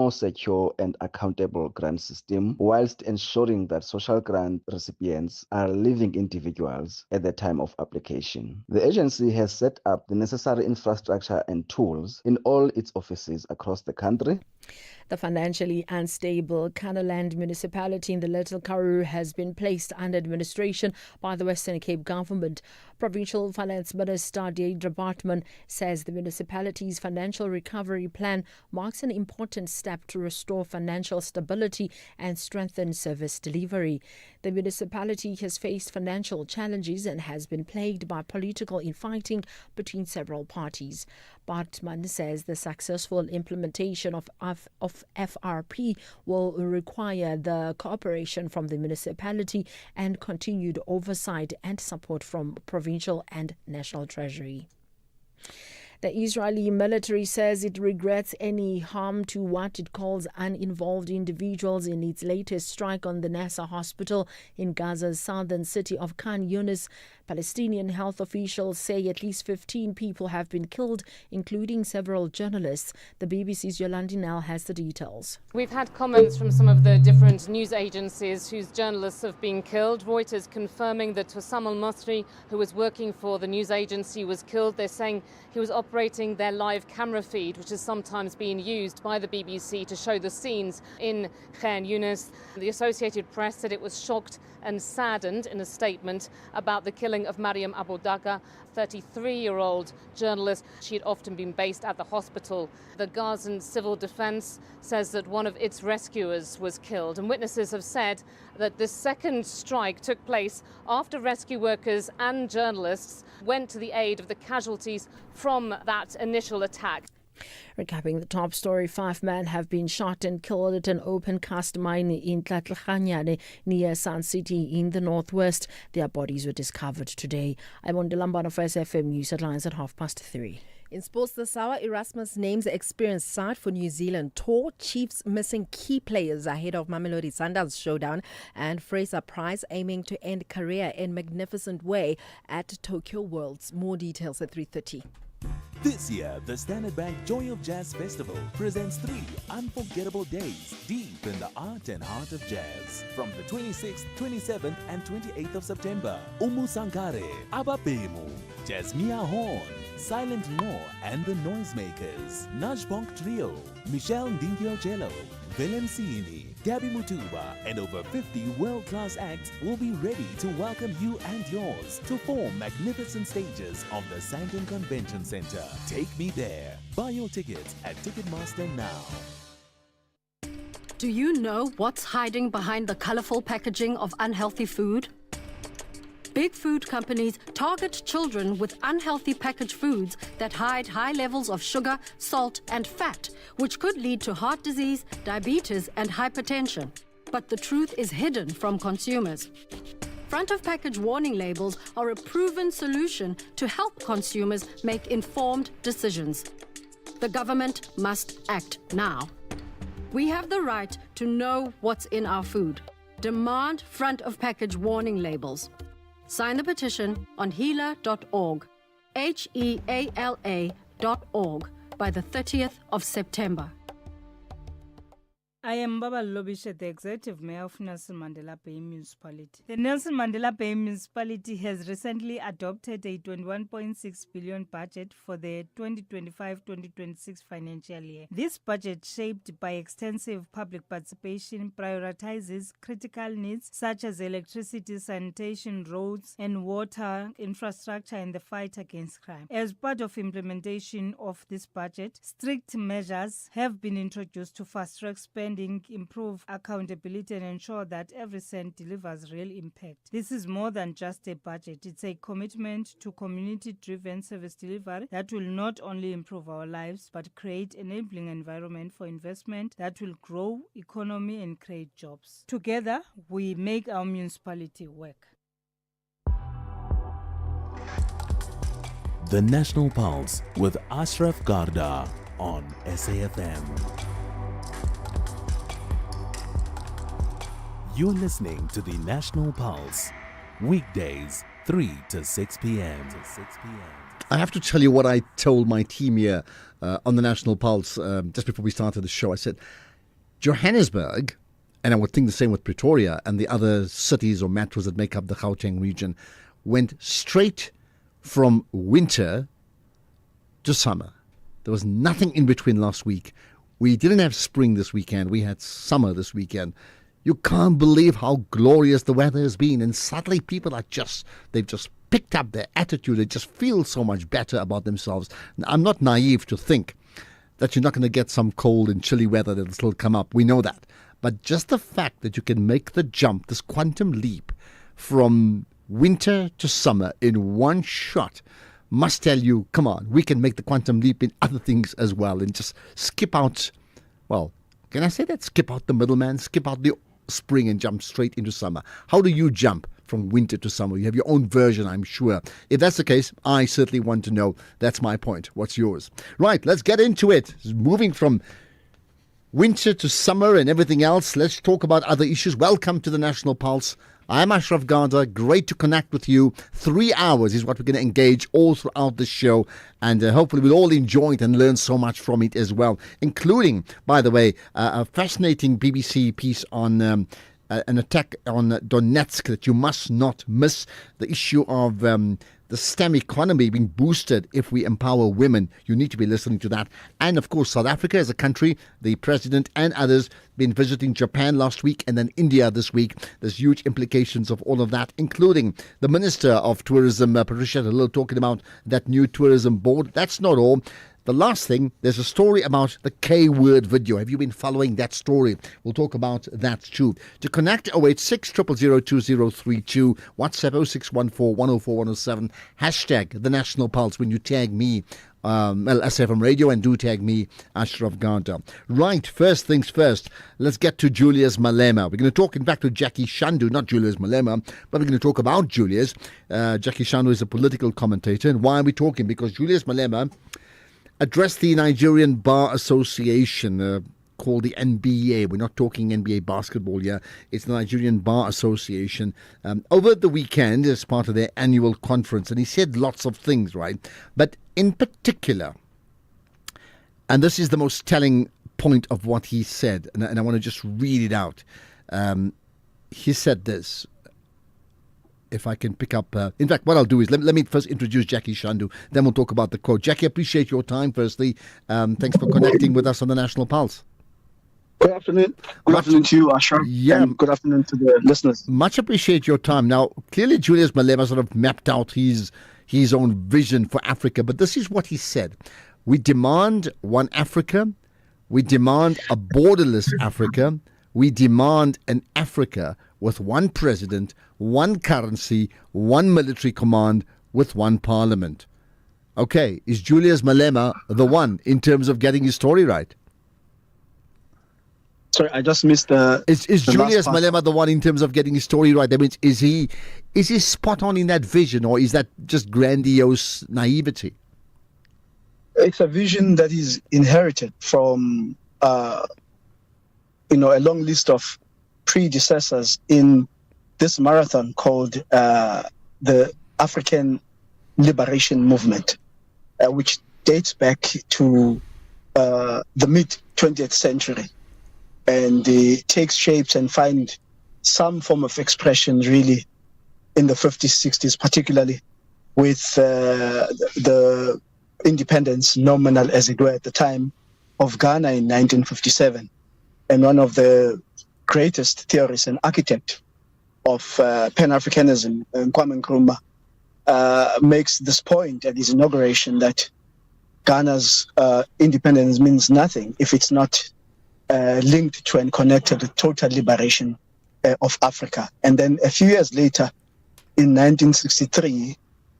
more secure and accountable grant system, whilst ensuring that social grant recipients are living individuals at the time of application. The agency has set up the necessary infrastructure and tools in all its offices across the country. The financially unstable Canaland municipality in the Little Karoo has been placed under administration by the Western Cape government. Provincial Finance Minister Deirdre Bartman says the municipality's financial recovery plan marks an important step to restore financial stability and strengthen service delivery. The municipality has faced financial challenges and has been plagued by political infighting between several parties. Bartman says the successful implementation of FRP will require the cooperation from the municipality and continued oversight and support from provincial and national treasury. The Israeli military says it regrets any harm to what it calls uninvolved individuals in its latest strike on the Nasser hospital in Gaza's southern city of Khan Yunis. Palestinian health officials say at least 15 people have been killed, including several journalists. The BBC's Yolandi Nell has the details. We've had comments from some of the different news agencies whose journalists have been killed. Reuters confirming that Hussam al-Masri, who was working for the news agency, was killed. They're saying he was operating their live camera feed, which is sometimes being used by the BBC to show the scenes in Khan Yunis. The Associated Press said it was shocked and saddened in a statement about the killing of Mariam Abu Daga, 33-year-old journalist. She had often been based at the hospital. The Gazan Civil Defense says that one of its rescuers was killed, and witnesses have said that the second strike took place after rescue workers and journalists went to the aid of the casualties from that initial attack. Recapping the top story, 5 men have been shot and killed at an open cast mine in Tlatlaganyane near Sun City in the northwest. Their bodies were discovered today. I'm on Delambano for SFM News Headlines at 3:30. In sports, the Sawa Erasmus names the experienced side for New Zealand tour. Chiefs missing key players ahead of Mamelodi Sundowns showdown, and Fraser Price aiming to end career in magnificent way at Tokyo Worlds. More details at 3:30. This year, the Standard Bank Joy of Jazz Festival presents 3 unforgettable days deep in the art and heart of jazz. From the 26th, 27th and 28th of September, Umu Sankare, Ababemu, Jasmia Horn, Silent Law and the Noisemakers, Najbonk Trio, Michelle Ndingio-Cello, Willem Siini, Gabby Mutuba and over 50 world-class acts will be ready to welcome you and yours to 4 magnificent stages of the Sandton Convention Center. Take me there. Buy your tickets at Ticketmaster now. Do you know what's hiding behind the colorful packaging of unhealthy food? Big food companies target children with unhealthy packaged foods that hide high levels of sugar, salt, and fat, which could lead to heart disease, diabetes, and hypertension. But the truth is hidden from consumers. Front of package warning labels are a proven solution to help consumers make informed decisions. The government must act now. We have the right to know what's in our food. Demand front of package warning labels. Sign the petition on heala.org, HEALA.org, by the 30th of September. I am Baba Lobisha, the Executive Mayor of Nelson Mandela Bay Municipality. The Nelson Mandela Bay Municipality has recently adopted a 21.6 billion budget for the 2025-2026 financial year. This budget, shaped by extensive public participation, prioritizes critical needs such as electricity, sanitation, roads, and water infrastructure in the fight against crime. As part of implementation of this budget, strict measures have been introduced to fast-track spending, improve accountability, and ensure that every cent delivers real impact. This is more than just a budget. It's a commitment to community-driven service delivery that will not only improve our lives, but create an enabling environment for investment that will grow economy and create jobs. Together, we make our municipality work. The National Pulse with Ashraf Garda on SAFM. You're listening to the National Pulse, weekdays 3 to 6 p.m. I have to tell you what I told my team here on the National Pulse just before we started the show. I said, Johannesburg, and I would think the same with Pretoria and the other cities or metros that make up the Gauteng region, went straight from winter to summer. There was nothing in between last week. We didn't have spring this weekend. We had summer this weekend. You can't believe how glorious the weather has been. And suddenly people they've just picked up their attitude. They just feel so much better about themselves. I'm not naive to think that you're not going to get some cold and chilly weather that'll still come up. We know that. But just the fact that you can make the jump, this quantum leap from winter to summer in one shot, must tell you, come on, we can make the quantum leap in other things as well and just skip out, well, can I say that? Skip out the middleman, skip out the spring and jump straight into summer. How do you jump from winter to summer? You have your own version, I'm sure. If that's the case, I certainly want to know. That's my point. What's yours? Right, let's get into it. Moving from winter to summer and everything else, let's talk about other issues. Welcome to the National Pulse. I'm Ashraf Garda. Great to connect with you. 3 hours is what we're going to engage all throughout the show. And hopefully we'll all enjoy it and learn so much from it as well. Including, by the way, a fascinating BBC piece on an attack on Donetsk that you must not miss. The issue of the STEM economy being boosted if we empower women. You need to be listening to that. And of course, South Africa as a country, the president and others been visiting Japan last week and then India this week. There's huge implications of all of that, including the Minister of Tourism, Patricia Halil, talking about that new tourism board. That's not all. The last thing, there's a story about the K-word video. Have you been following that story? We'll talk about that too. To connect, 086 000 2032, WhatsApp 0614 104 107, hashtag The National Pulse when you tag me, SFM Radio, and do tag me, Ashraf Garda. Right, first things first, let's get to Julius Malema. We're going to talk, in fact, to Jackie Shandu, not Julius Malema, but we're going to talk about Julius. Jackie Shandu is a political commentator. And why are we talking? Because Julius Malema addressed the Nigerian Bar Association, called the NBA. We're not talking NBA basketball here. It's the Nigerian Bar Association. Over the weekend, as part of their annual conference, and he said lots of things, right? But in particular, and this is the most telling point of what he said, and I want to just read it out. He said this. If I can pick up... in fact, what I'll do is let me first introduce Jackie Shandu, then we'll talk about the quote. Jackie, appreciate your time, firstly. Thanks for connecting with us on the National Pulse. Good afternoon. Good afternoon to you, Ashraf. Yeah. And good afternoon to the listeners. Much appreciate your time. Now, clearly Julius Malema sort of mapped out his own vision for Africa, but this is what he said. We demand one Africa. We demand a borderless Africa. We demand an Africa with one president, one currency, one military command, with one parliament. Okay, is Julius Malema the one in terms of getting his story right? Sorry, I just missed the... Is Julius Malema the one in terms of getting his story right? I mean, is he spot on in that vision, or is that just grandiose naivety? It's a vision that is inherited from, a long list of predecessors in this marathon called the African Liberation Movement, which dates back to the mid-20th century, and takes shapes and find some form of expression really in the 50s, 60s, particularly with the independence, nominal as it were at the time, of Ghana in 1957. And one of the greatest theorists and architect of Panafricanism, Kwame Nkrumah, makes this point at his inauguration that Ghana's independence means nothing if it's not linked to and connected to total liberation of Africa. And then a few years later, in 1963,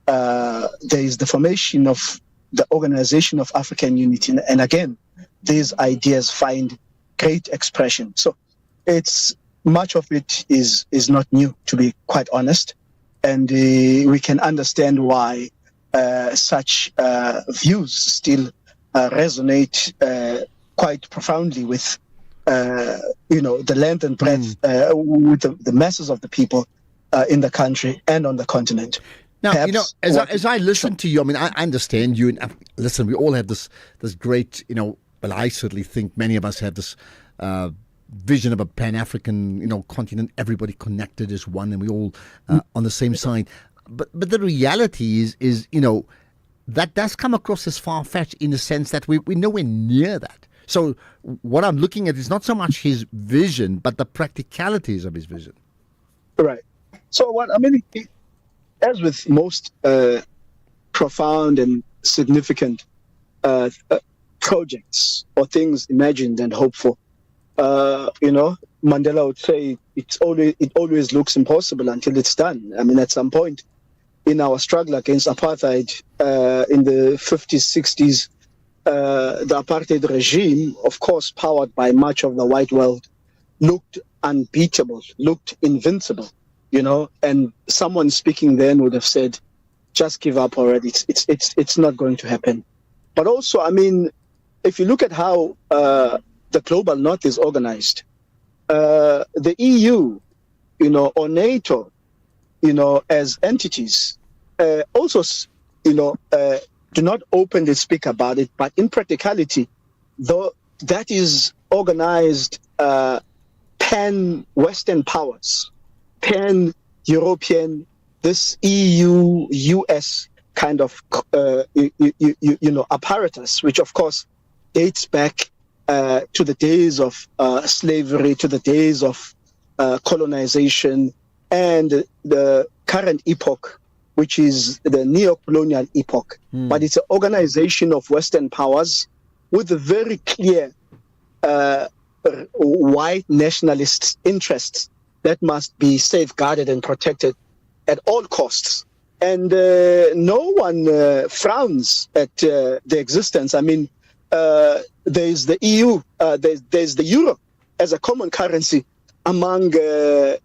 there is the formation of the Organization of African Unity. And again, these ideas find great expression. So it's much of it is not new, to be quite honest. And we can understand why such views still resonate quite profoundly with the length and breadth with the masses of the people in the country and on the continent. Now, perhaps, as I listen to you, I mean, I understand you. And listen, we all have this great, well, I certainly think many of us have this vision of a Pan-African, continent, everybody connected as one, and we all on the same side. But the reality is that does come across as far-fetched in the sense that we're nowhere near that. So what I'm looking at is not so much his vision, but the practicalities of his vision. Right. So as with most profound and significant projects or things imagined and hoped for, Mandela would say it always looks impossible until it's done. At some point in our struggle against apartheid in the 50s, 60s, the apartheid regime, of course, powered by much of the white world, looked unbeatable, looked invincible, and someone speaking then would have said, just give up already. It's not going to happen. But also, if you look at how the global north is organized, the EU, or NATO, as entities, also, do not openly speak about it, but in practicality, though that is organized pan-Western powers, pan-European, this EU, US kind of, apparatus, which of course dates back to the days of slavery, to the days of colonization, and the current epoch, which is the neo-colonial epoch. But it's an organization of Western powers with a very clear white nationalist interests that must be safeguarded and protected at all costs. And no one frowns at the existence. There's the EU, there's the euro as a common currency among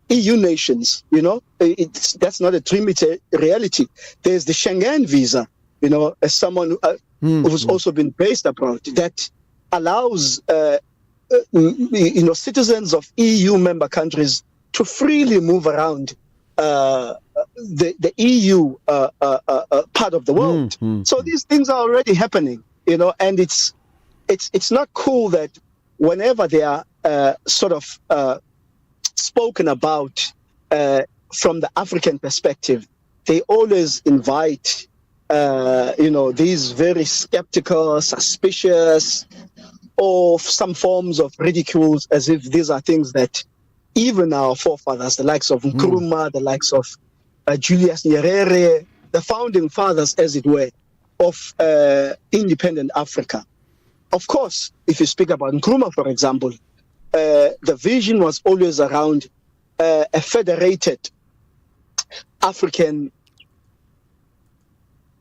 EU nations, that's not a dream, it's a reality. There's the Schengen visa, as someone who's also been based abroad, that allows, citizens of EU member countries to freely move around the EU part of the world. So these things are already happening, and it's not cool that whenever they are spoken about from the African perspective, they always invite, these very skeptical, suspicious, or some forms of ridicules, as if these are things that even our forefathers, the likes of Nkrumah, the likes of Julius Nyerere, the founding fathers, as it were, of independent Africa. Of course, if you speak about Nkrumah, for example, the vision was always around a federated African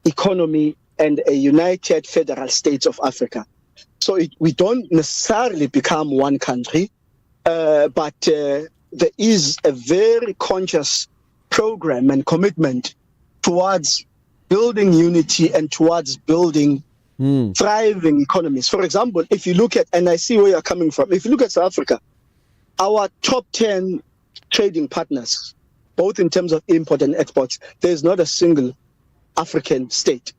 economy and a united federal states of Africa. So we don't necessarily become one country, but there is a very conscious program and commitment towards building unity and towards building thriving economies. For example, if you look at, and I see where you're coming from, if you look at South Africa, our top 10 trading partners, both in terms of import and exports, there's not a single African state.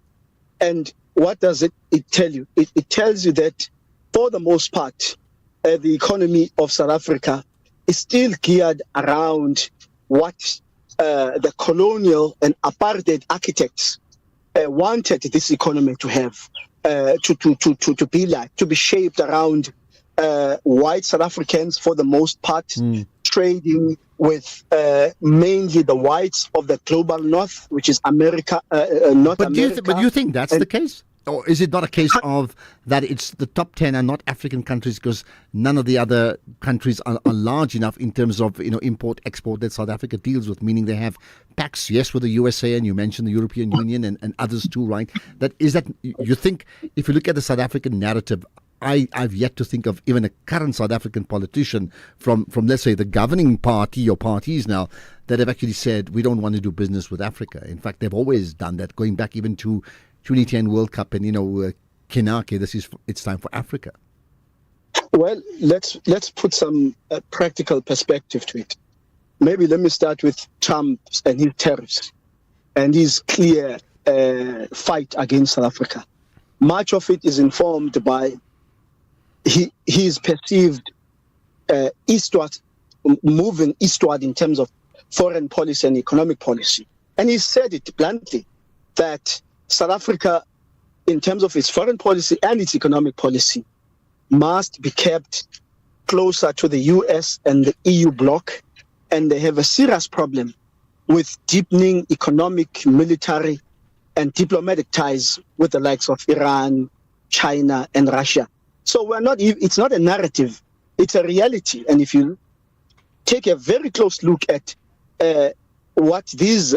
And what does it tell you? It tells you that, for the most part, the economy of South Africa is still geared around what the colonial and apartheid architects wanted this economy to have, to be like, to be shaped around white South Africans for the most part, trading with mainly the whites of the global north, which is America, North America. But do you think that's the case? Or is it not a case of that it's the top 10 are not African countries because none of the other countries are large enough in terms of import, export that South Africa deals with, meaning they have pacts, yes, with the USA, and you mentioned the European Union and others too, right? You think, if you look at the South African narrative, I've yet to think of even a current South African politician from let's say the governing party or parties now that have actually said we don't want to do business with Africa. In fact, they've always done that, going back even to 2010 World Cup and Kenake. It's time for Africa. Well, let's put some practical perspective to it. Maybe let me start with Trump and his tariffs and his clear fight against South Africa. Much of it is informed by his perceived eastward, moving eastward in terms of foreign policy and economic policy. And he said it bluntly that South Africa, in terms of its foreign policy and its economic policy, must be kept closer to the US and the EU bloc. And they have a serious problem with deepening economic, military, and diplomatic ties with the likes of Iran, China, and Russia. So it's not a narrative, it's a reality. And if you take a very close look at what these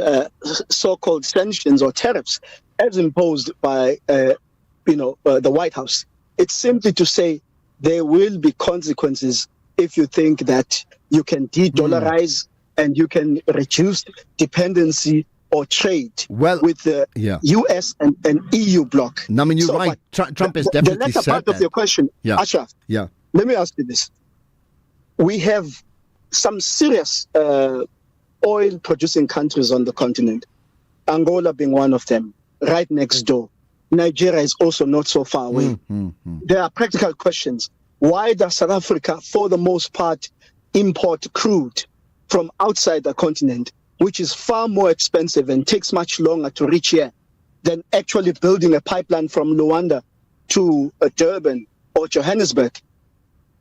so-called sanctions or tariffs as imposed by the White House, it's simply to say there will be consequences if you think that you can de-dollarize and you can reduce dependency or trade with the US and EU bloc. No, I mean, you're right. Trump has definitely said that. The latter part of your question, Ashraf, let me ask you this. We have some serious oil-producing countries on the continent, Angola being one of them, right next door. Nigeria is also not so far away. There are practical questions. Why does South Africa, for the most part, import crude from outside the continent, which is far more expensive and takes much longer to reach here than actually building a pipeline from Luanda to Durban or Johannesburg?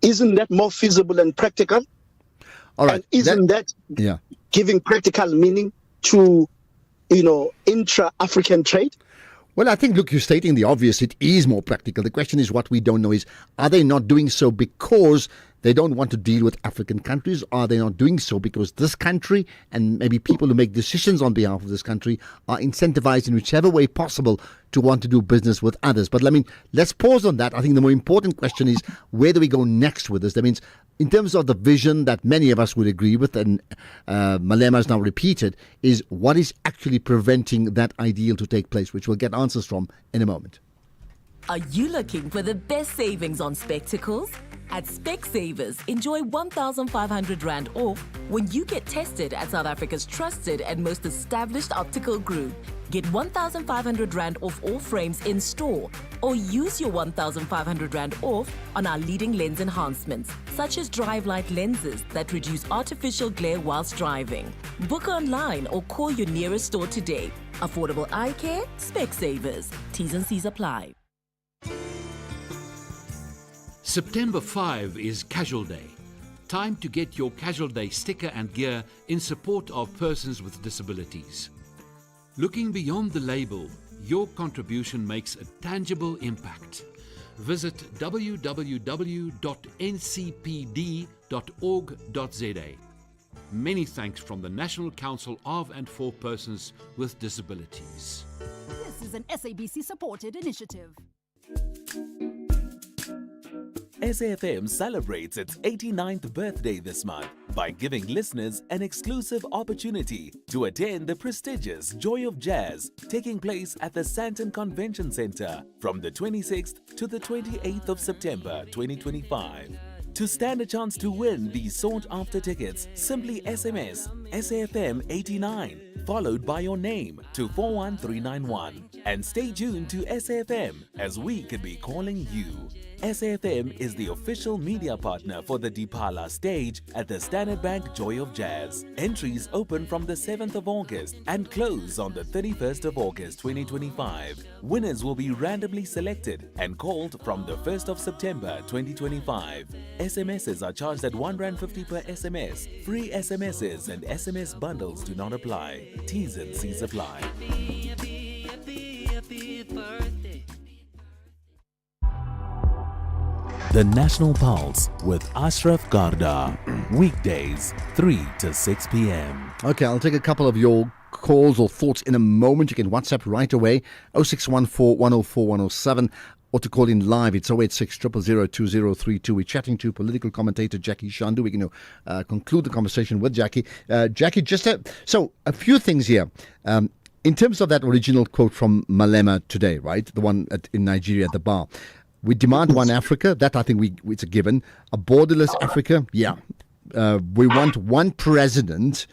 Isn't that more feasible and practical? All right. And isn't that giving practical meaning to, intra-African trade? Well, I think, look, you're stating the obvious. It is more practical. The question is, what we don't know is, are they not doing so because they don't want to deal with African countries? Are they not doing so because this country and maybe people who make decisions on behalf of this country are incentivized in whichever way possible to want to do business with others? But let's pause on that. I think the more important question is, where do we go next with this? That means, in terms of the vision that many of us would agree with, and Malema has now repeated, is what is actually preventing that ideal to take place, which we'll get answers from in a moment. Are you looking for the best savings on spectacles? At Specsavers, enjoy 1,500 Rand off when you get tested at South Africa's trusted and most established optical group. Get 1,500 Rand off all frames in store, or use your 1,500 Rand off on our leading lens enhancements, such as drive light lenses that reduce artificial glare whilst driving. Book online or call your nearest store today. Affordable eye care, Specsavers. T's and C's apply. September 5 is Casual Day. Time to get your Casual Day sticker and gear in support of persons with disabilities. Looking beyond the label, your contribution makes a tangible impact. Visit www.ncpd.org.za. Many thanks from the National Council of and for Persons with Disabilities. This is an SABC-supported initiative. SAFM celebrates its 89th birthday this month by giving listeners an exclusive opportunity to attend the prestigious Joy of Jazz taking place at the Sandton Convention Centre from the 26th to the 28th of September 2025. To stand a chance to win these sought-after tickets, simply SMS SAFM 89 followed by your name to 41391 and stay tuned to SAFM as we could be calling you. SAFM is the official media partner for the Dipala stage at the Standard Bank Joy of Jazz. Entries open from the 7th of August and close on the 31st of August 2025. Winners will be randomly selected and called from the 1st of September 2025. SMSs are charged at R1.50 per SMS. Free SMSs and SMS bundles do not apply. T's and C's apply. The National Pulse with Ashraf Garda. Weekdays, 3 to 6 p.m. Okay, I'll take a couple of your calls or thoughts in a moment. You can WhatsApp right away, 0614 104 107, or to call in live. It's 086 000 2032. We're chatting to political commentator Jackie Shandu. We're going to conclude the conversation with Jackie. Jackie, so a few things here. In terms of that original quote from Malema today, right? The one in Nigeria at the bar. We demand one Africa. That I think it's a given. A borderless Africa. Yeah. We want one president.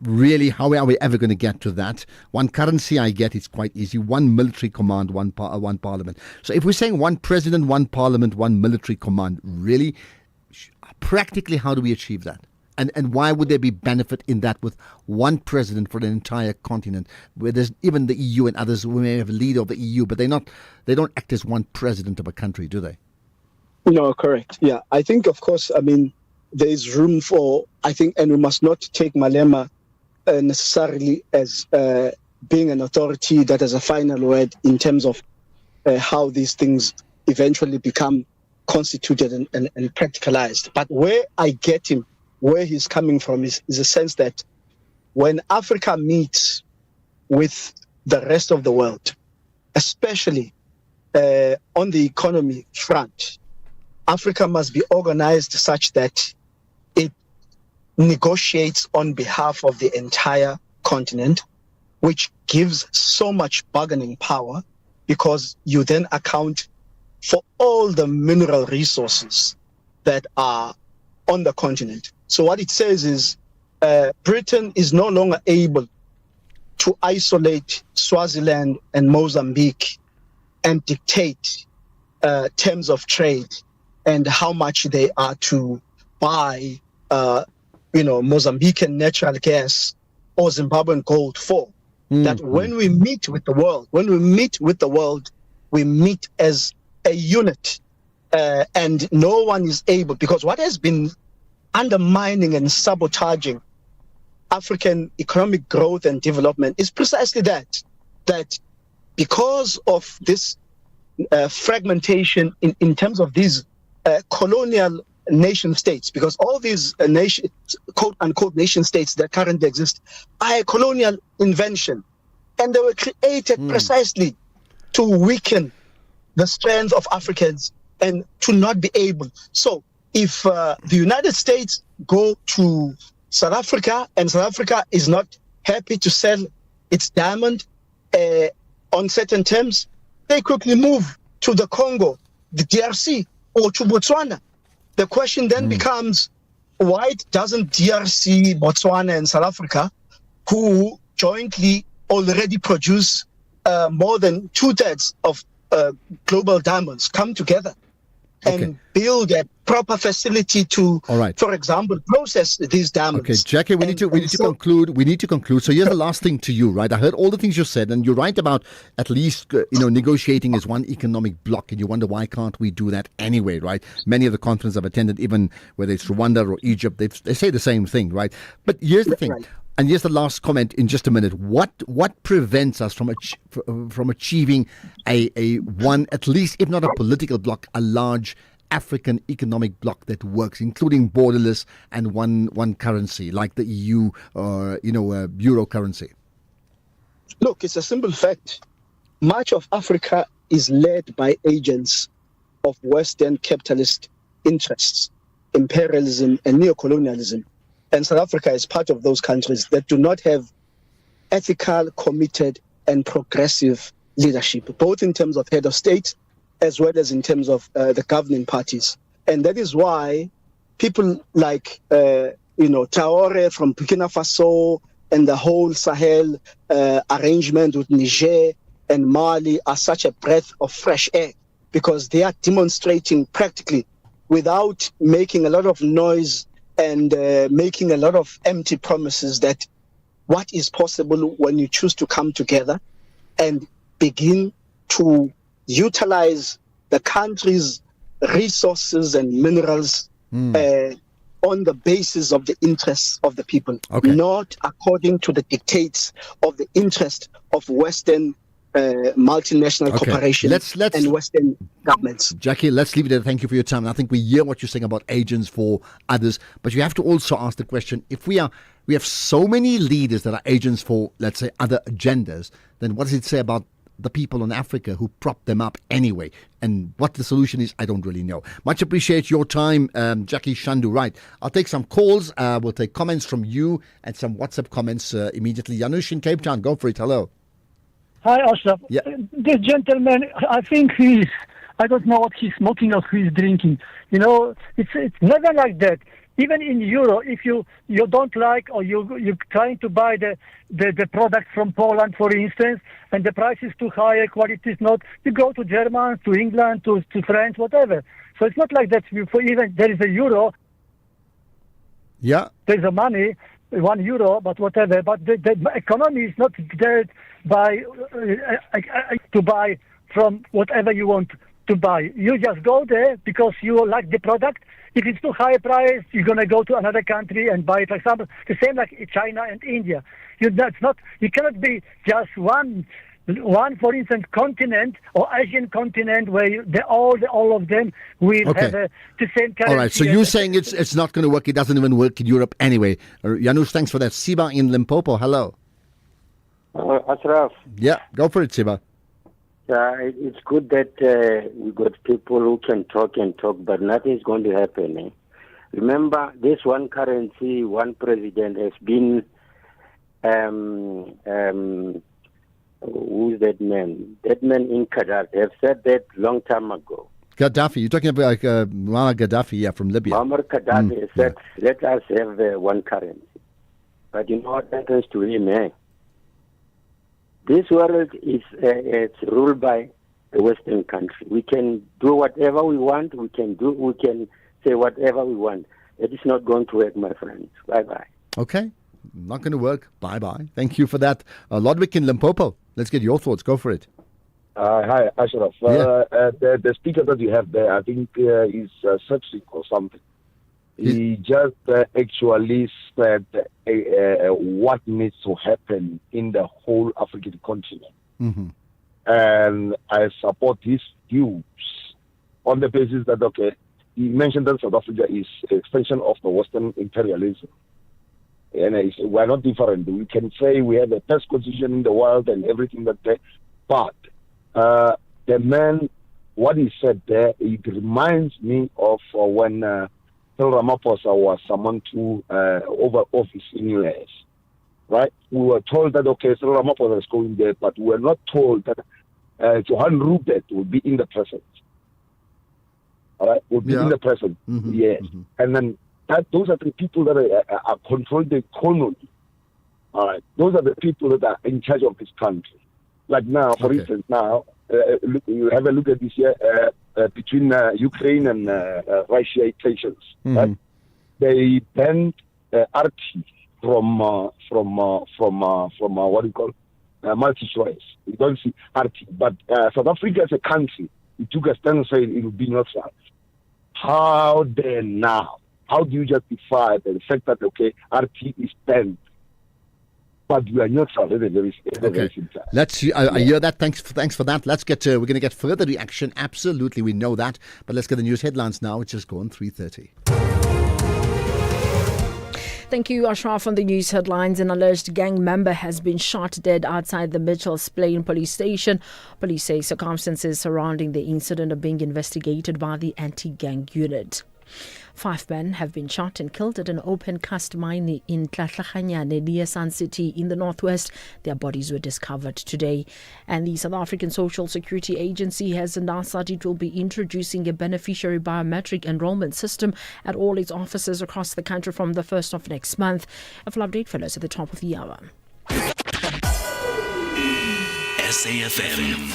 Really, how are we ever going to get to that? One currency, I get, it's quite easy. One military command, one parliament. So if we're saying one president, one parliament, one military command, really, Practically, how do we achieve that? And why would there be benefit in that with one president for the entire continent, where there's even the EU and others who may have a leader of the EU, but they don't act as one president of a country, do they? No, correct. Yeah, I think, of course, there is room for, and we must not take Malema necessarily as being an authority that has a final word in terms of how these things eventually become constituted and practicalized. But where I get him, where he's coming from is a sense that when Africa meets with the rest of the world, especially on the economy front, Africa must be organized such that it negotiates on behalf of the entire continent, which gives so much bargaining power because you then account for all the mineral resources that are on the continent. So what it says is Britain is no longer able to isolate Swaziland and Mozambique and dictate terms of trade and how much they are to buy, Mozambican natural gas or Zimbabwean gold for. That when we meet with the world, we meet as a unit, and no one is able, because what has been undermining and sabotaging African economic growth and development is precisely that because of this fragmentation in terms of these colonial nation states, because all these quote unquote nation states that currently exist are a colonial invention, and they were created precisely to weaken the strength of Africans and to not be able. So if the United States go to South Africa and South Africa is not happy to sell its diamond on certain terms, they quickly move to the Congo, the DRC, or to Botswana. The question then becomes, why doesn't DRC, Botswana, and South Africa, who jointly already produce more than 2/3 of global diamonds, come together and build a proper facility to, for example, process these diamonds? Okay, Jackie, we need to conclude. We need to conclude. So here's the last thing to you, right? I heard all the things you said, and you're right about at least negotiating as one economic bloc, and you wonder why can't we do that anyway, right? Many of the conferences I've attended, even whether it's Rwanda or Egypt, they say the same thing, right? But here's the thing. Right. And here's the last comment in just a minute. What prevents us from achieving a one, at least, if not a political bloc, a large African economic bloc that works, including borderless and one currency like the EU or euro currency? Look, it's a simple fact. Much of Africa is led by agents of Western capitalist interests, imperialism and neocolonialism. And South Africa is part of those countries that do not have ethical, committed, and progressive leadership, both in terms of head of state as well as in terms of the governing parties. And that is why people like, Traore from Burkina Faso and the whole Sahel arrangement with Niger and Mali are such a breath of fresh air, because they are demonstrating practically, without making a lot of noise and making a lot of empty promises, that what is possible when you choose to come together and begin to utilize the country's resources and minerals on the basis of the interests of the people, not according to the dictates of the interest of Western multinational corporations and Western governments. Jackie, let's leave it there. Thank you for your time. I think we hear what you're saying about agents for others, but you have to also ask the question, if we have so many leaders that are agents for, let's say, other agendas, then what does it say about the people in Africa who prop them up anyway? And what the solution is, I don't really know. Much appreciate your time, Jackie Shandu. Right, I'll take some calls. We'll take comments from you and some WhatsApp comments immediately. Janusz in Cape Town, go for it. Hello. Hi, Ashraf. Yeah. This gentleman, I think I don't know what he's smoking or he's drinking. It's never like that. Even in Euro, if you don't like, or you're trying to buy the product from Poland, for instance, and the price is too high, quality is not, you go to German, to England, to France, whatever. So it's not like that. For even there is a Euro, Yeah. There's a money, €1, but whatever. But the economy is not there by to buy from whatever you want to buy. You just go there because you like the product. If it's too high price, you're gonna go to another country and buy it. For example, the same like China and India. You cannot be just one, for instance, continent or Asian continent where all of them will have the same currency. All right, so you're saying it's not going to work. It doesn't even work in Europe anyway. Janusz, thanks for that. Siba in Limpopo, hello. Ashraf. Yeah, go for it, Siba. It's good that we got people who can talk, but nothing's going to happen. Eh? Remember, this one currency, one president has been, who's that man? That man in Qatar. They have said that long time ago. Gaddafi, you're talking about Muammar Gaddafi, from Libya. Muammar Gaddafi said, let us have one currency. But you know what happens to him, eh? This world is it's ruled by the Western country. We can do whatever we want. We can say whatever we want. It is not going to work, my friends. Bye-bye. Okay. Not going to work. Bye-bye. Thank you for that. Lodwick in Limpopo. Let's get your thoughts. Go for it. Hi, Ashraf. The speaker that you have there, I think, is searching or something. He just actually said what needs to happen in the whole African continent. Mm-hmm. And I support his views on the basis that, he mentioned that South Africa is an extension of the Western imperialism. And we're not different. We can say we have the best constitution in the world and everything but the man, what he said there, it reminds me of when Cyril Ramaphosa was summoned to over office in US, right? We were told that, Cyril Ramaphosa is going there, but we were not told that Johan Rupert will be in the presence. All right? Will be in the presence, yes. Mm-hmm. And then those are the people that are controlling the economy. All right? Those are the people that are in charge of this country. Like now, for instance, you have a look at this year between Ukraine and Russia tensions. Mm-hmm. Right? They banned RT from what do you call multi-choice. We don't see RT, but South Africa as a country, it took a stand saying it will be neutral. How then now? How do you justify the fact that RT is banned? But we are neutral at the very same time. Let's see. I hear that. Thanks for that. Let's get. We're going to get further reaction. Absolutely, we know that. But let's get the news headlines now, which is going 3:30. Thank you, Ashraf. On the news headlines, an alleged gang member has been shot dead outside the Mitchells Plain police station. Police say circumstances surrounding the incident are being investigated by the anti-gang unit. 5 men have been shot and killed at an open cast mine in Tlatlaganyane near Sun City in the northwest. Their bodies were discovered today. And the South African Social Security Agency has announced that it will be introducing a beneficiary biometric enrollment system at all its offices across the country from the 1st of next month. A full update follows at the top of the hour. SAFM,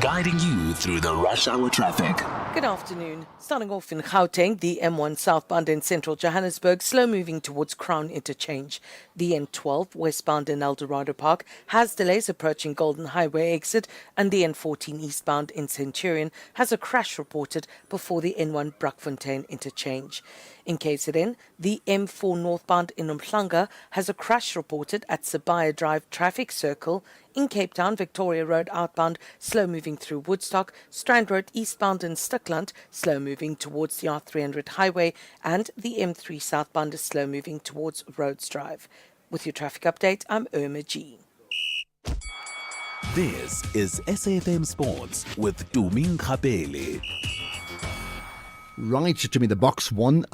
guiding you through the rush hour traffic. Good afternoon. Starting off in Gauteng, the M1 southbound in central Johannesburg, slow moving towards Crown Interchange. The N12 westbound in Eldorado Park has delays approaching Golden Highway exit, and the N14 eastbound in Centurion has a crash reported before the N1 Brakfontein interchange. In KZN, the M4 northbound in Umhlanga has a crash reported at Sibaya Drive Traffic Circle. In Cape Town, Victoria Road outbound, slow moving through Woodstock, Strand Road eastbound in Stuckland, slow moving towards the R300 highway, and the M3 southbound is slow moving towards Rhodes Drive. With your traffic update, I'm Irma G. This is SAFM Sports with Tuming Khapele. Right, to me, the box one.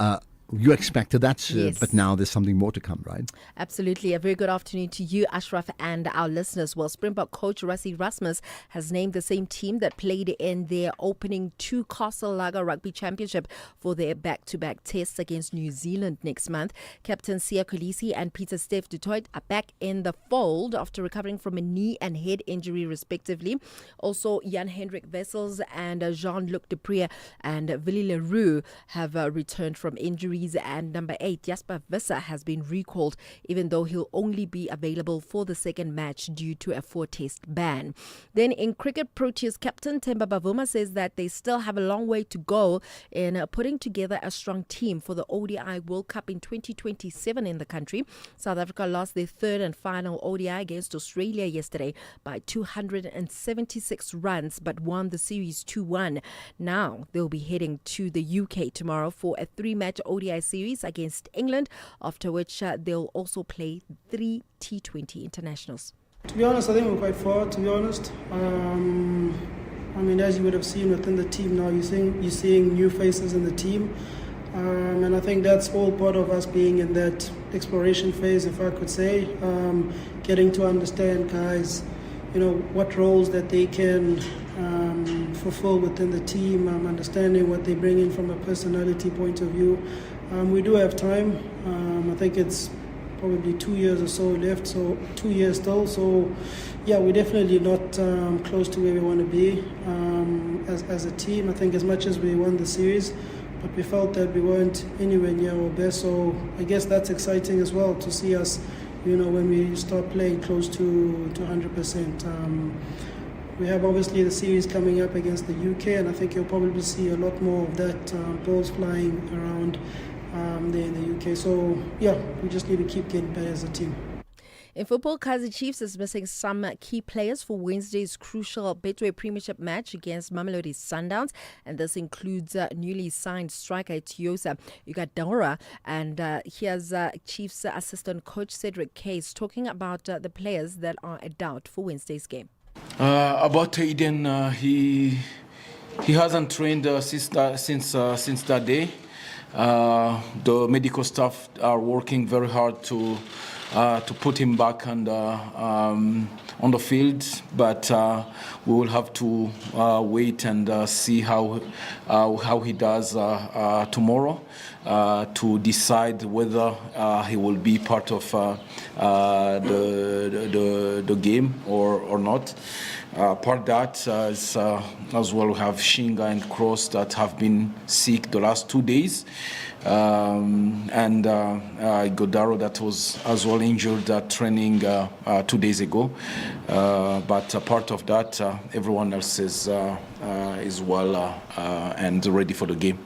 You expected that, Yes. but now there's something more to come, right? Absolutely. A very good afternoon to you, Ashraf, and our listeners. Well, Springbok coach Rassie Erasmus has named the same team that played in their opening 2 Castle Lager Rugby Championship for their back-to-back tests against New Zealand next month. Captain Sia Kolisi and Peter Steph du Toit are back in the fold after recovering from a knee and head injury, respectively. Also, Jan-Hendrik Wessels and Jean-Luc Dupré and Willie Leroux have returned from injury. series. And number 8, Jasper Visser, has been recalled, even though he'll only be available for the second match due to a 4-test ban. Then in cricket, Proteas captain Themba Bavuma says that they still have a long way to go in putting together a strong team for the ODI World Cup in 2027 in the country. South Africa lost their third and final ODI against Australia yesterday by 276 runs, but won the series 2-1. Now they'll be heading to the UK tomorrow for a 3-match ODI series against England, after which they'll also play 3 T20 internationals. To be honest, I think we're quite far, to be honest. As you would have seen within the team now, you're seeing new faces in the team. And I think that's all part of us being in that exploration phase, if I could say, getting to understand guys, what roles that they can fulfill within the team, understanding what they bring in from a personality point of view. We do have time. I think it's probably 2 years or so left, so 2 years still. So, yeah, we're definitely not close to where we want to be as a team. I think as much as we won the series, but we felt that we weren't anywhere near our best. So I guess that's exciting as well to see us, when we start playing close to 100%. We have obviously the series coming up against the UK, and I think you'll probably see a lot more of that, balls flying around there in the UK. So, yeah, we just need to keep getting better as a team. In football, Kaizer Chiefs is missing some key players for Wednesday's crucial Betway Premiership match against Mamelodi Sundowns, and this includes newly signed striker Tiosa Ugadora. And here's Chiefs assistant coach Cedric Case talking about the players that are a doubt for Wednesday's game. About Eden, he hasn't trained since that day. The medical staff are working very hard to put him back on the field, but we will have to wait and see how he does tomorrow to decide whether he will be part of the game or not. Part that as well, we have Shinga and Cross that have been sick the last 2 days, and Godaro that was as well injured at training 2 days ago. But part of that, everyone else is well and ready for the game.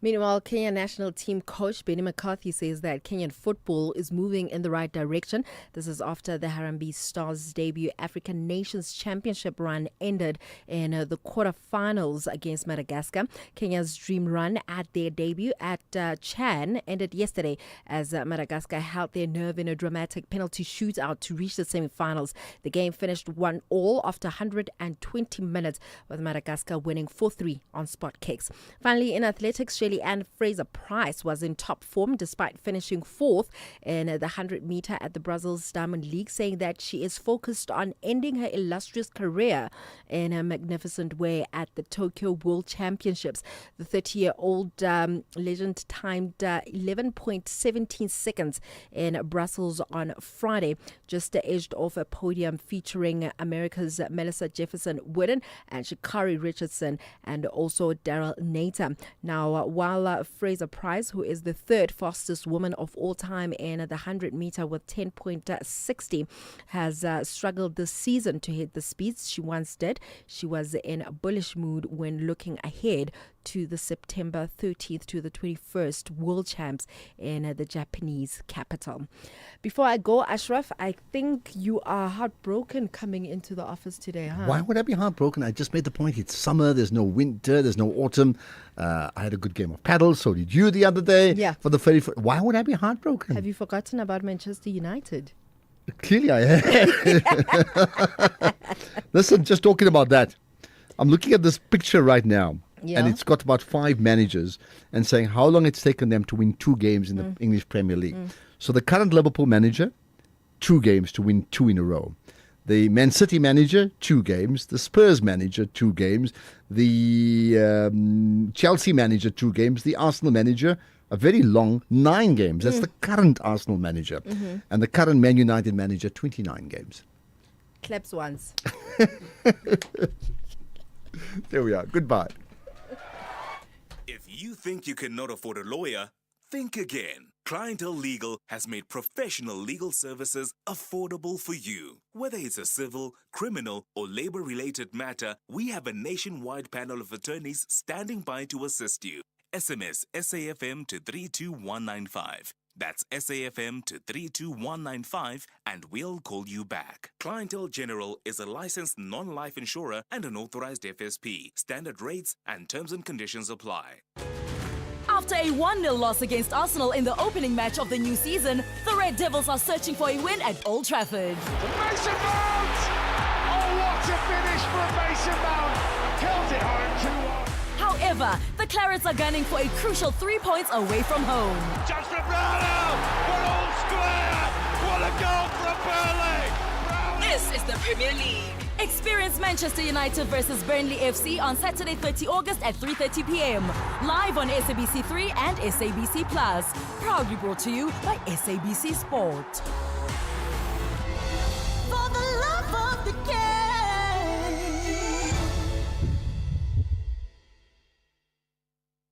Meanwhile, Kenya national team coach Benny McCarthy says that Kenyan football is moving in the right direction. This is after the Harambee Stars' debut African Nations Championship run ended in the quarterfinals against Madagascar. Kenya's dream run at their debut at Chan ended yesterday as Madagascar held their nerve in a dramatic penalty shootout to reach the semi-finals. The game finished 1-1 after 120 minutes, with Madagascar winning 4-3 on spot kicks. Finally, in athletics, Anne Fraser-Price was in top form despite finishing 4th in the 100-meter at the Brazil's Diamond League, saying that she is focused on ending her illustrious career in a magnificent way at the Tokyo World Championships. The 30-year-old legend timed 11.17 seconds in Brussels on Friday, just edged off a podium featuring America's Melissa Jefferson Wooden and Sha'Carri Richardson and also Daryl Nater. Now, while Fraser-Price, who is the third fastest woman of all time in the 100-meter with 10.60, has struggled this season to hit the speeds she once did, she was in a bullish mood when looking ahead to the September 13th to the 21st World Champs in the Japanese capital. Before I go, Ashraf, I think you are heartbroken coming into the office today, huh? Why would I be heartbroken? I just made the point. It's summer. There's no winter. There's no autumn. I had a good game of paddle. So did you the other day. Yeah. For the very first. Why would I be heartbroken? Have you forgotten about Manchester United? Clearly I have. Listen, just talking about that. I'm looking at this picture right now. Yeah. And it's got about 5 managers and saying how long it's taken them to win 2 games in the English Premier League. So the current Liverpool manager, 2 games to win 2 in a row. The Man City manager, 2 games. The Spurs manager, 2 games. The Chelsea manager, 2 games. The Arsenal manager, a very long 9 games. That's the current Arsenal manager. And the current Man United manager, 29 games. Claps once. There we are. Goodbye. If you think you cannot afford a lawyer, Think again. Clientele Legal has made professional legal services affordable for you. Whether it's a civil, criminal, or labor-related matter, we have a nationwide panel of attorneys standing by to assist you. SMS SAFM to 32195. That's SAFM to 32195 and we'll call you back. Clientele General is a licensed non-life insurer and an authorized FSP. Standard rates and terms and conditions apply. After a 1-0 loss against Arsenal in the opening match of the new season, the Red Devils are searching for a win at Old Trafford. Mason Mount! Oh, what a finish from Mason Mount! Kills it home 2-1. However, the Clarets are gunning for a crucial 3 points away from home. Just from Brownell! We're all square! What a goal from Burnley! This is the Premier League. Experience Manchester United versus Burnley FC on Saturday 30 August at 3:30 p.m. Live on SABC3 and SABC Plus. Proudly brought to you by SABC Sport. For the love of the game!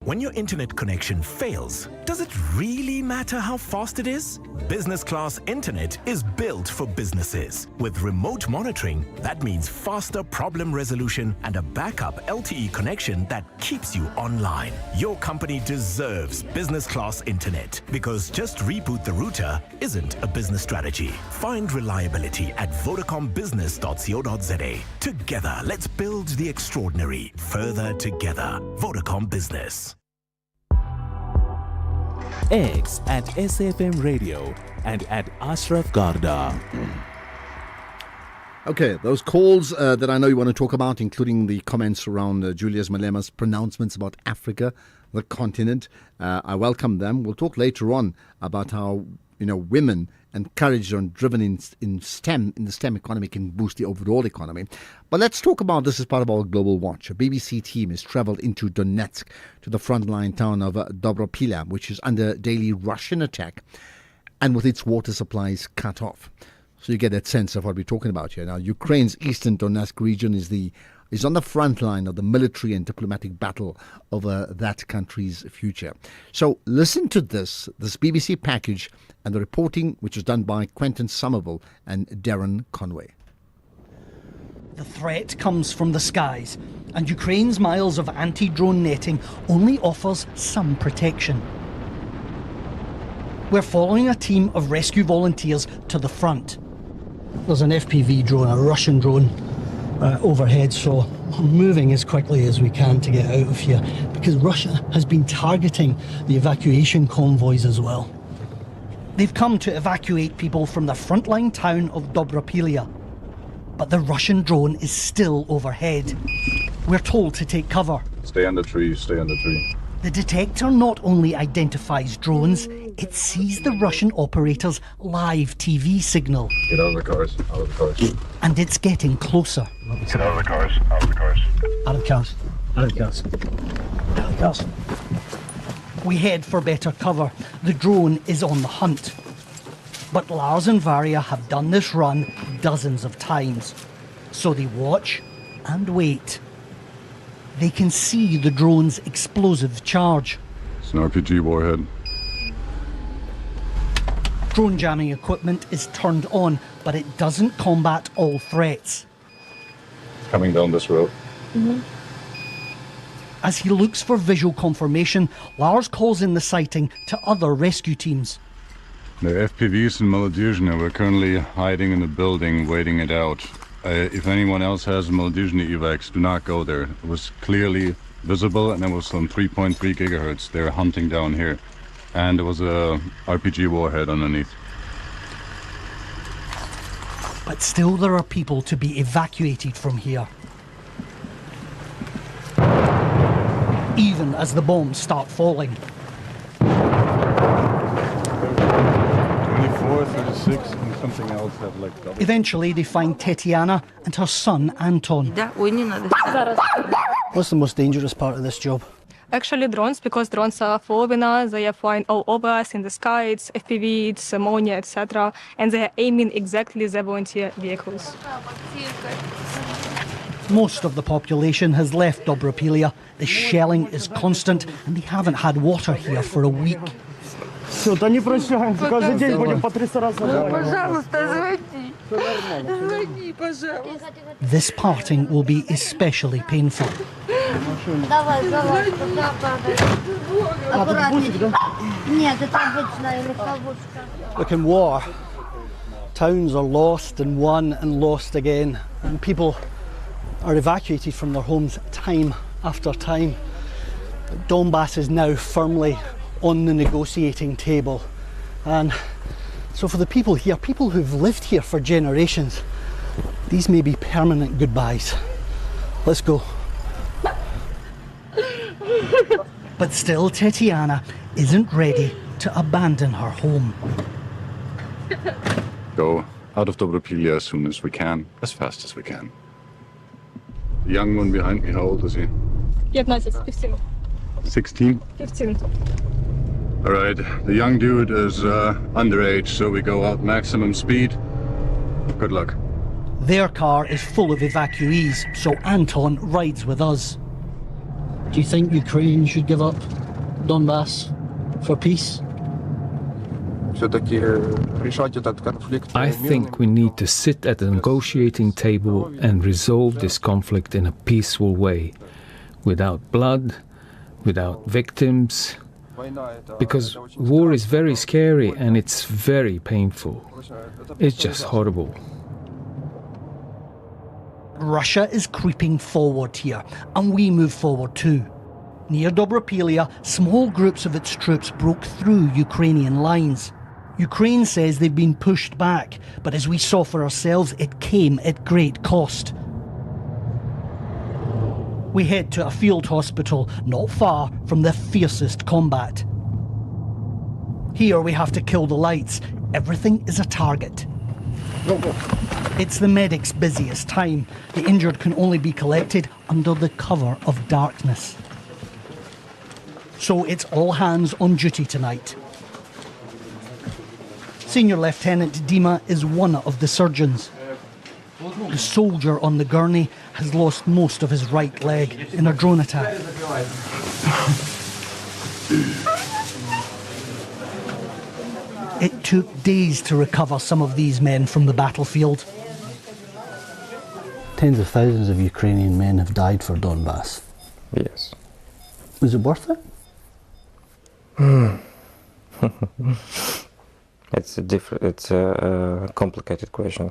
When your internet connection fails, does it really matter how fast it is? Business class internet is built for businesses. With remote monitoring, that means faster problem resolution and a backup LTE connection that keeps you online. Your company deserves business class internet because just reboot the router isn't a business strategy. Find reliability at vodacombusiness.co.za. Together, let's build the extraordinary. Further together. Vodacom Business. X at SAFM Radio and at Ashraf Garda. Okay, those calls that I know you want to talk about, including the comments around Julius Malema's pronouncements about Africa, the continent. I welcome them. We'll talk later on about how women encouraged and driven in the STEM economy can boost the overall economy. But let's talk about this as part of our Global Watch. A BBC team has travelled into Donetsk, to the frontline town of Dobropila, which is under daily Russian attack and with its water supplies cut off. So you get that sense of what we're talking about here. Now, Ukraine's eastern Donetsk region is on the front line of the military and diplomatic battle over that country's future. So listen to this BBC package and the reporting, which was done by Quentin Somerville and Darren Conway. The threat comes from the skies, and Ukraine's miles of anti-drone netting only offers some protection. We're following a team of rescue volunteers to the front. There's an FPV drone, a Russian drone, overhead, so we're moving as quickly as we can to get out of here because Russia has been targeting the evacuation convoys as well. They've come to evacuate people from the frontline town of Dobropila, but the Russian drone is still overhead. We're told to take cover. Stay on the tree, stay on the tree. The detector not only identifies drones, it sees the Russian operator's live TV signal. Get out of the cars, out of the cars. And it's getting closer. Get out of the cars, out of the cars. Out of the cars, out of the cars, out of the cars. We head for better cover. The drone is on the hunt. But Lars and Varia have done this run dozens of times. So they watch and wait. They can see the drone's explosive charge. It's an RPG warhead. Drone jamming equipment is turned on, but it doesn't combat all threats. It's coming down this road. As he looks for visual confirmation, Lars calls in the sighting to other rescue teams. The FPVs in Malodizhne were currently hiding in the building, waiting it out. If anyone else has Malodizhne evacs, do not go there. It was clearly visible and it was on 3.3 gigahertz. They're hunting down here. And there was a RPG warhead underneath. But still there are people to be evacuated from here. Even as the bombs start falling. 24, 36, and something else that like double. Eventually they find Tetiana and her son Anton. What's the most dangerous part of this job? Actually drones, because drones are following us, they are flying all over us in the sky, it's FPV, it's ammonia, etc. And they are aiming exactly the volunteer vehicles. Most of the population has left Dobropilia. The shelling is constant and they haven't had water here for a week. Все, да не прощаемся. Каждый день будем по 300 раз забывать. Пожалуйста, звони. Звони, пожалуйста. This parting will be especially painful. Давай, аккуратнее. Нет, это обычная легковушка. Look, in war, towns are lost and won and lost again, and people are evacuated from their homes time after time. But Donbass is now firmly on the negotiating table, and so for the people here, people who've lived here for generations, these may be permanent goodbyes. Let's go. But still, Tetiana isn't ready to abandon her home. Go out of Dobropilia as soon as we can, as fast as we can. The young one behind me, how old is he? 15. 16? 15. All right, the young dude is underage, so we go out maximum speed. Good luck. Their car is full of evacuees, so Anton rides with us. Do you think Ukraine should give up Donbass for peace? I think we need to sit at the negotiating table and resolve this conflict in a peaceful way, without blood, without victims, because war is very scary and it's very painful. It's just horrible. Russia is creeping forward here, and we move forward too. Near Dobropilia, small groups of its troops broke through Ukrainian lines. Ukraine says they've been pushed back, but as we saw for ourselves, it came at great cost. We head to a field hospital not far from the fiercest combat. Here we have to kill the lights. Everything is a target. It's the medics' busiest time. The injured can only be collected under the cover of darkness. So it's all hands on duty tonight. Senior Lieutenant Dima is one of the surgeons. The soldier on the gurney has lost most of his right leg in a drone attack. It took days to recover some of these men from the battlefield. Tens of thousands of Ukrainian men have died for Donbass. Yes. Was it worth it? It's a complicated question.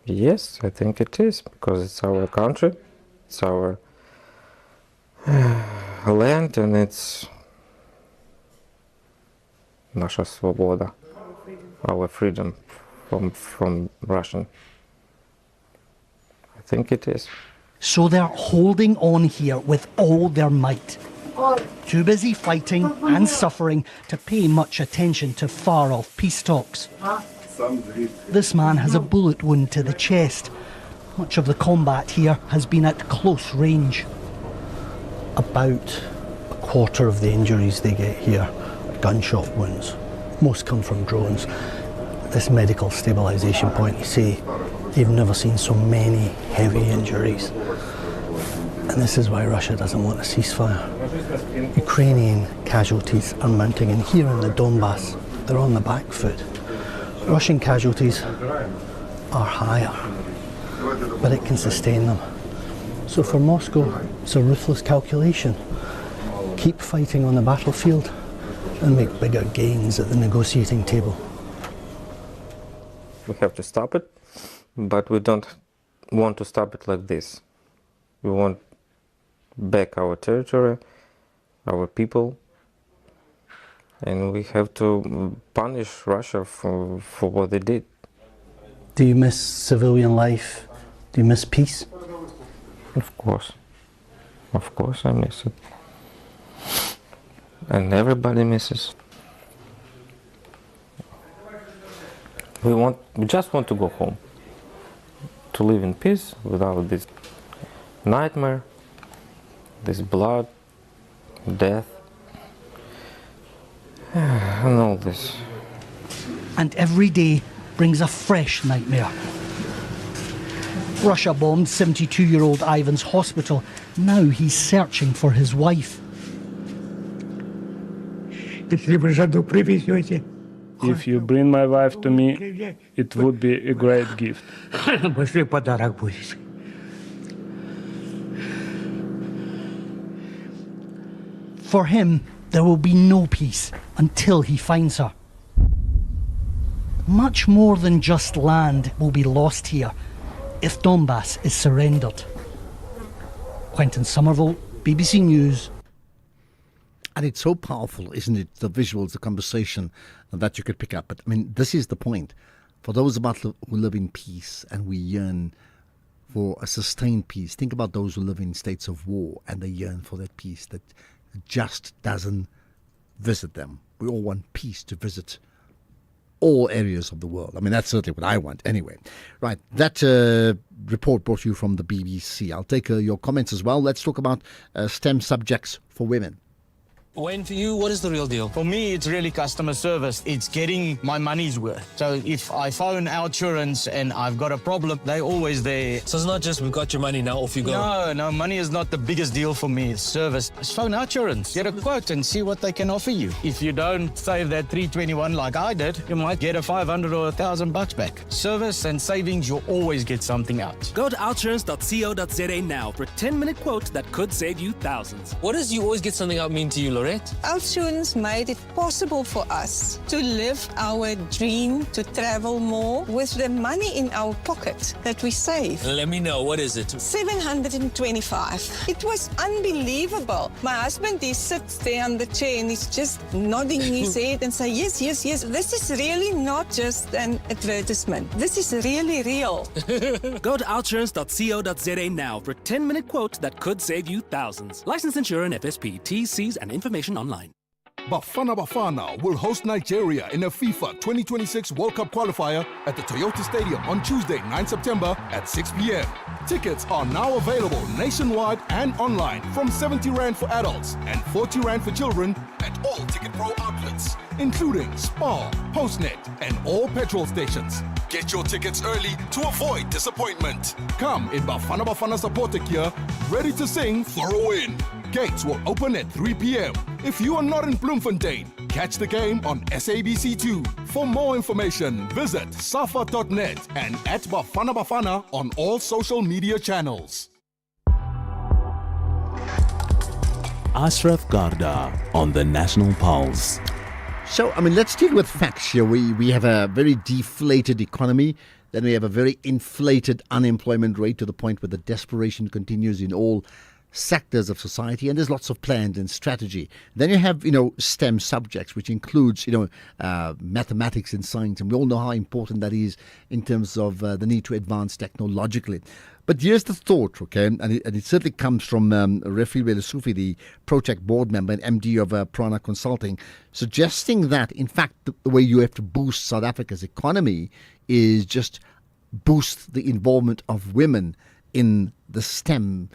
Yes, I think it is, because it's our country, it's our land, and it's наша свобоda, our freedom from Russian. I think it is. So they're holding on here with all their might. Too busy fighting and suffering to pay much attention to far-off peace talks. This man has a bullet wound to the chest. Much of the combat here has been at close range. About a quarter of the injuries they get here are gunshot wounds. Most come from drones. At this medical stabilisation point, you see, they've never seen so many heavy injuries. And this is why Russia doesn't want a ceasefire. Ukrainian casualties are mounting, and here in the Donbass, they're on the back foot. Russian casualties are higher, but it can sustain them. So for Moscow, it's a ruthless calculation. Keep fighting on the battlefield and make bigger gains at the negotiating table. We have to stop it, but we don't want to stop it like this. We want back our territory, our people, and we have to punish Russia for what they did. Do you miss civilian life? Do you miss peace? Of course I miss it, and everybody misses. We just want to go home, to live in peace without this nightmare, this blood, death, and all this. And every day brings a fresh nightmare. Russia bombed 72-year-old Ivan's hospital. Now he's searching for his wife. If you bring my wife to me, it would be a great gift. For him, there will be no peace until he finds her. Much more than just land will be lost here if Donbass is surrendered. Quentin Somerville, BBC News. And it's so powerful, isn't it? The visuals, the conversation that you could pick up. But I mean, this is the point. For those of us who live in peace and we yearn for a sustained peace, think about those who live in states of war and they yearn for that peace that just doesn't visit them. We all want peace to visit all areas of the world. I mean, that's certainly what I want anyway. Right, that report brought to you from the BBC. I'll take your comments as well. Let's talk about STEM subjects for women. Wayne, for you, what is the real deal? For me, it's really customer service. It's getting my money's worth. So if I phone Outsurance and I've got a problem, they're always there. So it's not just, we've got your money, now off you go. No, money is not the biggest deal for me. It's service. Just phone Outsurance, get a quote and see what they can offer you. If you don't save that $321 like I did, you might get a $500 or $1,000 back. Service and savings, you'll always get something out. Go to outsurance.co.za now for a 10-minute quote that could save you thousands. What does you always get something out mean to you, Lorette? Outsurance made it possible for us to live our dream to travel more with the money in our pocket that we save. Let me know, what is it? $725. It was unbelievable. My husband, he sits there on the chair and he's just nodding his head and say, yes, yes, yes. This is really not just an advertisement. This is really real. Go to outsurance.co.za now for a 10-minute quote that could save you thousands. Licensed insurer and FSP, T's, C's, and information online. Bafana Bafana will host Nigeria in a FIFA 2026 World Cup qualifier at the Toyota Stadium on Tuesday, 9 September at 6 p.m. Tickets are now available nationwide and online from 70 Rand for adults and 40 Rand for children at all Ticket Pro outlets, including Spar, Postnet, and all petrol stations. Get your tickets early to avoid disappointment. Come in Bafana Bafana supporter gear, ready to sing for a win. Gates will open at 3 p.m. If you are not in Bloemfontein, catch the game on SABC2. For more information, visit safa.net and at Bafana Bafana on all social media channels. Ashraf Garda on the National Pulse. So, I mean, let's deal with facts here. We have a very deflated economy. Then we have a very inflated unemployment rate to the point where the desperation continues in all sectors of society, and there's lots of plans and strategy. Then you have, STEM subjects, which includes, mathematics and science, and we all know how important that is in terms of the need to advance technologically. But here's the thought, okay, and it certainly comes from Refi Sufi, the project board member and MD of Prana Consulting, suggesting that, in fact, the way you have to boost South Africa's economy is just boost the involvement of women in the STEM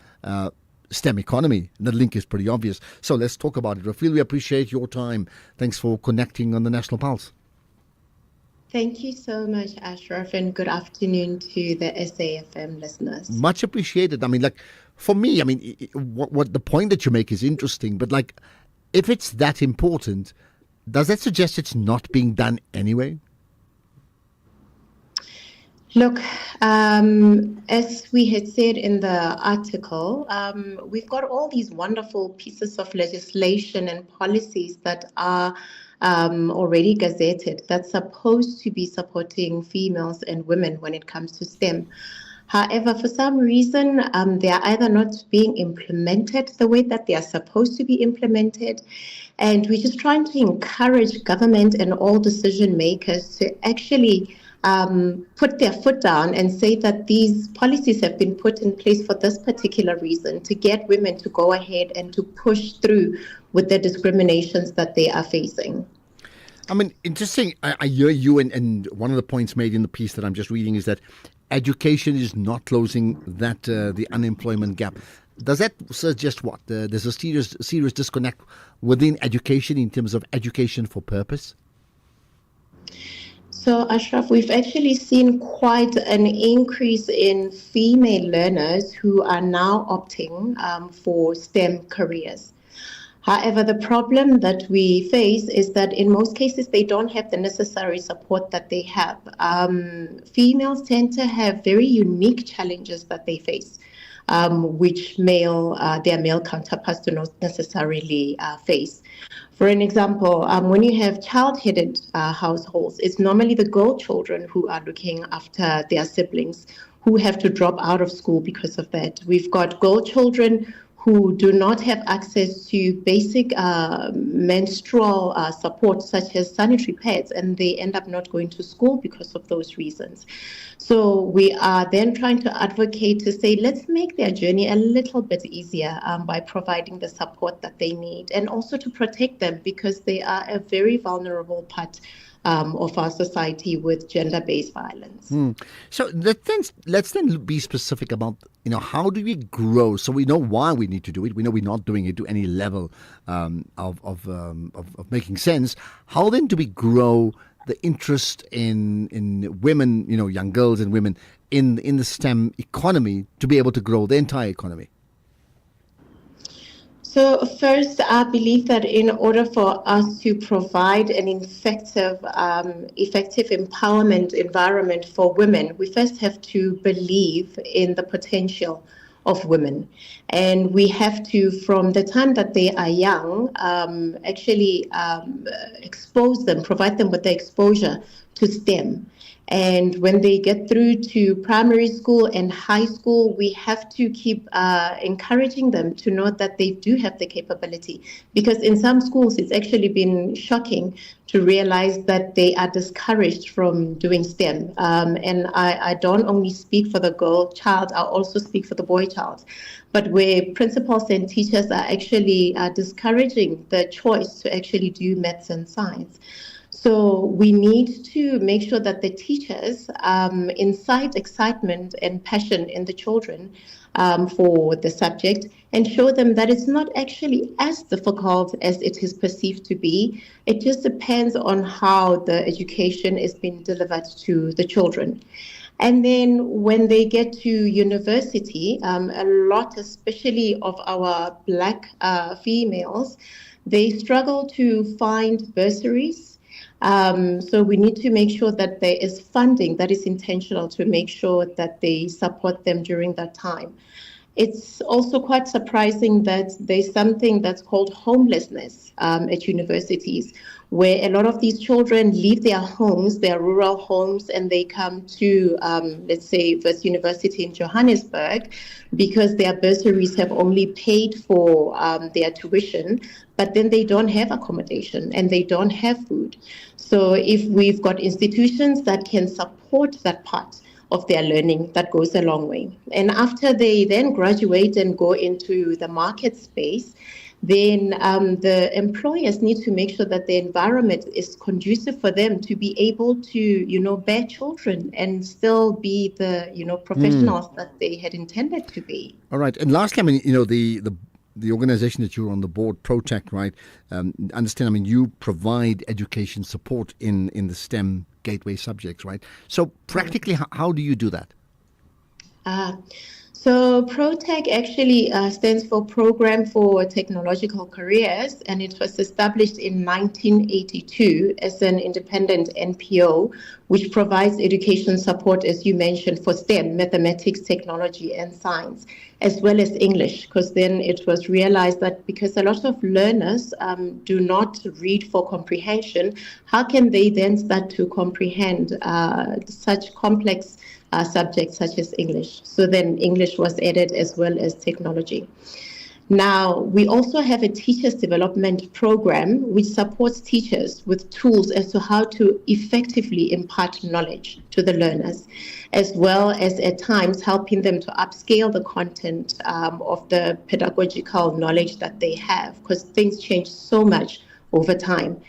economy. And the link is pretty obvious. So let's talk about it. Rafil, we appreciate your time. Thanks for connecting on the National Pulse. Thank you so much, Ashraf, and good afternoon to the SAFM listeners. Much appreciated. I mean, for me, what the point that you make is interesting, but if it's that important, does that suggest it's not being done anyway? Look, as we had said in the article, we've got all these wonderful pieces of legislation and policies that are already gazetted that's supposed to be supporting females and women when it comes to STEM. However, for some reason, they are either not being implemented the way that they are supposed to be implemented. And we're just trying to encourage government and all decision makers to actually put their foot down and say that these policies have been put in place for this particular reason, to get women to go ahead and to push through with the discriminations that they are facing. I mean, interesting. I hear you, and one of the points made in the piece that I'm just reading is that education is not closing the unemployment gap. Does that suggest what? There's a serious disconnect within education in terms of education for purpose? So, Ashraf, we've actually seen quite an increase in female learners who are now opting for STEM careers. However, the problem that we face is that in most cases, they don't have the necessary support that they have. Females tend to have very unique challenges that they face, which their male counterparts do not necessarily face. For an example, when you have child-headed households, it's normally the girl children who are looking after their siblings who have to drop out of school because of that. We've got girl children who do not have access to basic menstrual support, such as sanitary pads, and they end up not going to school because of those reasons. So we are then trying to advocate to say, let's make their journey a little bit easier by providing the support that they need, and also to protect them because they are a very vulnerable part of our society with gender-based violence. So let's then be specific about, how do we grow? So we know why we need to do it. We know we're not doing it to any level of making sense. How then do we grow the interest in women, young girls and women in the STEM economy to be able to grow the entire economy? So first, I believe that in order for us to provide an effective empowerment environment for women, we first have to believe in the potential of women. And we have to, from the time that they are young, expose them, provide them with the exposure to STEM. And when they get through to primary school and high school, we have to keep encouraging them to know that they do have the capability. Because in some schools, it's actually been shocking to realize that they are discouraged from doing STEM. And I don't only speak for the girl child, I also speak for the boy child. But where principals and teachers are actually discouraging the choice to actually do maths and science. So we need to make sure that the teachers incite excitement and passion in the children for the subject and show them that it's not actually as difficult as it is perceived to be. It just depends on how the education is being delivered to the children. And then when they get to university, a lot, especially of our Black females, they struggle to find bursaries. So we need to make sure that there is funding that is intentional to make sure that they support them during that time. It's also quite surprising that there's something that's called homelessness at universities, where a lot of these children leave their homes, their rural homes, and they come to, let's say, Wits University in Johannesburg, because their bursaries have only paid for their tuition, but then they don't have accommodation and they don't have food. So if we've got institutions that can support that part of their learning, that goes a long way. And after they then graduate and go into the market space, then the employers need to make sure that the environment is conducive for them to be able to, bear children and still be the, professionals that they had intended to be. All right. And lastly, the organization that you're on the board, Protect, right? Understand, you provide education support in the STEM gateway subjects, right? So practically, how do you do that? So Protech actually stands for Program for Technological Careers, and it was established in 1982 as an independent NPO, which provides education support, as you mentioned, for STEM, mathematics, technology, and science, as well as English, because then it was realized that because a lot of learners do not read for comprehension, how can they then start to comprehend such complex subjects such as English? So then English was added as well as technology. Now, we also have a teachers development program which supports teachers with tools as to how to effectively impart knowledge to the learners, as well as at times helping them to upscale the content of the pedagogical knowledge that they have, because things change so much over time.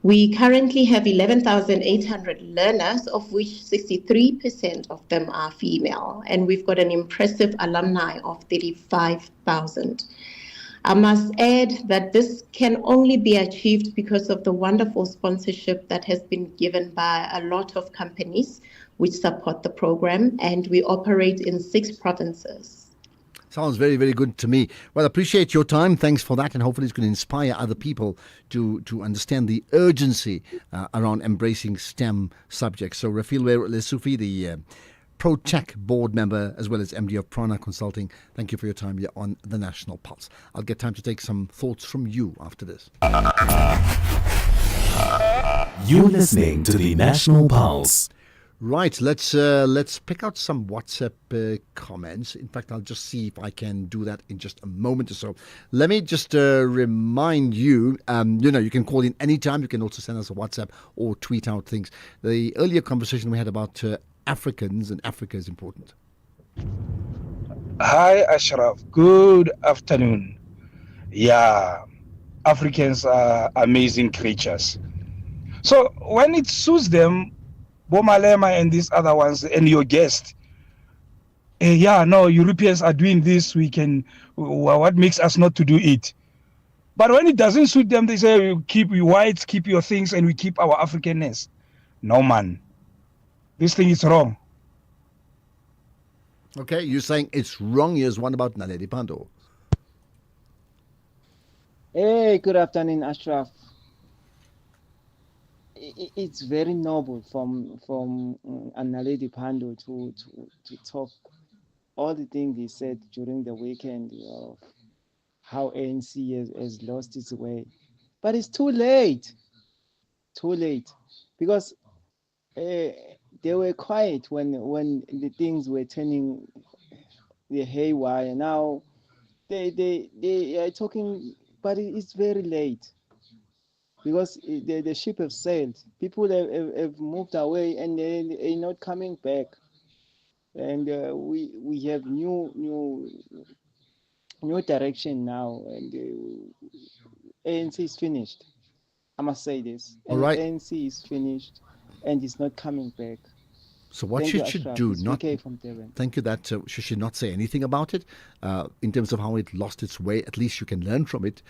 We currently have 11,800 learners, of which 63% of them are female, and we've got an impressive alumni of 35,000. I must add that this can only be achieved because of the wonderful sponsorship that has been given by a lot of companies which support the program, and we operate in 6 provinces. Sounds very, very good to me. Well, appreciate your time. Thanks for that. And hopefully it's going to inspire other people to understand the urgency around embracing STEM subjects. So Refilwe Lesufi, the ProTech board member as well as MD of Prana Consulting, thank you for your time here on The National Pulse. I'll get time to take some thoughts from you after this. You're listening to The National Pulse. Right, let's pick out some WhatsApp comments. In fact, I'll just see if I can do that in just a moment or so. Let me just remind you, you can call in anytime. You can also send us a WhatsApp or tweet out things. The earlier conversation we had about Africans and Africa is important. Hi, Ashraf. Good afternoon. Yeah, Africans are amazing creatures. So when it suits them, Bomalema and these other ones and your guest, Europeans are doing this, what makes us not to do it? But when it doesn't suit them, they say, keep your whites, keep your things, and we keep our Africanness. No, man. This thing is wrong. Okay, you're saying it's wrong. Here's one about Naledi Pandor. Hey, good afternoon, Ashraf. It's very noble from Naledi Pandor to talk all the things he said during the weekend of how ANC has lost its way. But it's too late. Too late. Because they were quiet when the things were turning the haywire. Now they are talking, but it's very late because the ship have sailed. People have moved away and they're not coming back. And we have new direction now, and ANC is finished. I must say this. All right. ANC is finished. And it's not coming back. So what should she do? Thank you. That should she not say anything about it in terms of how it lost its way? At least you can learn from it,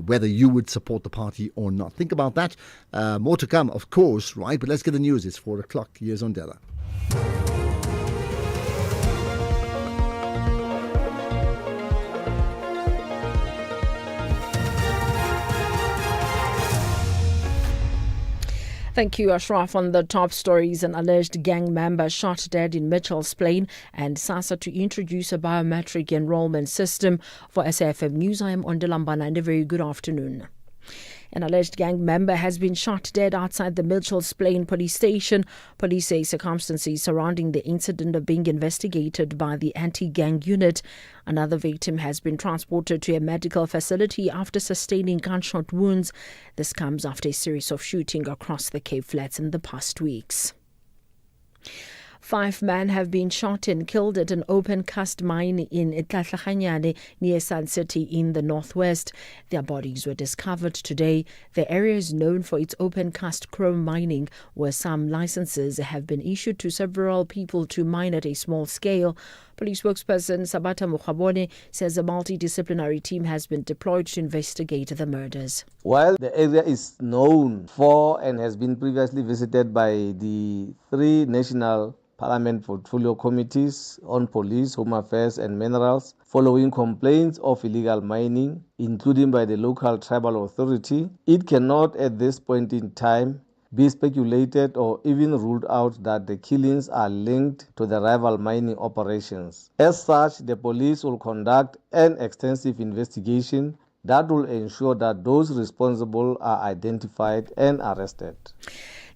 whether you would support the party or not. Think about that. More to come, of course, right? But let's get the news. It's 4:00. Here's Ondela. Thank you, Ashraf. On the top stories, an alleged gang member shot dead in Mitchell's Plain, and SASSA to introduce a biometric enrollment system. For SAFM News, I am Ondela and a very good afternoon. An alleged gang member has been shot dead outside the Mitchell's Plain police station. Police say circumstances surrounding the incident are being investigated by the anti-gang unit. Another victim has been transported to a medical facility after sustaining gunshot wounds. This comes after a series of shooting across the Cape Flats in the past weeks. 5 men have been shot and killed at an open-cast mine in Tlatlaganyane near Sun City in the northwest. Their bodies were discovered today. The area is known for its open-cast chrome mining, where some licenses have been issued to several people to mine at a small scale. Police spokesperson Sabata Mukhabone says a multidisciplinary team has been deployed to investigate the murders. While the area is known for and has been previously visited by the 3 national Parliament portfolio committees on police, home affairs and minerals, following complaints of illegal mining, including by the local tribal authority, it cannot at this point in time be speculated or even ruled out that the killings are linked to the rival mining operations. As such, the police will conduct an extensive investigation that will ensure that those responsible are identified and arrested.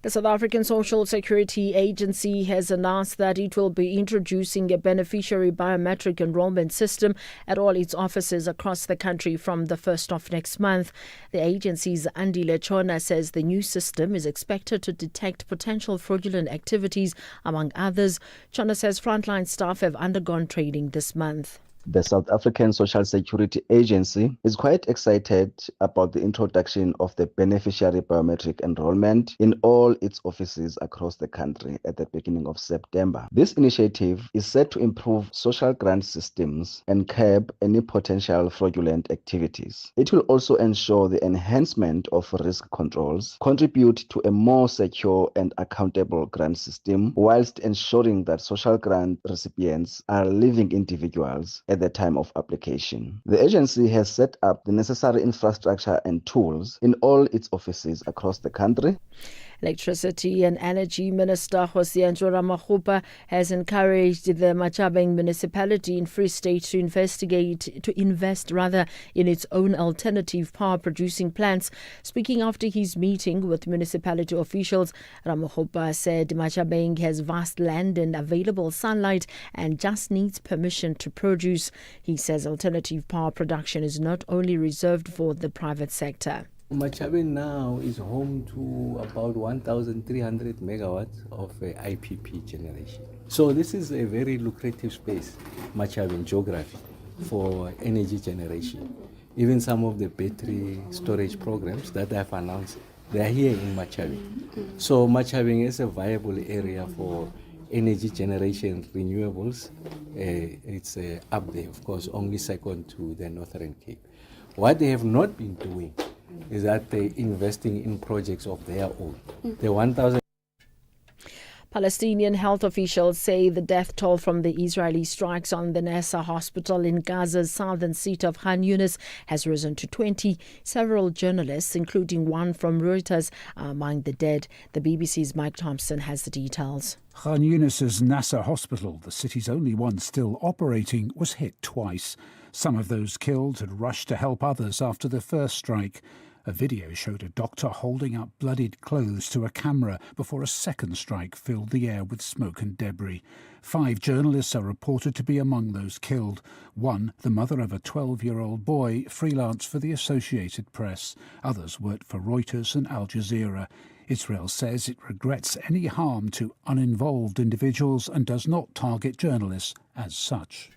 The South African Social Security Agency has announced that it will be introducing a beneficiary biometric enrollment system at all its offices across the country from the 1st of next month. The agency's Andile Chona says the new system is expected to detect potential fraudulent activities, among others. Chona says frontline staff have undergone training this month. The South African Social Security Agency is quite excited about the introduction of the beneficiary biometric enrollment in all its offices across the country at the beginning of September. This initiative is set to improve social grant systems and curb any potential fraudulent activities. It will also ensure the enhancement of risk controls, contribute to a more secure and accountable grant system, whilst ensuring that social grant recipients are living individuals at at the time of application. The agency has set up the necessary infrastructure and tools in all its offices across the country. Electricity and Energy Minister Hosiya Ramokgopa has encouraged the Machabeng municipality in Free State to invest in its own alternative power producing plants. Speaking after his meeting with municipality officials, Ramokgopa said Machabeng has vast land and available sunlight and just needs permission to produce. He says alternative power production is not only reserved for the private sector. Machabeng now is home to about 1,300 megawatts of IPP generation. So this is a very lucrative space, Machabeng geography, for energy generation. Even some of the battery storage programs that I've announced, they are here in Machabeng. So Machabeng is a viable area for energy generation renewables. It's up there, of course, only second to the Northern Cape. What they have not been doing is that they're investing in projects of their own. The 1,000 Palestinian health officials say the death toll from the Israeli strikes on the Nasser hospital in Gaza's southern city of Khan Yunis has risen to 20. Several journalists, including one from Reuters, are among the dead. The BBC's Mike Thompson has the details. Khan Yunis's Nasser hospital, the city's only one still operating, was hit twice. Some of those killed had rushed to help others after the first strike. A video showed a doctor holding up bloodied clothes to a camera before a second strike filled the air with smoke and debris. 5 journalists are reported to be among those killed. One, the mother of a 12-year-old boy, freelanced for the Associated Press. Others worked for Reuters and Al Jazeera. Israel says it regrets any harm to uninvolved individuals and does not target journalists as such.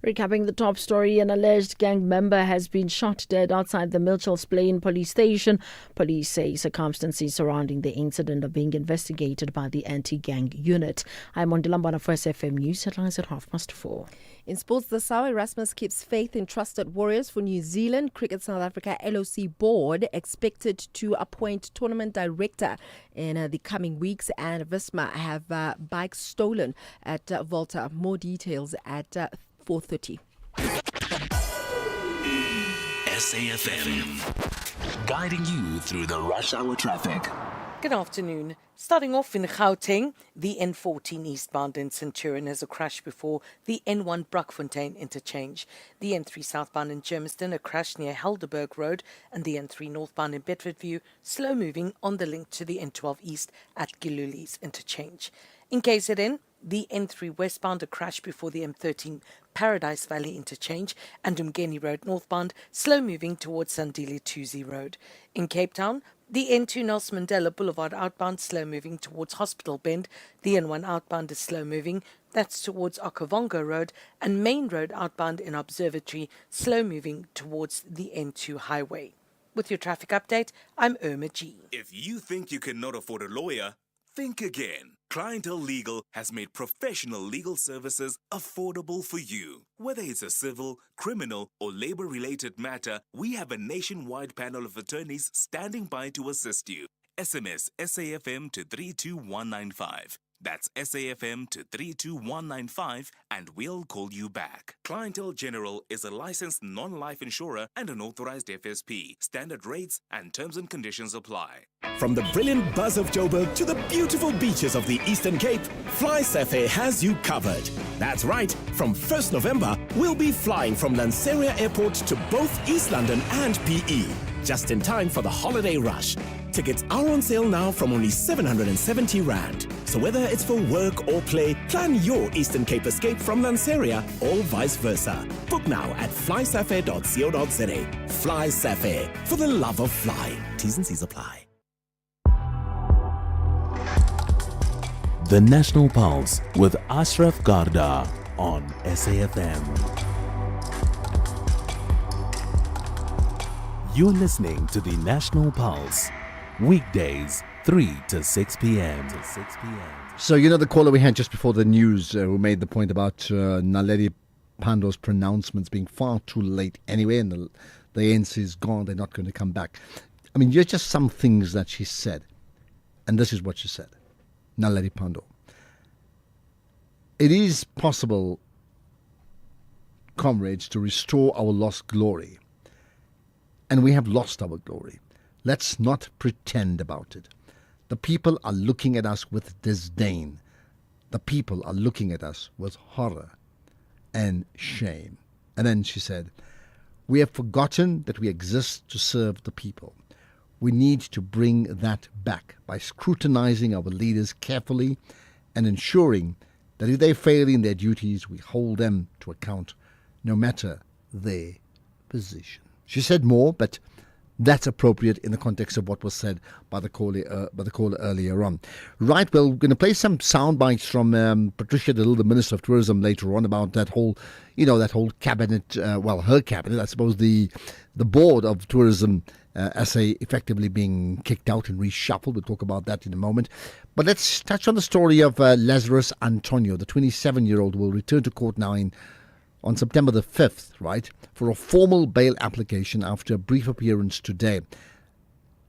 Recapping the top story, an alleged gang member has been shot dead outside the Mitchells Plain police station. Police say circumstances surrounding the incident are being investigated by the anti-gang unit. I'm on Dilambana for SFM News, headlines at 4:30. In sports, the Sawa Erasmus keeps faith in trusted warriors for New Zealand. Cricket South Africa LOC board expected to appoint tournament director in the coming weeks, and Visma have bikes stolen at Volta. More details at 4:30. SAFM, guiding you through the rush hour traffic. Good afternoon. Starting off in Gauteng, the N14 eastbound in Centurion has a crash before the N1 Brakfontein interchange. The N3 southbound in Germiston, a crash near Helderberg Road, and the N3 northbound in Bedfordview, slow moving on the link to the N12 east at Giluli's interchange. In KZN, the N3 westbound, a crash before the M13 Paradise Valley interchange, and Umgeni Road northbound, slow moving towards Sandile Tuzi Road. In Cape Town, the N2 Nelson Mandela Boulevard outbound, slow moving towards Hospital Bend. The N1 outbound is slow moving, that's towards Okavongo Road, and Main Road outbound in Observatory, slow moving towards the N2 highway. With your traffic update, I'm Irma G. If you think you cannot afford a lawyer, think again. Clientele Legal has made professional legal services affordable for you. Whether it's a civil, criminal, or labor-related matter, we have a nationwide panel of attorneys standing by to assist you. SMS SAFM to 32195. That's SAFM to 32195 and we'll call you back. Clientele General is a licensed non-life insurer and an authorized FSP. Standard rates and terms and conditions apply. From the brilliant buzz of Joburg to the beautiful beaches of the Eastern Cape, FlySafair has you covered. That's right, from 1st November, we'll be flying from Lanseria Airport to both East London and PE, just in time for the holiday rush. Tickets are on sale now from only 770 Rand. So whether it's for work or play, plan your Eastern Cape escape from Lanseria or vice versa. Book now at flysafair.co.za. FlySafair, for the love of fly. T's and C's apply. The National Pulse with Ashraf Garda on SAFM. You're listening to the National Pulse. Weekdays, 3 to 6 p.m. So, you know, the caller we had just before the news who made the point about Naledi Pando's pronouncements being far too late anyway, and the ANC is gone, they're not going to come back. I mean, just some things that she said. And this is what she said. Naledi Pando. It is possible comrades, to restore our lost glory. And we have lost our glory. Let's not pretend about it. The people are looking at us with disdain. The people are looking at us with horror and shame. And then she said, we have forgotten that we exist to serve the people. We need to bring that back by scrutinizing our leaders carefully and ensuring that if they fail in their duties, we hold them to account, no matter their position. She said more, but that's appropriate in the context of what was said by the caller earlier on. Right, well, we're going to play some sound bites from Patricia de Lille, the Minister of Tourism, later on about that whole cabinet, her cabinet, I suppose the board of tourism effectively being kicked out and reshuffled. We'll talk about that in a moment. But let's touch on the story of Lazarus Antonio, the 27-year-old, will return to court now on September the 5th, right, for a formal bail application after a brief appearance today.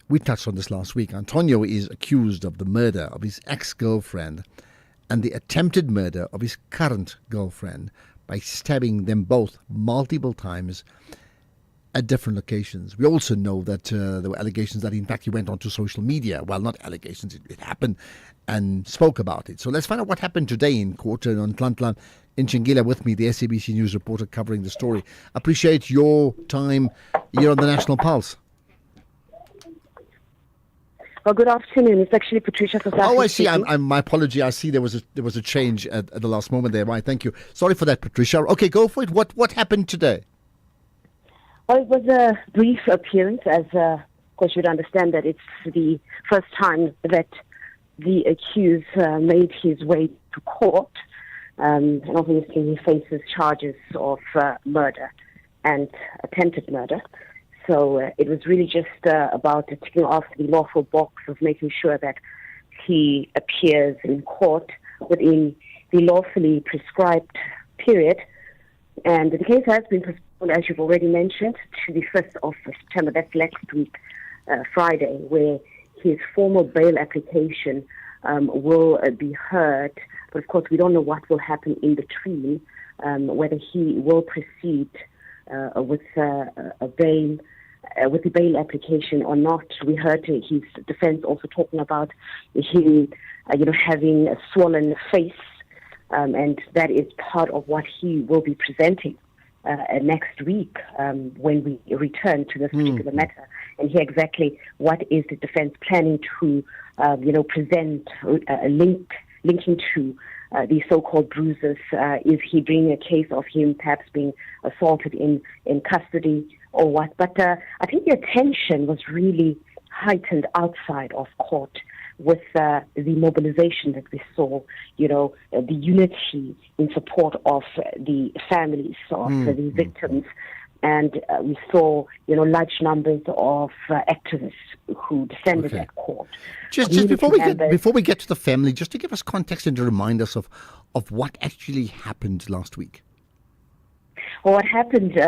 We touched on this last week. Antonio is accused of the murder of his ex-girlfriend and the attempted murder of his current girlfriend by stabbing them both multiple times at different locations. We also know that there were allegations that in fact he went onto social media. Well, not allegations, it happened, and spoke about it. So let's find out what happened today in court. And on Tlantla in Chingila with me, the SABC News reporter covering the story. Appreciate your time here on the National Pulse. Well, good afternoon. It's actually Patricia for South. Oh, I see. My apology. I see there was a change at the last moment there. Right, thank you. Sorry for that, Patricia. Okay, go for it. What happened today? Well, it was a brief appearance, as of course you'd understand that it's the first time that the accused made his way to court, and obviously he faces charges of murder and attempted murder. So it was really just about ticking off the lawful box of making sure that he appears in court within the lawfully prescribed period. And the case has been postponed, as you've already mentioned, to the 1st of September. That's next week, Friday, where his formal bail application will be heard. But of course, we don't know what will happen in between, whether he will proceed with the bail application or not. We heard his defense also talking about him, having a swollen face, and that is part of what he will be presenting next week when we return to this particular matter and hear exactly what is the defense planning to, present linking to these so-called bruises. Is he bringing a case of him perhaps being assaulted in custody or what? But I think the attention was really heightened outside of court with the mobilization that we saw, the unity in support of the families of the victims. And we saw, large numbers of activists who descended at court. Just before we get to the family, just to give us context and to remind us of what actually happened last week. Well, what happened,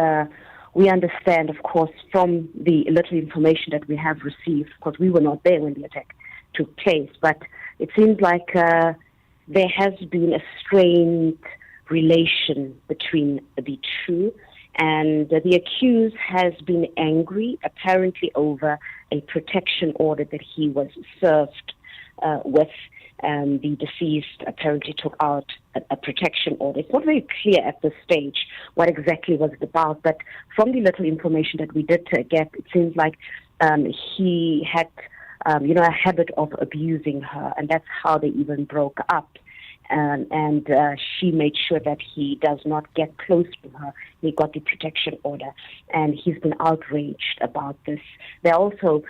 we understand, of course, from the little information that we have received, because we were not there when the attack took place, but it seems like there has been a strained relation between the two. And the accused has been angry, apparently over a protection order that he was served with. The deceased apparently took out a protection order. It's not very clear at this stage what exactly was it about, but from the little information that we did get, it seems like he had, a habit of abusing her, and that's how they even broke up. And she made sure that he does not get close to her. He got the protection order, and he's been outraged about this. There are also,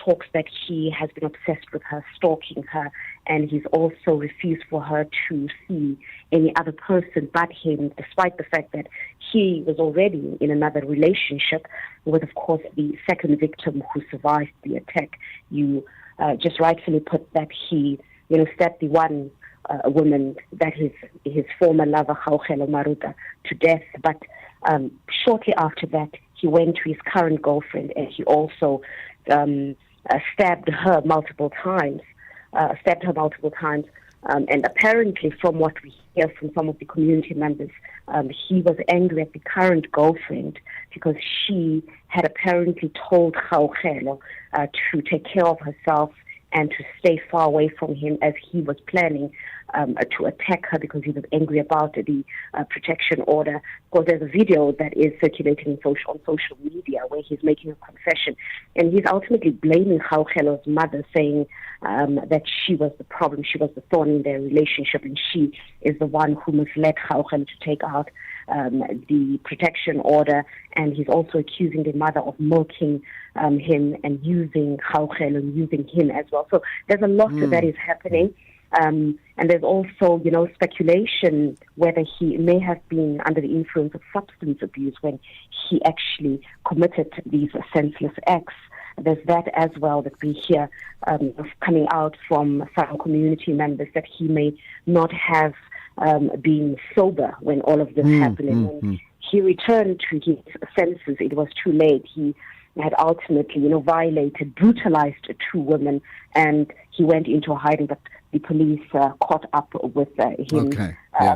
talks that he has been obsessed with her, stalking her, and he's also refused for her to see any other person but him, despite the fact that he was already in another relationship with, of course, the second victim who survived the attack. You just rightfully put that he, stabbed the one woman, that his former lover, Gaugelo Maruta, to death. But shortly after that, he went to his current girlfriend, and he also stabbed her multiple times. And apparently, from what we hear from some of the community members, he was angry at the current girlfriend because she had apparently told Gaugelo to take care of herself and to stay far away from him, as he was planning to attack her because he was angry about the protection order. Because there's a video that is circulating on social media where he's making a confession, and he's ultimately blaming Gaugelo's mother, saying that she was the problem, she was the thorn in their relationship, and she is the one who misled Gaugelo to take out the protection order. And he's also accusing the mother of milking him and using Gaugelo and using him as well. So there's a lot that is happening. And there's also, speculation whether he may have been under the influence of substance abuse when he actually committed these senseless acts. There's that as well that we hear coming out from some community members, that he may not have been sober when all of this happened. And when he returned to his senses, it was too late. He had ultimately, violated, brutalized two women, and he went into hiding. But the police caught up with him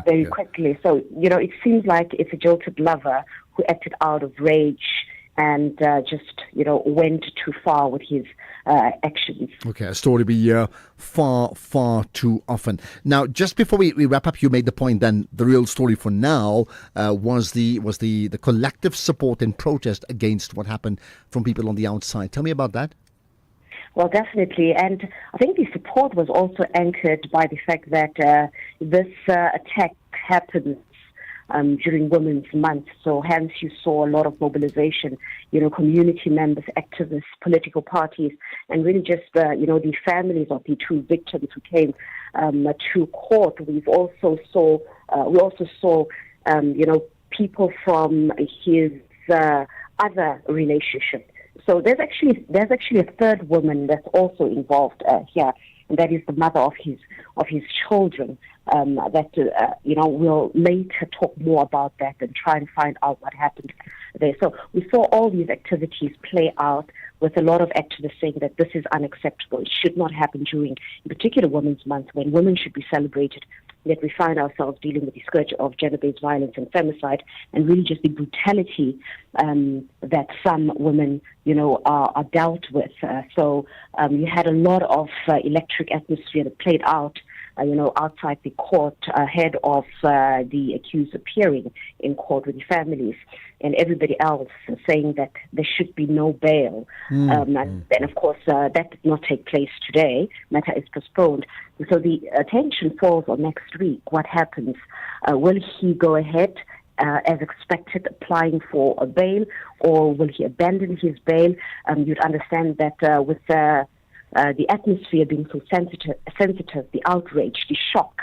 very quickly. So, it seems like it's a jilted lover who acted out of rage and just, went too far with his actions. Okay, a story we hear far, far too often. Now, just before we wrap up, you made the point then the real story for now was the collective support and protest against what happened from people on the outside. Tell me about that. Well, definitely. And I think the support was also anchored by the fact that this attack happened during Women's Month. So hence you saw a lot of mobilization, community members, activists, political parties, and really just, the families of the two victims who came to court. We also saw, people from his other relationship. So there's actually a third woman that's also involved here, and that is the mother of his children. We'll later talk more about that and try and find out what happened there. So we saw all these activities play out, with a lot of activists saying that this is unacceptable. It should not happen during, in particular, Women's Month, when women should be celebrated. Yet we find ourselves dealing with the scourge of gender-based violence and femicide, and really just the brutality that some women, are dealt with. So you had a lot of electric atmosphere that played out, outside the court ahead of the accused appearing in court with the families, and everybody else saying that there should be no bail. And of course, that did not take place today. Matter is postponed. So the attention falls on next week. What happens? Will he go ahead as expected, applying for a bail, or will he abandon his bail? You'd understand that with the atmosphere being so sensitive, the outrage, the shock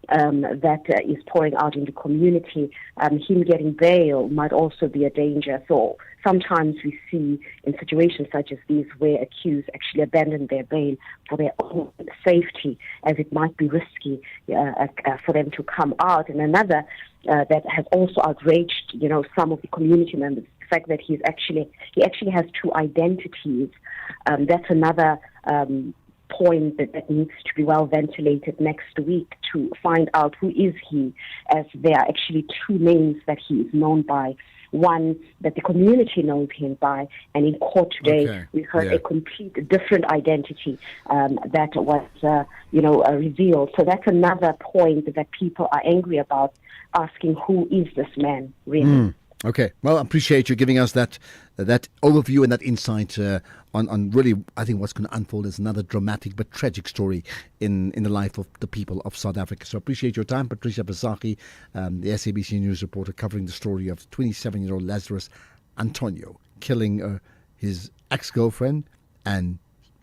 that is pouring out in the community, him getting bail might also be a danger. So sometimes we see in situations such as these where accused actually abandon their bail for their own safety, as it might be risky for them to come out. And another that has also outraged, some of the community members, the fact that he actually has two identities. That's another point that needs to be well ventilated next week, to find out who is he, as there are actually two names that he is known by. One that the community knows him by, and in court today we heard a complete different identity that was revealed. So that's another point that people are angry about, asking who is this man really. Okay, well, I appreciate you giving us that overview and that insight on really, I think, what's going to unfold is another dramatic but tragic story in the life of the people of South Africa. So I appreciate your time, Patricia Basaki, the SABC News reporter, covering the story of 27-year-old Lazarus Antonio killing his ex-girlfriend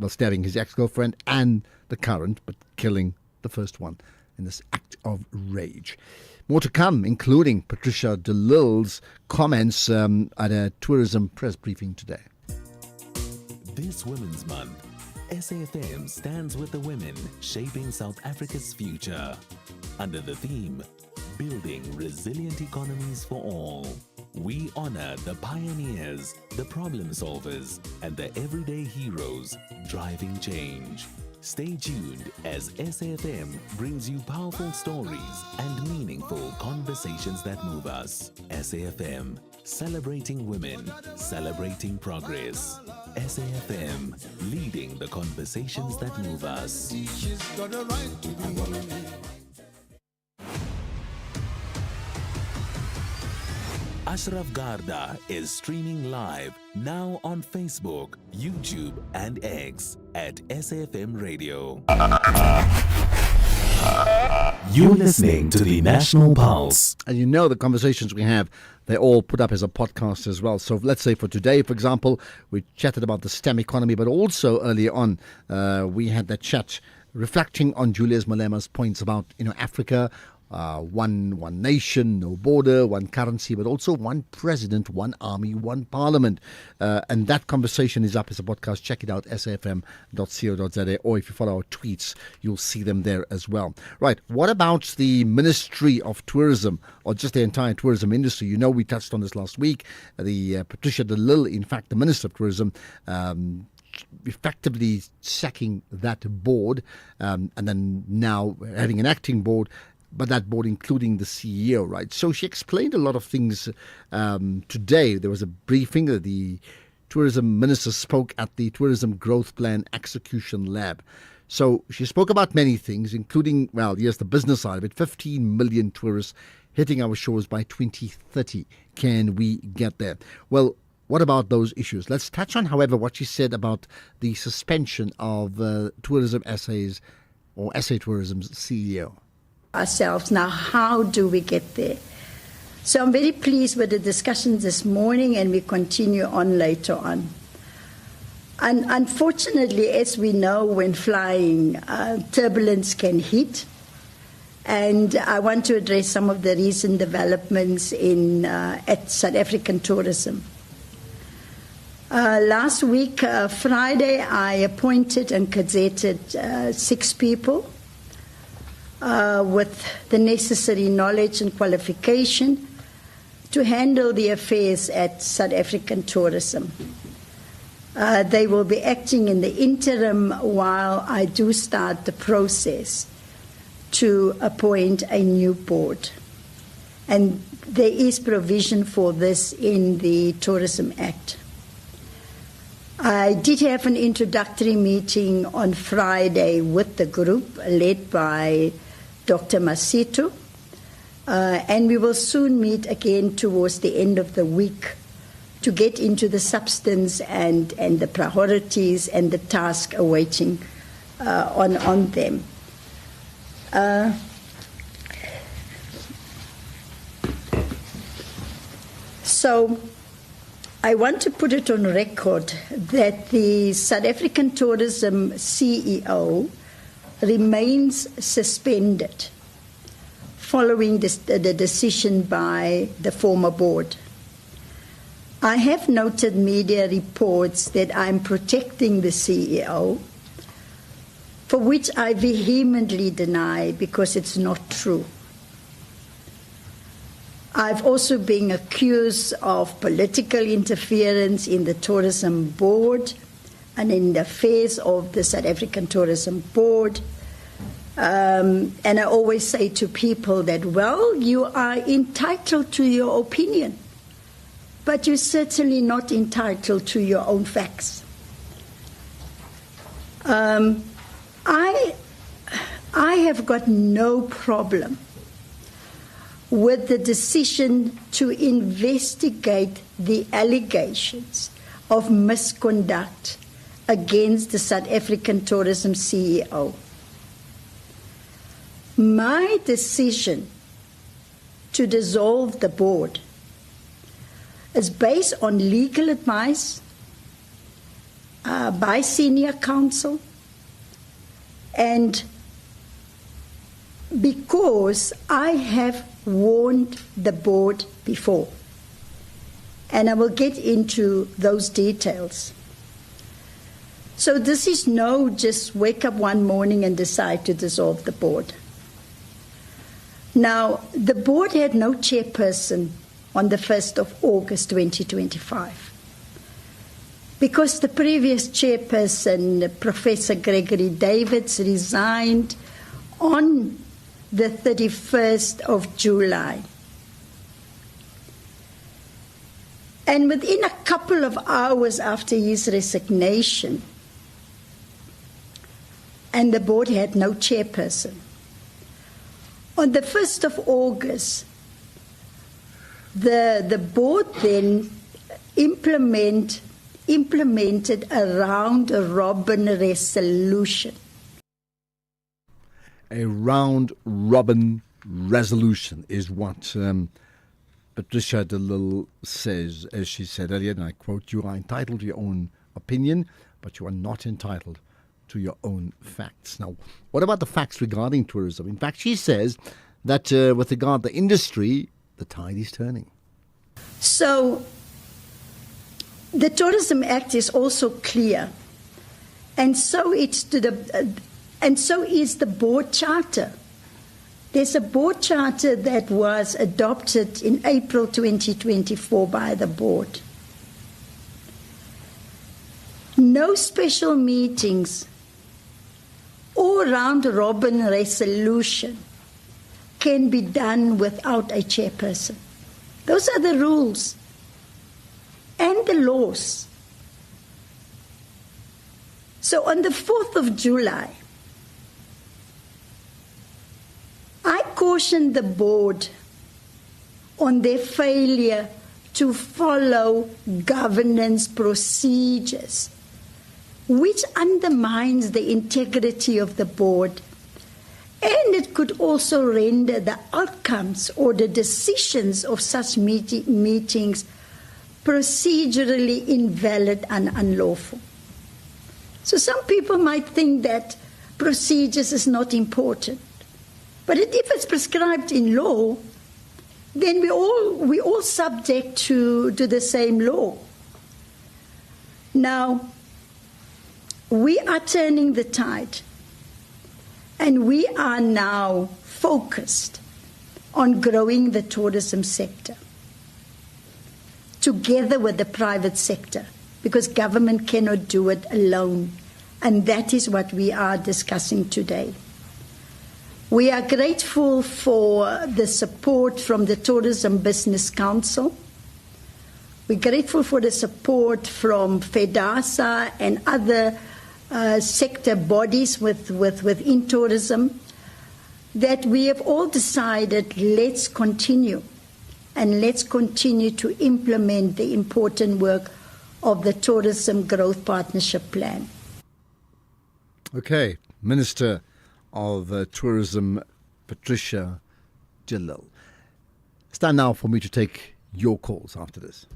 stabbing his ex-girlfriend and the current, but killing the first one in this act of rage. More to come, including Patricia de Lille's comments at a tourism press briefing today. This Women's Month, SAFM stands with the women shaping South Africa's future, under the theme, Building Resilient Economies for All. We honor the pioneers, the problem solvers, and the everyday heroes driving change. Stay tuned as SAFM brings you powerful stories and meaningful conversations that move us. SAFM, celebrating women, celebrating progress. SAFM, leading the conversations that move us. Ashraf Garda is streaming live now on Facebook, YouTube, and X at SAFM Radio. You're listening to the National Pulse. And you know the conversations we have, they're all put up as a podcast as well. So let's say for today, for example, we chatted about the STEM economy, but also earlier on, we had that chat reflecting on Julius Malema's points about, Africa, one nation, no border, one currency, but also one president, one army, one parliament. And that conversation is up as a podcast. Check it out, safm.co.za, or if you follow our tweets, you'll see them there as well. Right, what about the Ministry of Tourism, or just the entire tourism industry? We touched on this last week. Patricia de Lille, in fact, the Minister of Tourism, effectively sacking that board, and then now having an acting board, but that board including the CEO, right? So she explained a lot of things today. There was a briefing that the tourism minister spoke at the Tourism Growth Plan Execution Lab. So she spoke about many things, including, the business side of it, 15 million tourists hitting our shores by 2030. Can we get there? Well, what about those issues? Let's touch on, however, what she said about the suspension of Tourism SA's, or SA Tourism's CEO. Ourselves. Now, how do we get there? So I'm very pleased with the discussions this morning, and we continue on later on. And unfortunately, as we know, when flying, turbulence can hit. And I want to address some of the recent developments at South African tourism. Last week, Friday, I appointed and gazetted 6 people with the necessary knowledge and qualification to handle the affairs at South African tourism. They will be acting in the interim while I do start the process to appoint a new board. And there is provision for this in the Tourism Act. I did have an introductory meeting on Friday with the group led by Dr. Masito, and we will soon meet again towards the end of the week to get into the substance and the priorities and the task awaiting on them. So I want to put it on record that the South African Tourism CEO remains suspended following the decision by the former board. I have noted media reports that I'm protecting the CEO, for which I vehemently deny because it's not true. I've also been accused of political interference in the tourism board and in the affairs of the South African Tourism Board. And I always say to people that, you are entitled to your opinion, but you're certainly not entitled to your own facts. I have got no problem with the decision to investigate the allegations of misconduct against the South African Tourism CEO. My decision to dissolve the board is based on legal advice by senior counsel, and because I have warned the board before. And I will get into those details. So this is no just wake up one morning and decide to dissolve the board. Now, the board had no chairperson on the 1st of August 2025. because the previous chairperson, Professor Gregory Davids, resigned on the 31st of July. And within a couple of hours after his resignation, and the board had no chairperson, on the 1st of August, the board then implemented a round-robin resolution. A round-robin resolution is what Patricia de Lille says, as she said earlier, and I quote, "You are entitled to your own opinion, but you are not entitled to your own facts." Now, what about the facts regarding tourism? In fact, she says that with regard to the industry, the tide is turning. So, the Tourism Act is also clear, and so is the board charter. There's a board charter that was adopted in April 2024 by the board. No special meetings or round-robin resolution can be done without a chairperson. Those are the rules and the laws. So on the 4th of July, I cautioned the board on their failure to follow governance procedures, which undermines the integrity of the board, and it could also render the outcomes or the decisions of such meetings procedurally invalid and unlawful. So some people might think that procedures is not important. But if it's prescribed in law, then we all subject to the same law. Now, we are turning the tide, and we are now focused on growing the tourism sector together with the private sector, because government cannot do it alone, and that is what we are discussing today. We are grateful for the support from the Tourism Business Council. We're grateful for the support from FEDASA and other sector bodies within tourism, that we have all decided, let's continue, and let's continue to implement the important work of the Tourism Growth Partnership Plan. Okay, Minister of Tourism, Patricia de Lille. Stand now for me to take your calls after this.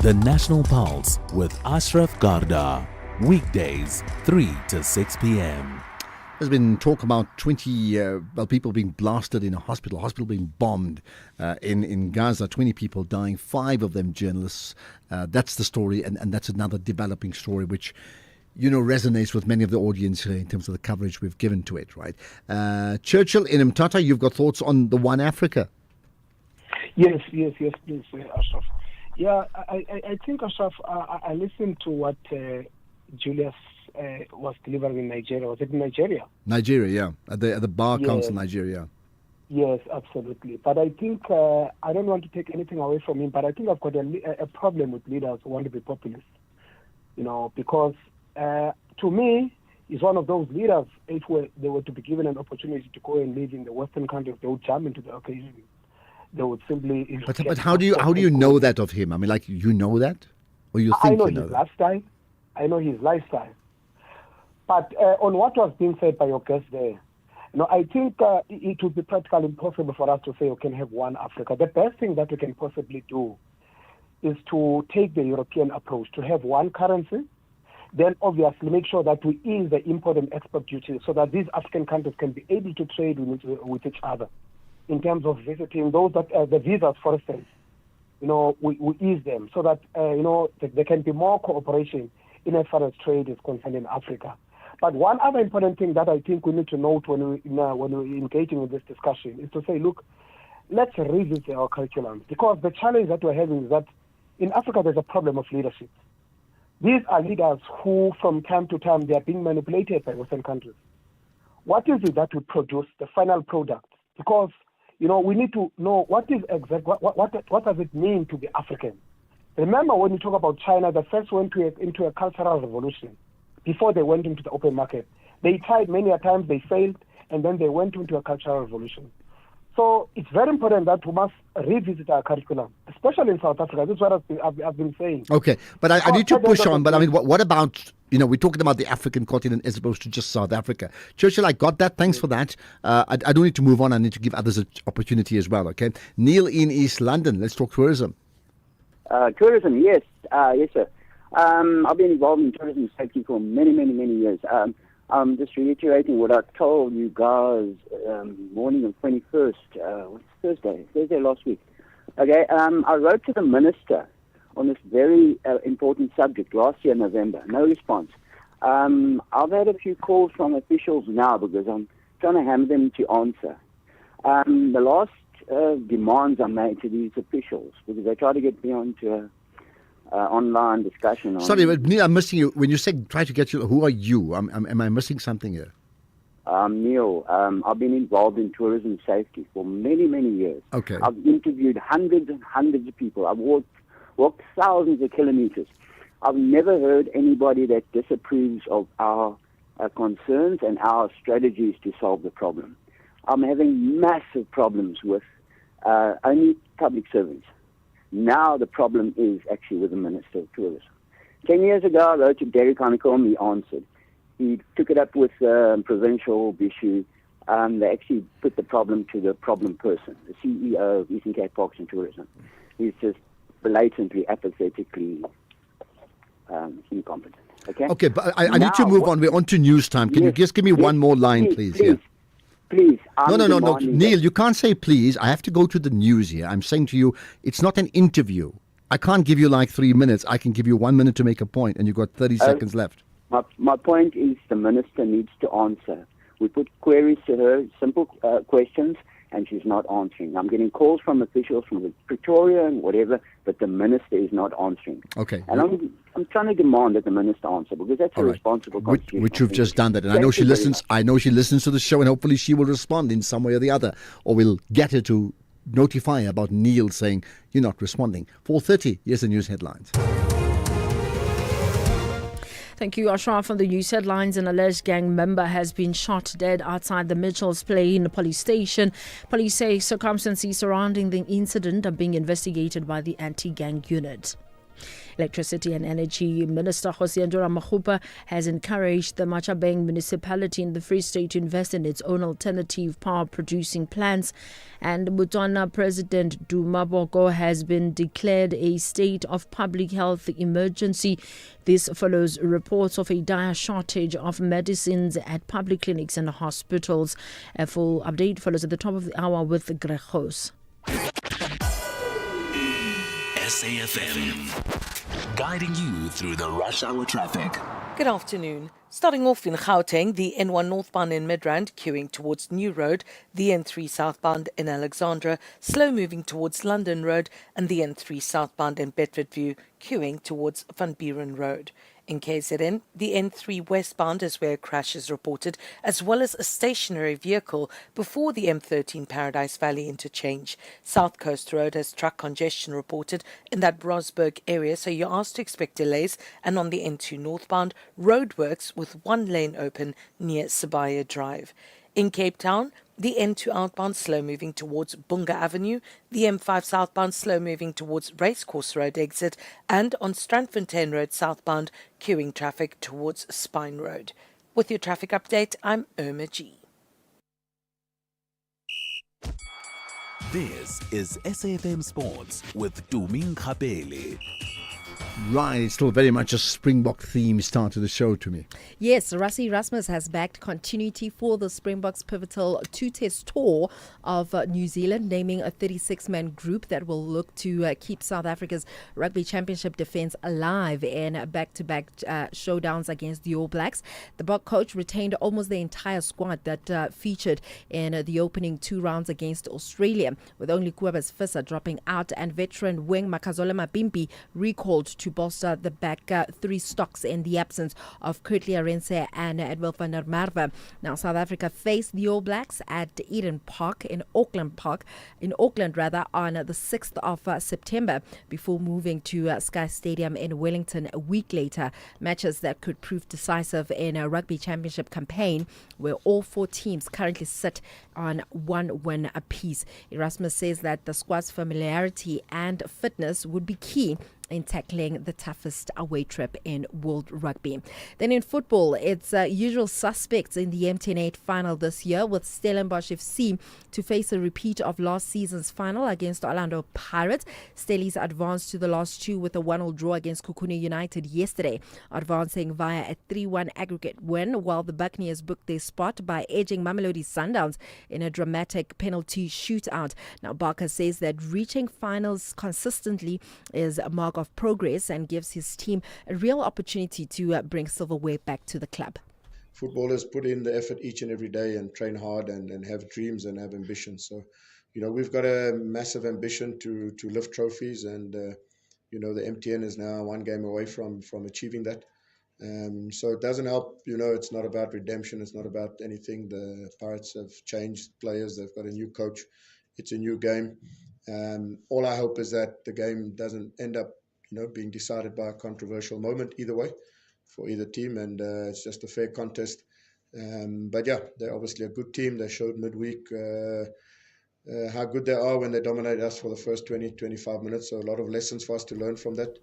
The National Pulse with Ashraf Garda. Weekdays, 3 to 6 p.m. There's been talk about 20 people being blasted in a hospital being bombed in Gaza, 20 people dying, 5 of them journalists. That's the story, and that's another developing story which, you know, resonates with many of the audience in terms of the coverage we've given to it, right? Churchill in Mthatha, you've got thoughts on the One Africa? Yes, please, Ashraf. Yeah, I think, Ashraf, I listened to what Julius was delivering in Nigeria. Was it in Nigeria? Nigeria, yeah. At the Bar Council, Nigeria. Yes, absolutely. But I think, I don't want to take anything away from him, but I think I've got a problem with leaders who want to be populist. You know, because to me, he's one of those leaders, if they were to be given an opportunity to go and live in the Western countries, they would jump into the occasion. They would simply... But how do you know that of him? I mean, like, you know that? Or you think you know his that? lifestyle. I know his lifestyle. But on what was being said by your guest there, you know, I think it would be practically impossible for us to say we can have one Africa. The best thing that we can possibly do is to take the European approach, to have one currency, then obviously make sure that we ease the import and export duties so that these African countries can be able to trade with each other. In terms of visiting those that the visas, for instance, you know, we ease them so that you know, there can be more cooperation in as far as trade is concerned in Africa. But one other important thing that I think we need to note when we're engaging in this discussion is to say, look, let's revisit our curriculum, because the challenge that we're having is that in Africa there's a problem of leadership. These are leaders who, from time to time, they are being manipulated by Western countries. What is it that would produce the final product? Because, we need to know what does it mean to be African? Remember when you talk about China, they first went into a cultural revolution before they went into the open market. They tried many a times, they failed, and then they went into a cultural revolution. So it's very important that we must revisit our curriculum, especially in South Africa. This is what I've been saying. Okay, but I need to push on. But I mean, what about, we're talking about the African continent as opposed to just South Africa. Churchill, I got that. Thanks for that. I don't need to move on. I need to give others an opportunity as well, okay? Neil in East London. Let's talk tourism. Tourism, yes. Yes, sir. I've been involved in tourism safety for many, many, many years. I'm just reiterating what I told you guys morning of 21st, Thursday last week. Okay, I wrote to the minister on this very important subject last year, November. No response. I've had a few calls from officials now because I'm trying to hammer them to answer. The last demands I made to these officials because they try to get me onto online discussion. Sorry, but Neil, I'm missing you. When you say try to get you, who are you? Am I missing something here? Neil, I've been involved in tourism safety for many, many years. Okay. I've interviewed hundreds and hundreds of people. I've walked thousands of kilometers. I've never heard anybody that disapproves of our concerns and our strategies to solve the problem. I'm having massive problems with only public servants. Now the problem is actually with the Minister of Tourism. 10 years ago, I wrote to Derek Honeycomb. He answered. He took it up with provincial Bishu. They actually put the problem to the problem person, the CEO of Eastern Cape Parks and Tourism. He's just blatantly, apathetically incompetent. Okay, but I need to move on. We're on to news time. Can you just give me one more line, please? Please. No. Neil, you can't say please. I have to go to the news here. I'm saying to you, it's not an interview. I can't give you like 3 minutes. I can give you 1 minute to make a point, and you've got 30 seconds left. My point is the minister needs to answer. We put queries to her, simple questions, and she's not answering. I'm getting calls from officials from Pretoria and whatever, but the minister is not answering. Okay. And I'm trying to demand that the minister answer because that's a responsible constitutional which you've just done that. And I know she listens. I know she listens to the show, and hopefully she will respond in some way or the other, or we'll get her to notify her about Neil saying you're not responding. 4:30. Here's the news headlines. Thank you, Ashraf. On the news headlines, an alleged gang member has been shot dead outside the Mitchells Plain police station. Police say circumstances surrounding the incident are being investigated by the anti-gang unit. Electricity and Energy Minister Jose Andora Mahupa has encouraged the Machabeng municipality in the Free State to invest in its own alternative power producing plants. And Botswana President Duma Boko has been declared a state of public health emergency. This follows reports of a dire shortage of medicines at public clinics and hospitals. A full update follows at the top of the hour with Grechos. SAFM, guiding you through the rush hour traffic. Good afternoon. Starting off in Gauteng, the N1 northbound in Midrand, queuing towards New Road, the N3 southbound in Alexandra, slow moving towards London Road, and the N3 southbound in Bedfordview, queuing towards Van Buren Road. In KZN, the N3 westbound is where a crash is reported, as well as a stationary vehicle before the M13 Paradise Valley interchange. South Coast Road has truck congestion reported in that Rosberg area, so you're asked to expect delays. And on the N2 northbound, roadworks with one lane open near Sibaya Drive. In Cape Town, the N2 outbound slow moving towards Bunga Avenue, the M5 southbound slow moving towards Racecourse Road exit, and on Strandfontein Road southbound queuing traffic towards Spine Road. With your traffic update, I'm Irma G. This is SAFM Sports with Tuming Kapele. Right, it's still very much a Springbok theme start to the show to me. Yes, Rassie Erasmus has backed continuity for the Springboks' pivotal two-test tour of New Zealand, naming a 36-man group that will look to keep South Africa's rugby championship defence alive in back-to-back showdowns against the All Blacks. The Bok coach retained almost the entire squad that featured in the opening 2 rounds against Australia, with only Kobus Visser dropping out and veteran wing Makazole Mapimpi recalled to bolster the back 3 stocks in the absence of Kurtley Arendse and Edwin van der Merwe. Now, South Africa faced the All Blacks at Eden Park in Auckland, on the 6th of September before moving to Sky Stadium in Wellington a week later. Matches that could prove decisive in a rugby championship campaign where all 4 teams currently sit on 1 win apiece. Erasmus says that the squad's familiarity and fitness would be key in tackling the toughest away trip in world rugby. Then in football, it's usual suspects in the MTN8 final this year, with Stellenbosch FC to face a repeat of last season's final against Orlando Pirates. Stellies advanced to the last 2 with a 1-1 draw against Kukuni United yesterday, advancing via a 3-1 aggregate win, while the Buccaneers booked their spot by edging Mamelodi Sundowns in a dramatic penalty shootout. Now, Barker says that reaching finals consistently is a mark of progress and gives his team a real opportunity to bring silverware back to the club. Footballers put in the effort each and every day and train hard and have dreams and have ambitions. So, we've got a massive ambition to lift trophies, and the MTN is now 1 game away from achieving that. So it doesn't help, it's not about redemption, it's not about anything. The Pirates have changed players, they've got a new coach, it's a new game. All I hope is that the game doesn't end up being decided by a controversial moment either way for either team, and it's just a fair contest. But yeah, they're obviously a good team. They showed midweek how good they are when they dominate us for the first 20-25 minutes. So a lot of lessons for us to learn from that.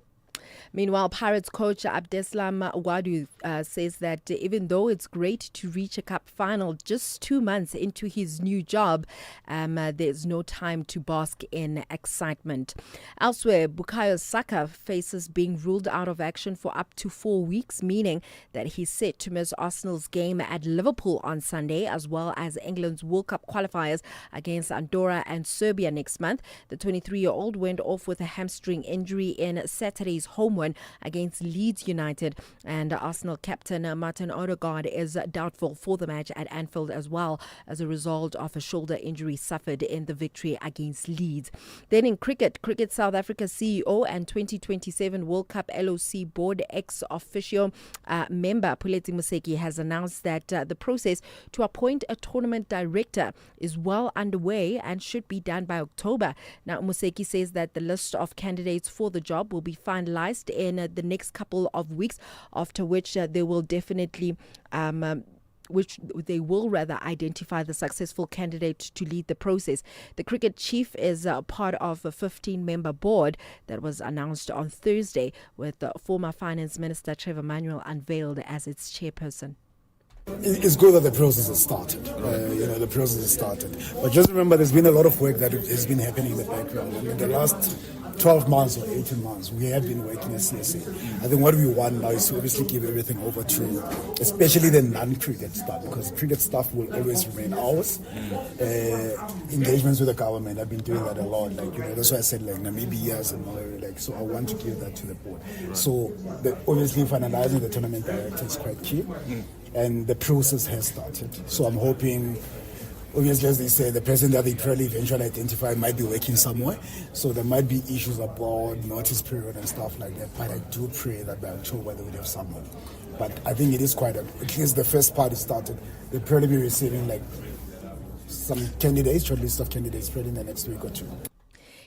Meanwhile, Pirates coach Abdeslam Wadu says that even though it's great to reach a cup final just 2 months into his new job, there's no time to bask in excitement. Elsewhere, Bukayo Saka faces being ruled out of action for up to 4 weeks, meaning that he's set to miss Arsenal's game at Liverpool on Sunday, as well as England's World Cup qualifiers against Andorra and Serbia next month. The 23-year-old went off with a hamstring injury in Saturday's home win against Leeds United, and Arsenal captain Martin Odegaard is doubtful for the match at Anfield as well as a result of a shoulder injury suffered in the victory against Leeds. Then in cricket South Africa CEO and 2027 World Cup LOC board ex-officio member Puleti Museki has announced that the process to appoint a tournament director is well underway and should be done by October. Now, Museki says that the list of candidates for the job will be finalized in the next couple of weeks, after which they will definitely identify the successful candidate to lead the process. The cricket chief is part of a 15-member board that was announced on Thursday, with former Finance Minister Trevor Manuel unveiled as its chairperson. It's good that the process has started. The process has started. But just remember, there's been a lot of work that has been happening in the background. In the last 12 months or 18 months, we have been working as CSA. I think what we want now is to obviously give everything over to, especially the non-cricket stuff, because cricket stuff will always remain ours. Engagements with the government, I've been doing that a lot. That's why I said Namibia and all. So I want to give that to the board. So obviously finalizing the tournament director is quite key. And the process has started. So I'm hoping, obviously, as they say, the person that they probably eventually identify might be working somewhere. So there might be issues about notice period and stuff like that. But I do pray that by October they will have someone. But I think it is at least the first part is started. They'll probably be receiving some candidates, short list of candidates, probably in the next week or 2.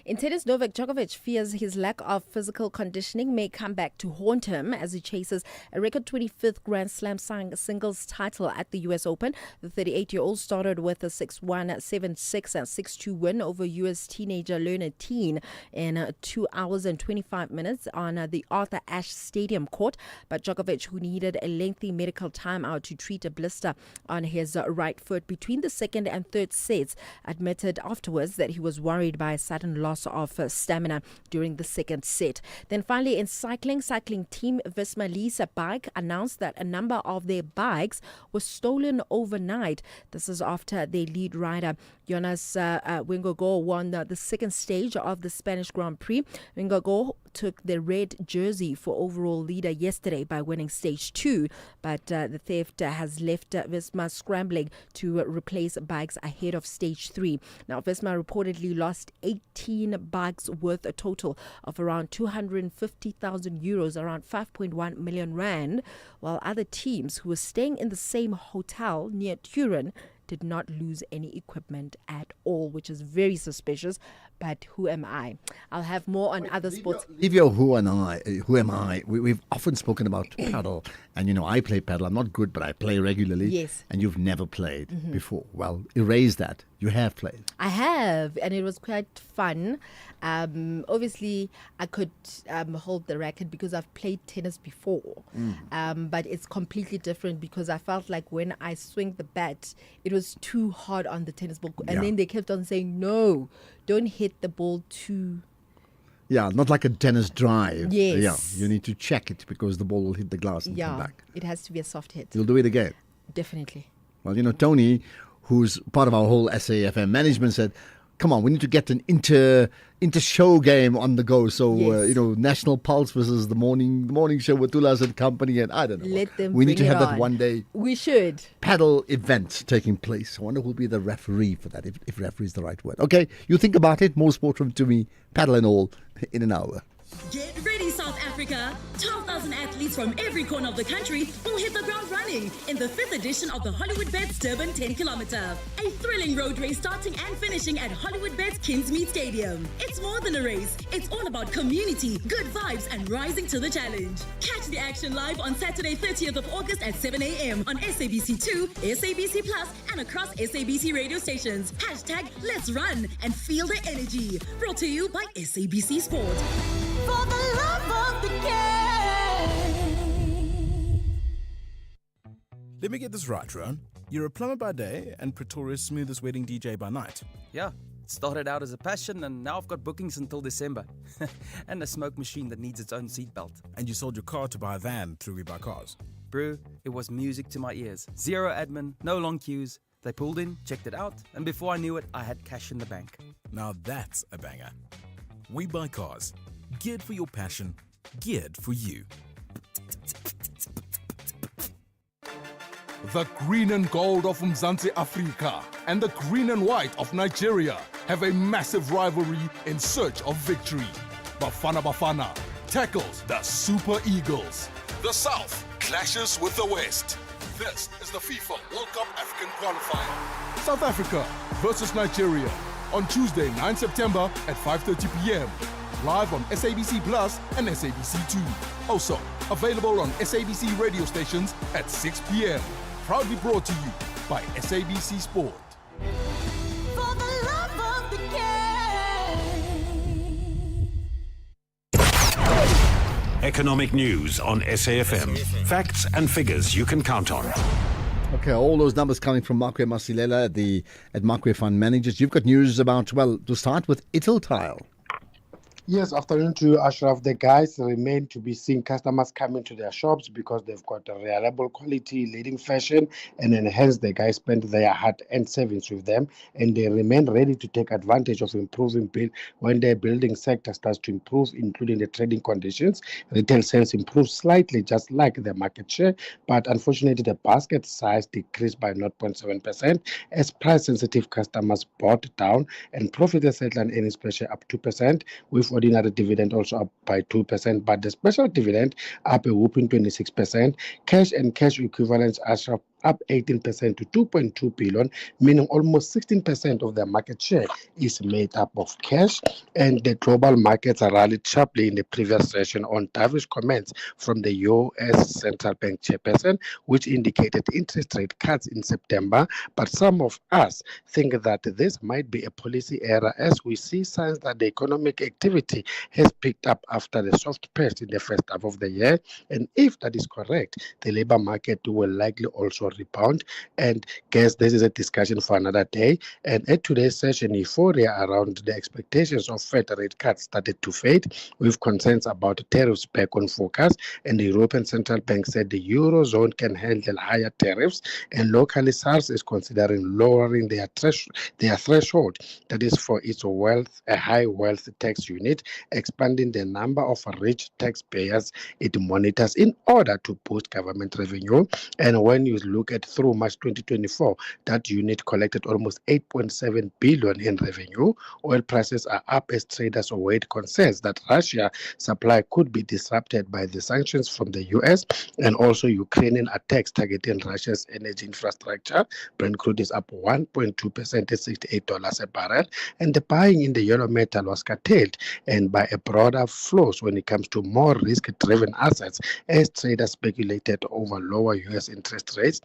In tennis, Novak Djokovic fears his lack of physical conditioning may come back to haunt him as he chases a record 25th Grand Slam singles title at the US Open. The 38-year-old started with a 6-1, 7-6 and 6-2 win over US teenager Lerner Teen in 2 hours and 25 minutes on the Arthur Ashe Stadium court. But Djokovic, who needed a lengthy medical timeout to treat a blister on his right foot between the second and third sets, admitted afterwards that he was worried by a sudden loss loss of stamina during the second set. Then finally in cycling team Visma Lisa Bike announced that a number of their bikes were stolen overnight. This is after their lead rider Jonas Wingogo won the second stage of the Spanish Grand Prix. Wingogo took the red jersey for overall leader yesterday by winning stage 2, but the theft has left Visma scrambling to replace bikes ahead of stage 3. Now Visma reportedly lost 18 bikes worth a total of around 250,000 euros, around 5.1 million rand, while other teams who were staying in the same hotel near Turin did not lose any equipment at all, which is very suspicious. But who am I? I'll have more on other sports. Leave your who am I? We've often spoken about paddle, and I play paddle. I'm not good, but I play regularly. Yes. And you've never played before. Well, erase that. You have played. I have, and it was quite fun. Obviously, I could hold the racket because I've played tennis before. But it's completely different because I felt like when I swing the bat, it was too hard on the tennis ball. And then they kept on saying, no, don't hit the ball too. Yeah, not like a tennis drive. Yes. Yeah, you need to check it because the ball will hit the glass and come back. It has to be a soft hit. You'll do it again. Definitely. Well, Tony, who's part of our whole SAFM management, said, come on, we need to get an inter-show game on the go. So, National Pulse versus the morning show with Tulas and company, and I don't know. Let them we need to bring have it that on. one day. We should. Paddle event taking place. I wonder who'll be the referee for that, if referee is the right word. Okay, you think about it. More sport from Tumi, paddle and all, in an hour. Get ready, South Africa! 12,000 athletes from every corner of the country will hit the ground running in the 5th edition of the Hollywood Bets Durban 10 Kilometer. A thrilling road race starting and finishing at Hollywood Bets Kingsmead Stadium. It's more than a race. It's all about community, good vibes, and rising to the challenge. Catch the action live on Saturday, 30th of August at 7 a.m. on SABC2, SABC Plus, and across SABC radio stations. Hashtag Let's Run and feel the energy. Brought to you by SABC Sport. For the love of the game. Let me get this right, Ron. You're a plumber by day and Pretoria's smoothest wedding DJ by night. Yeah, it started out as a passion and now I've got bookings until December. And a smoke machine that needs its own seatbelt. And you sold your car to buy a van through We Buy Cars. Brew, it was music to my ears. Zero admin, no long queues. They pulled in, checked it out, and before I knew it, I had cash in the bank. Now that's a banger. We Buy Cars. Geared for your passion, geared for you. The green and gold of Mzansi Africa and the green and white of Nigeria have a massive rivalry in search of victory. Bafana Bafana tackles the Super Eagles. The South clashes with the West. This is the FIFA World Cup African qualifier. South Africa versus Nigeria on Tuesday, 9 September at 5:30 p.m. Live on SABC Plus and SABC2. Also available on SABC radio stations at 6 p.m. Proudly brought to you by SABC Sport. For the love of the game. Economic news on SAFM. Facts and figures you can count on. Okay, all those numbers coming from Makwe Masilela at Makwe Fund Managers. You've got news about, well, to start with, Italtile. Yes, afternoon to Ashraf. The guys remain to be seeing customers coming to their shops because they've got a reliable quality, leading fashion, and hence the guys spend their hard-earned savings with them, and they remain ready to take advantage of improving build when their building sector starts to improve, including the trading conditions. Retail sales improve slightly, just like the market share, but unfortunately the basket size decreased by 0.7% as price-sensitive customers bought down, and profit and settlement earnings per share up 2%, with ordinary dividend also up by 2%, but the special dividend up a whooping 26%. Cash and cash equivalents are up 18% to 2.2 billion, meaning almost 16% of their market share is made up of cash. And the global markets are rallied sharply in the previous session on dovish comments from the U.S. Central Bank chairperson, which indicated interest rate cuts in September. But some of us think that this might be a policy error, as we see signs that the economic activity has picked up after the soft patch in the first half of the year. And if that is correct, the labor market will likely also will rebound. And guess this is a discussion for another day. And at today's session, euphoria around the expectations of Fed rate cuts started to fade, with concerns about tariffs back on focus. And the European Central Bank said the Eurozone can handle higher tariffs, and locally SARS is considering lowering their threshold, that is for its a high wealth tax unit, expanding the number of rich taxpayers it monitors in order to boost government revenue. And when you look at through March 2024, that unit collected almost 8.7 billion in revenue. Oil prices are up as traders await concerns that Russia supply could be disrupted by the sanctions from the US, and also Ukrainian attacks targeting Russia's energy infrastructure. Brent crude is up 1.2% at $68 a barrel, and the buying in the yellow metal was curtailed and by a broader flows when it comes to more risk-driven assets as traders speculated over lower US interest rates.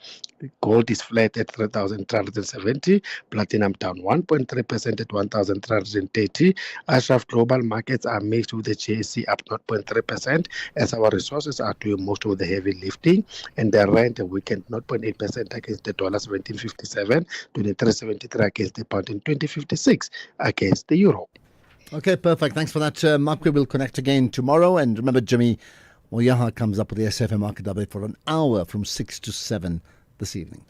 Gold is flat at 3,370, platinum down 1.3% at 1,330. Ashraf global markets are mixed with the JSE up 0.3% as our resources are doing most of the heavy lifting, and the rand weakened 0.8% against the dollar 17.57, 23.73 against the pound, and 20.56 against the euro. Okay, perfect. Thanks for that, Mark. We will connect again tomorrow. And remember, Jimmy Moyaha comes up with the SFM market update for an hour from 6 to 7 this evening.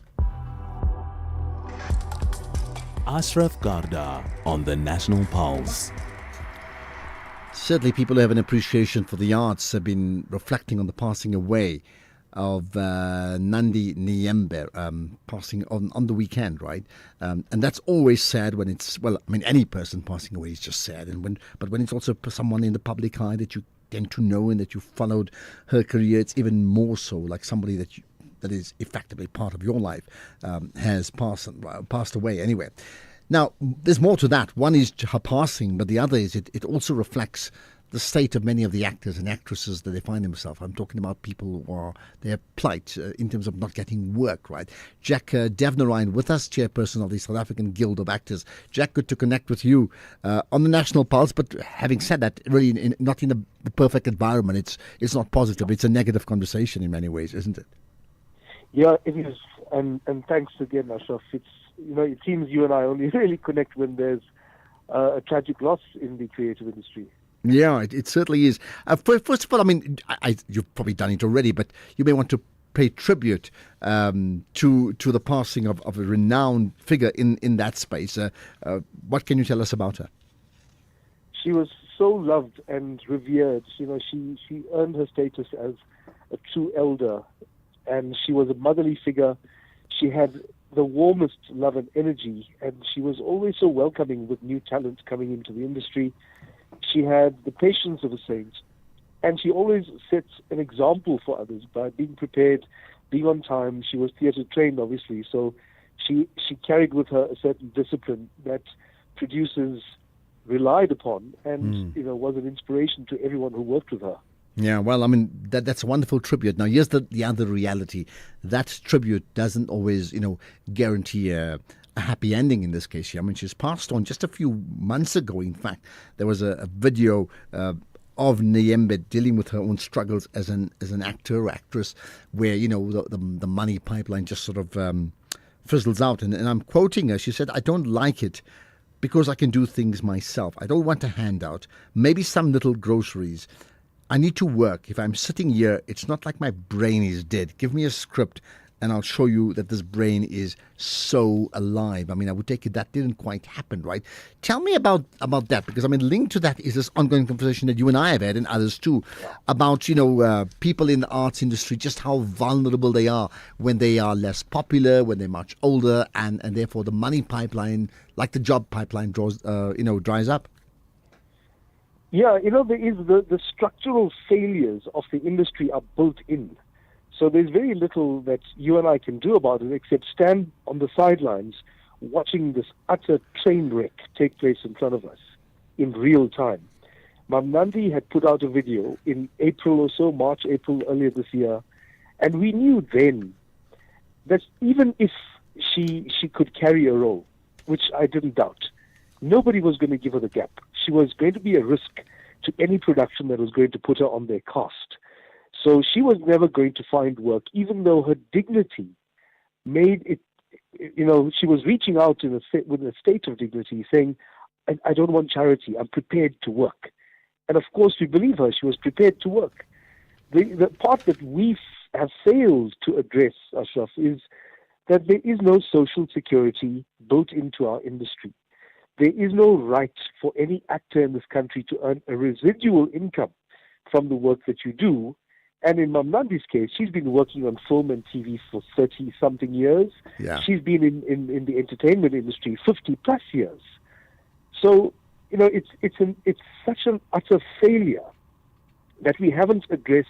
Ashraf Garda on the National Pulse. Certainly people who have an appreciation for the arts have been reflecting on the passing away of Nandi Mbembe, passing on the weekend, right? And that's always sad when it's, well, I mean, any person passing away is just sad. But when it's also someone in the public eye that you tend to know and that you followed her career, it's even more so, like somebody that is effectively part of your life has passed away anyway. Now, there's more to that. One is her passing, but the other is it also reflects the state of many of the actors and actresses that they find themselves. I'm talking about people who are their plight in terms of not getting work, right? Jack Devnarine with us, chairperson of the South African Guild of Actors. Jack, good to connect with you on the National Pulse, but having said that, really not in the perfect environment. It's not positive. It's a negative conversation in many ways, isn't it? Yeah, it is. And thanks again, Ashraf. It's, it seems you and I only really connect when there's a tragic loss in the creative industry. Yeah, it certainly is. First of all, I mean, you've probably done it already, but you may want to pay tribute to the passing of a renowned figure in that space. What can you tell us about her? She was so loved and revered. She earned her status as a true elder, and she was a motherly figure. She had the warmest love and energy, and she was always so welcoming with new talent coming into the industry. She had the patience of a saint, and she always sets an example for others by being prepared, being on time. She was theatre trained, obviously, so she carried with her a certain discipline that producers relied upon, and was an inspiration to everyone who worked with her. Yeah, well, I mean, that's a wonderful tribute. Now, here's the other reality. That tribute doesn't always, guarantee a happy ending in this case here. I mean, she's passed on just a few months ago, in fact. There was a video of Mbembe dealing with her own struggles as an actor or actress where, the money pipeline just sort of fizzles out. And I'm quoting her. She said, "I don't like it because I can do things myself. I don't want a handout. Maybe some little groceries. I need to work. If I'm sitting here, it's not like my brain is dead. Give me a script and I'll show you that this brain is so alive." I mean, I would take it that didn't quite happen, right? Tell me about that, because I mean, linked to that is this ongoing conversation that you and I have had, and others too, about, people in the arts industry, just how vulnerable they are when they are less popular, when they're much older, and therefore the money pipeline, like the job pipeline, dries up. Yeah, there is the structural failures of the industry are built in. So there's very little that you and I can do about it except stand on the sidelines watching this utter train wreck take place in front of us in real time. Mam Nandi had put out a video in April or so, March, April, earlier this year, and we knew then that even if she could carry a role, which I didn't doubt, nobody was going to give her the gap. She was going to be a risk to any production that was going to put her on their cast. So she was never going to find work, even though her dignity made it, she was reaching out with a state of dignity, saying, I don't want charity, I'm prepared to work. And of course, we believe her, she was prepared to work. The part that we have failed to address, Ashraf, is that there is no social security built into our industry. There is no right for any actor in this country to earn a residual income from the work that you do. And in Mam Nandi's case, she's been working on film and TV for 30-something years. Yeah. She's been in the entertainment industry 50-plus years. So, it's such an utter failure that we haven't addressed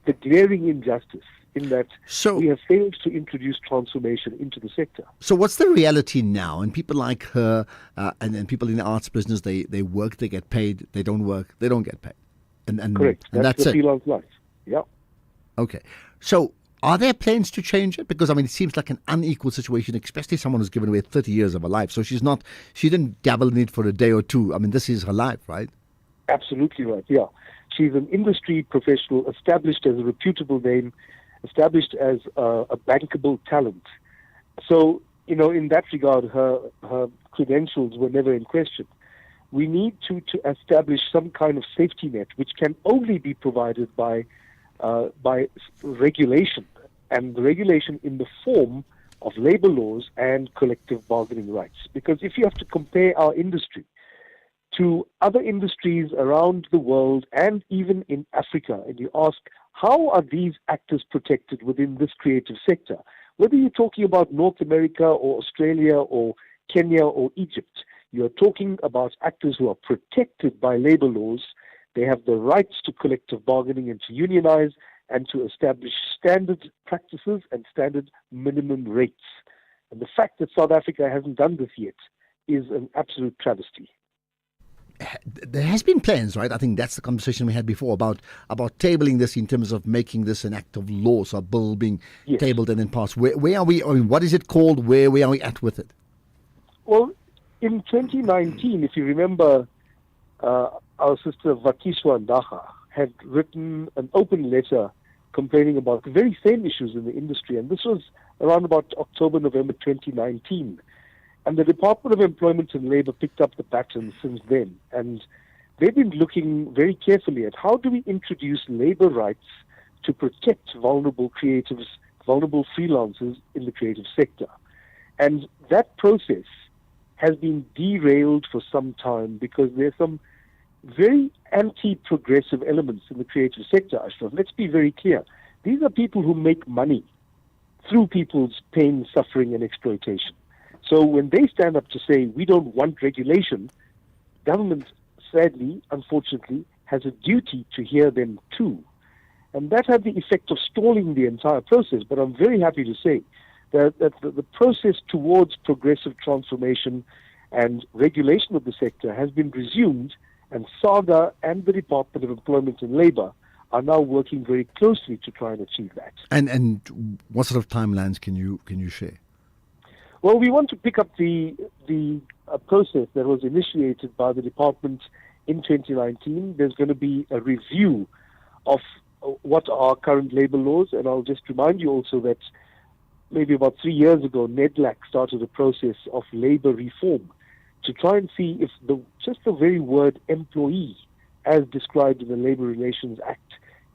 the glaring injustice in that we have failed to introduce transformation into the sector. So what's the reality now? And people like her and people in the arts business, they work, they get paid. They don't work, they don't get paid. And correct. And that's the it. freelance life. Yeah. Okay. So are there plans to change it? Because, it seems like an unequal situation, especially someone who's given away 30 years of her life. So she didn't dabble in it for a day or two. This is her life, right? Absolutely right, yeah. She's an industry professional, established as a reputable name, established as a bankable talent. So, in that regard, her credentials were never in question. We need to establish some kind of safety net, which can only be provided by regulation, and the regulation in the form of labor laws and collective bargaining rights. Because if you have to compare our industry to other industries around the world and even in Africa, and you ask, how are these actors protected within this creative sector? Whether you're talking about North America or Australia or Kenya or Egypt, you're talking about actors who are protected by labor laws. They have the rights to collective bargaining and to unionize and to establish standard practices and standard minimum rates. And the fact that South Africa hasn't done this yet is an absolute travesty. There has been plans, right? I think that's the conversation we had before about tabling this in terms of making this an act of law, so a bill being tabled and then passed. Where are we? What is it called? Where are we at with it? Well, in 2019, if you remember, our sister Vakiswa Ndaga had written an open letter complaining about the very same issues in the industry, and this was around about October, November 2019. And the Department of Employment and Labour picked up the baton since then. And they've been looking very carefully at how do we introduce labour rights to protect vulnerable creatives, vulnerable freelancers in the creative sector. And that process has been derailed for some time because there's some very anti-progressive elements in the creative sector, Ashraf. Let's be very clear. These are people who make money through people's pain, suffering, and exploitation. So when they stand up to say, we don't want regulation, government, sadly, unfortunately, has a duty to hear them too. And that had the effect of stalling the entire process. But I'm very happy to say that the process towards progressive transformation and regulation of the sector has been resumed, and SAGA and the Department of Employment and Labour are now working very closely to try and achieve that. And what sort of timelines can you share? Well, we want to pick up the process that was initiated by the department in 2019. There's going to be a review of what are current labor laws, and I'll just remind you also that maybe about 3 years ago, NEDLAC started a process of labor reform to try and see if just the very word employee, as described in the Labor Relations Act,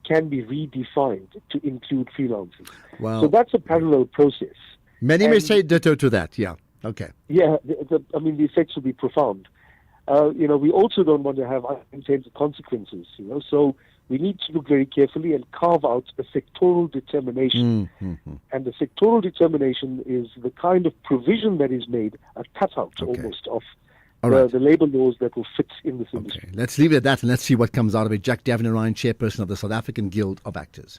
can be redefined to include freelancers. Wow. So that's a parallel process. Many may say ditto to that, yeah. Okay. Yeah, the effects will be profound. We also don't want to have unintended consequences, so we need to look very carefully and carve out a sectoral determination. Mm-hmm. And the sectoral determination is the kind of provision that is made, a cutout almost of the labor laws that will fit in this industry. Let's leave it at that and let's see what comes out of it. Jack Davenant, chairperson of the South African Guild of Actors.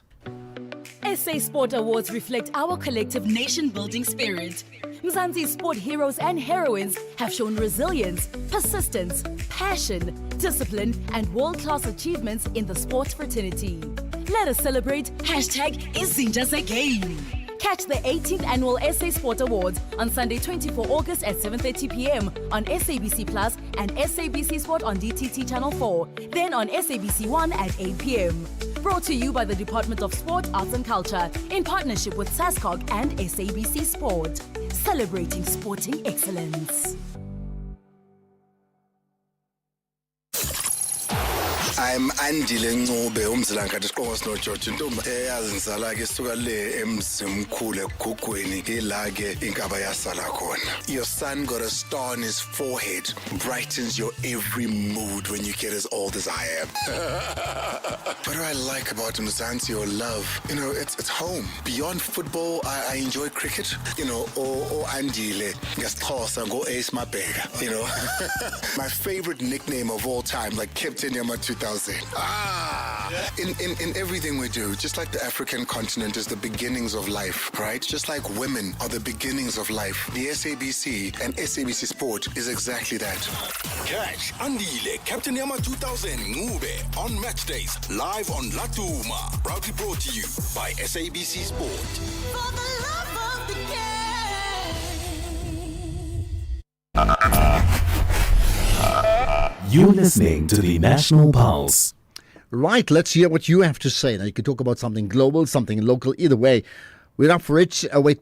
SA Sport Awards reflect our collective nation-building spirit. Mzansi's sport heroes and heroines have shown resilience, persistence, passion, discipline, and world-class achievements in the sports fraternity. Let us celebrate #IzinjaZeGame. Catch the 18th Annual SA Sport Awards on Sunday, 24 August at 7:30 p.m. on SABC Plus and SABC Sport on DTT Channel 4, then on SABC 1 at 8 p.m. Brought to you by the Department of Sport, Arts and Culture in partnership with SASCOG and SABC Sport. Celebrating sporting excellence. I'm Nandi Ngcobe umzilankathi siqongo no George Ntomba eyazi ngizala ke suka le emzimkhulu egugweni ke la ke inkaba yasala khona. Your son got a star on his forehead, brightens your every mood when you get as old as I am. What do I like about Mzansi or love? You know, it's home. Beyond football, I enjoy cricket. You know, or Andile ngesixhosa go Ace Mabheka, you know. My favorite nickname of all time, like Captain Yama 2000. In everything we do, just like the African continent is the beginnings of life, right? Just like women are the beginnings of life. The SABC and SABC Sport is exactly that. Catch Andile, Captain Yama 2000 Ngube on match days, live on Latuma. Proudly brought to you by SABC Sport. For the love of the game. You're listening to the National Pulse. Right, let's hear what you have to say. Now, you can talk about something global, something local, either way. We're up for it. Let me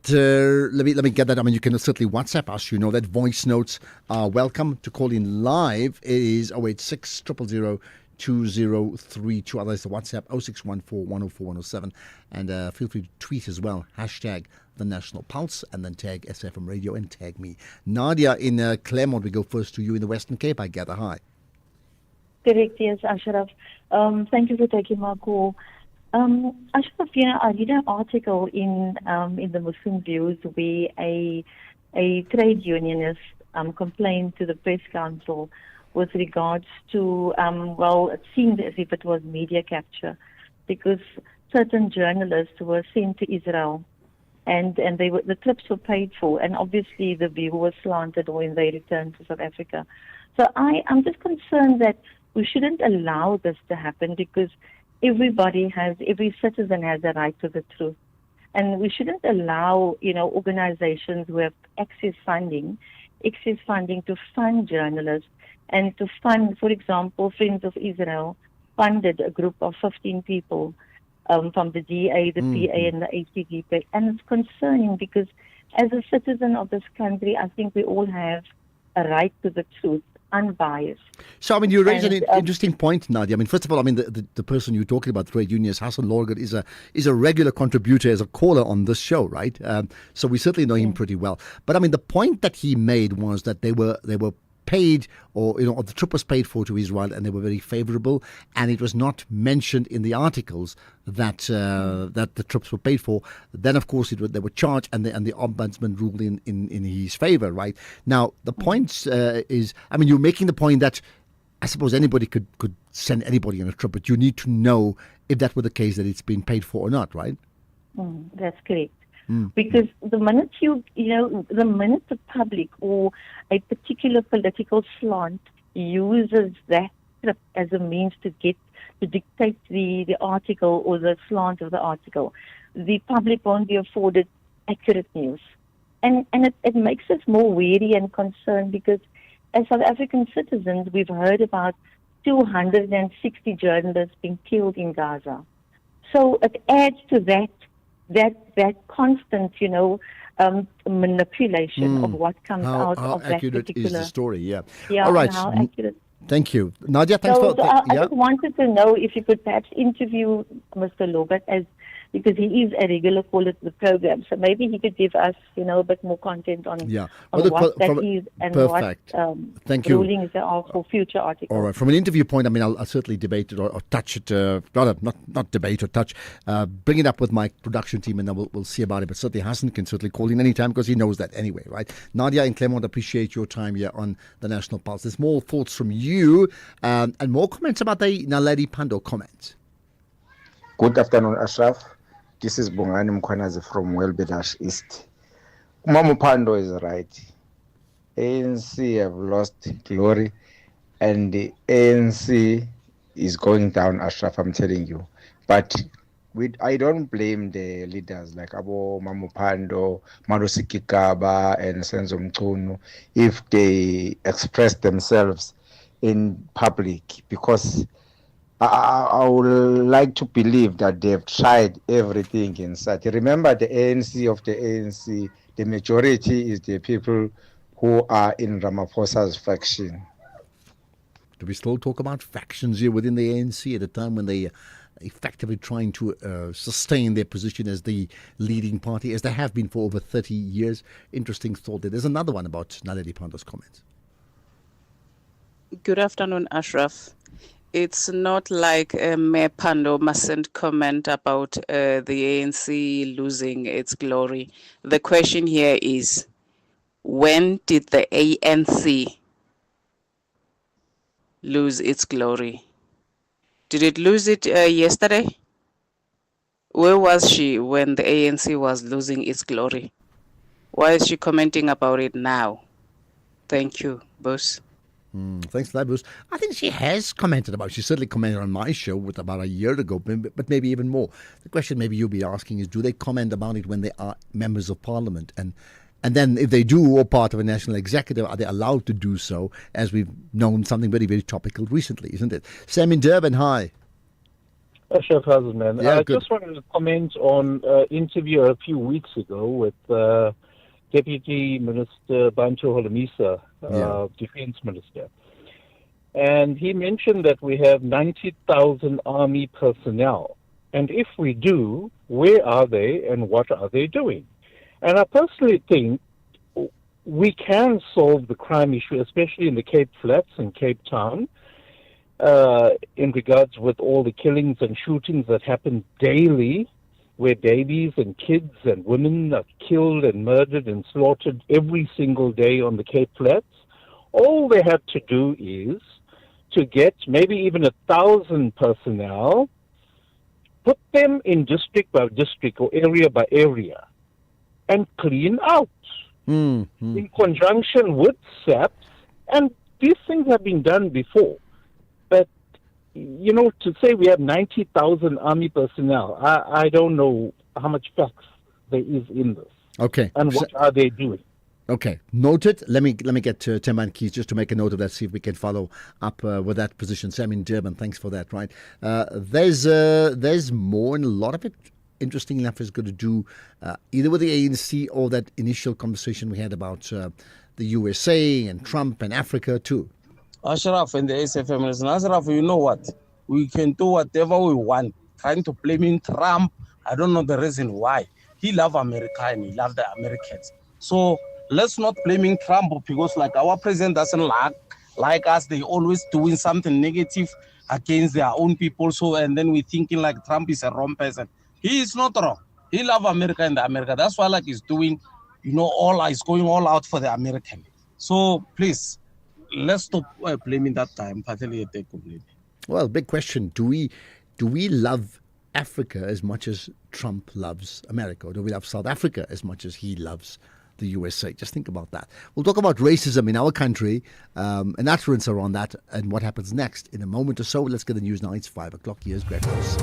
get that. I mean, you can certainly WhatsApp us. You know that voice notes are welcome. To call in live is 086 000 2032. Otherwise, the WhatsApp 0614 104 107. And feel free to tweet as well. Hashtag the National Pulse and then tag SFM Radio and tag me. Nadia in Claremont, we go first to you in the Western Cape, I gather. Hi. Correct, yes, Ashraf. Thank you for taking my call. Ashraf, I read an article in the Muslim Views where a trade unionist complained to the press council with regards to, it seemed as if it was media capture, because certain journalists were sent to Israel and the trips were paid for, and obviously the view was slanted when they returned to South Africa. So I'm just concerned that we shouldn't allow this to happen, because every citizen has a right to the truth. And we shouldn't allow, organizations who have excess funding to fund journalists and to fund, for example, Friends of Israel funded a group of 15 people from the DA, the PA, and the ACDP. And it's concerning because as a citizen of this country, I think we all have a right to the truth, unbiased. So, I mean, you raise an interesting point, Nadia. I mean, first of all, I mean, the person you're talking about, trade unions, Hassan Lorgat, is a regular contributor as a caller on this show, right? So we certainly know him pretty well. But I mean, the point that he made was that they were paid, or the trip was paid for to Israel, and they were very favourable, and it was not mentioned in the articles that the trips were paid for. Then, of course, they were charged, and the ombudsman ruled in his favour. Right now, the point is, I mean, you're making the point that I suppose anybody could send anybody on a trip, but you need to know if that were the case, that it's been paid for or not, right? That's correct. Because the minute the minute the public or a particular political slant uses that as a means to dictate the article or the slant of the article, the public won't be afforded accurate news. And it makes us more wary and concerned, because as South African citizens, we've heard about 260 journalists being killed in Gaza. So it adds to that constant, manipulation of what comes out of that particular. How accurate is the story? Yeah. All right. How accurate. Thank you, Nadia. Thanks for. I just wanted to know if you could perhaps interview Mr. Lorgat, because he is a regular caller to the program, so maybe he could give us, a bit more content on what that is and perfect. What Thank you. rulings there are for future articles. All right. From an interview point, I mean, I'll certainly debate it or touch it, rather not debate or touch, bring it up with my production team, and then we'll see about it. But certainly Hassan can certainly call in anytime, because he knows that anyway, right? Nadia in Claremont, appreciate your time here on the National Pulse. There's more thoughts from you and more comments about the Naledi Pando comment. Good afternoon, Ashraf. This is Bongani Mkhwanazi from Welbedash East. Umamu Pando is right. ANC have lost glory, and the ANC is going down, Ashraf, I'm telling you. But I don't blame the leaders like Abo Mamu Pando, Marusi Kikaba, and Senzo Mchunu if they express themselves in public, because I would like to believe that they've tried everything inside. Remember, the ANC, the majority is the people who are in Ramaphosa's faction. Do we still talk about factions here within the ANC at a time when they effectively trying to sustain their position as the leading party, as they have been for over 30 years? Interesting thought there. There's another one about Nandi Pando's comments. Good afternoon, Ashraf. It's not like Mayor Pando mustn't comment about the ANC losing its glory. The question here is, when did the ANC lose its glory? Did it lose it yesterday? Where was she when the ANC was losing its glory? Why is she commenting about it now? Thank you, boss. Thanks for that, Bruce. I think she has commented about it. She certainly commented on my show about a year ago, but maybe even more. The question maybe you'll be asking is, do they comment about it when they are members of parliament? And then if they do, or part of a national executive, are they allowed to do so, as we've known something very, very topical recently, isn't it? Sam in Durban, hi. Chef Hazelman. Yeah, I good. just wanted to comment on an interview a few weeks ago with Deputy Minister Bancho Holomisa, Defense Minister. And he mentioned that we have 90,000 army personnel. And if we do, where are they and what are they doing? And I personally think we can solve the crime issue, especially in the Cape Flats and Cape Town, in regards with all the killings and shootings that happen daily, where babies and kids and women are killed and murdered and slaughtered every single day on the Cape Flats. All they have to do is to get maybe even 1,000 personnel, put them in district by district or area by area, and clean out in conjunction with SAPs. And these things have been done before. But you know, to say we have 90,000 army personnel, I don't know how much facts there is in this. Okay. And what are they doing? Okay, noted. Let me get to Temban Keys just to make a note of that, see if we can follow up with that position. Sam in Durban, thanks for that, right? There's more, and a lot of it, interesting enough, is going to do either with the ANC or that initial conversation we had about the USA and Trump and Africa too. Ashraf and the SFM, Ashraf, you know what? We can do whatever we want. Trying to blame in Trump, I don't know the reason why. He loves America and he loves the Americans. So let's not blaming Trump, because like our president doesn't like us. They always doing something negative against their own people. So, and then we thinking like Trump is a wrong person. He is not wrong. He loves America and the America. That's why like he's doing, he's going all out for the American. So please, let's stop blaming that time. Well, big question. Do we love Africa as much as Trump loves America? Or do we love South Africa as much as he loves the USA? Just think about that. We'll talk about racism in our country, and utterance around that, and what happens next in a moment or so. Let's get the news now. It's 5 o'clock. Here's Greg Ross.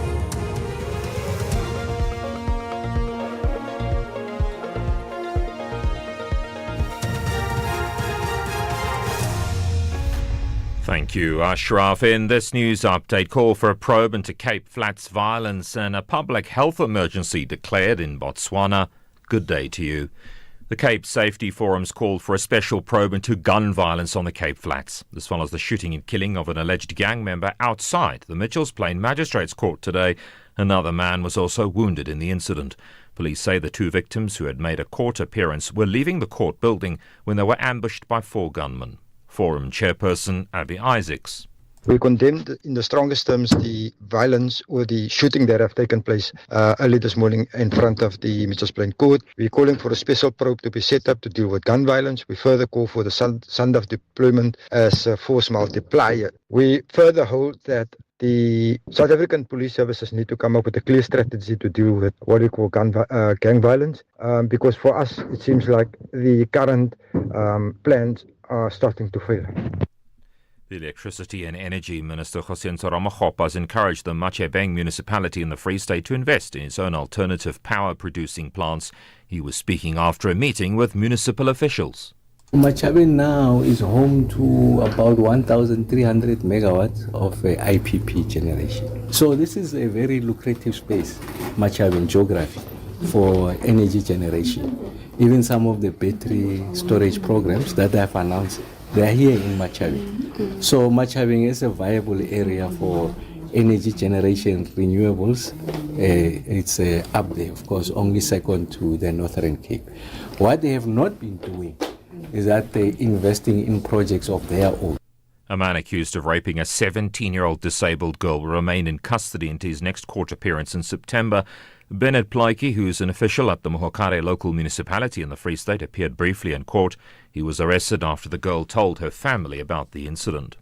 Thank you, Ashraf. In this news update, call for a probe into Cape Flats violence and a public health emergency declared in Botswana. Good day to you. The Cape Safety Forum's called for a special probe into gun violence on the Cape Flats. This follows the shooting and killing of an alleged gang member outside the Mitchells Plain Magistrates Court today. Another man was also wounded in the incident. Police say the two victims, who had made a court appearance, were leaving the court building when they were ambushed by 4 gunmen. Forum chairperson Abby Isaacs. We condemned in the strongest terms the violence or the shooting that have taken place early this morning in front of the Mitchells Plain Court. We're calling for a special probe to be set up to deal with gun violence. We further call for the SANDF deployment as a force multiplier. We further hold that the South African police services need to come up with a clear strategy to deal with what we call gang violence, because for us it seems like the current plans are starting to fail. The Electricity and Energy Minister Jacinto Ramakgopa has encouraged the Machebeng municipality in the Free State to invest in its own alternative power producing plants. He was speaking after a meeting with municipal officials. Machabe now is home to about 1,300 megawatts of IPP generation. So this is a very lucrative space, Machabe in geography, for energy generation. Even some of the battery storage programs that I've announced, they are here in Machabe. So Machabe is a viable area for energy generation, renewables. It's up there, of course, only second to the Northern Cape. What they have not been doing is that they're investing in projects of their own. A man accused of raping a 17-year-old disabled girl will remain in custody until his next court appearance in September. Bennett Plaiki, who's an official at the Mohokare local municipality in the Free State, appeared briefly in court. He was arrested after the girl told her family about the incident.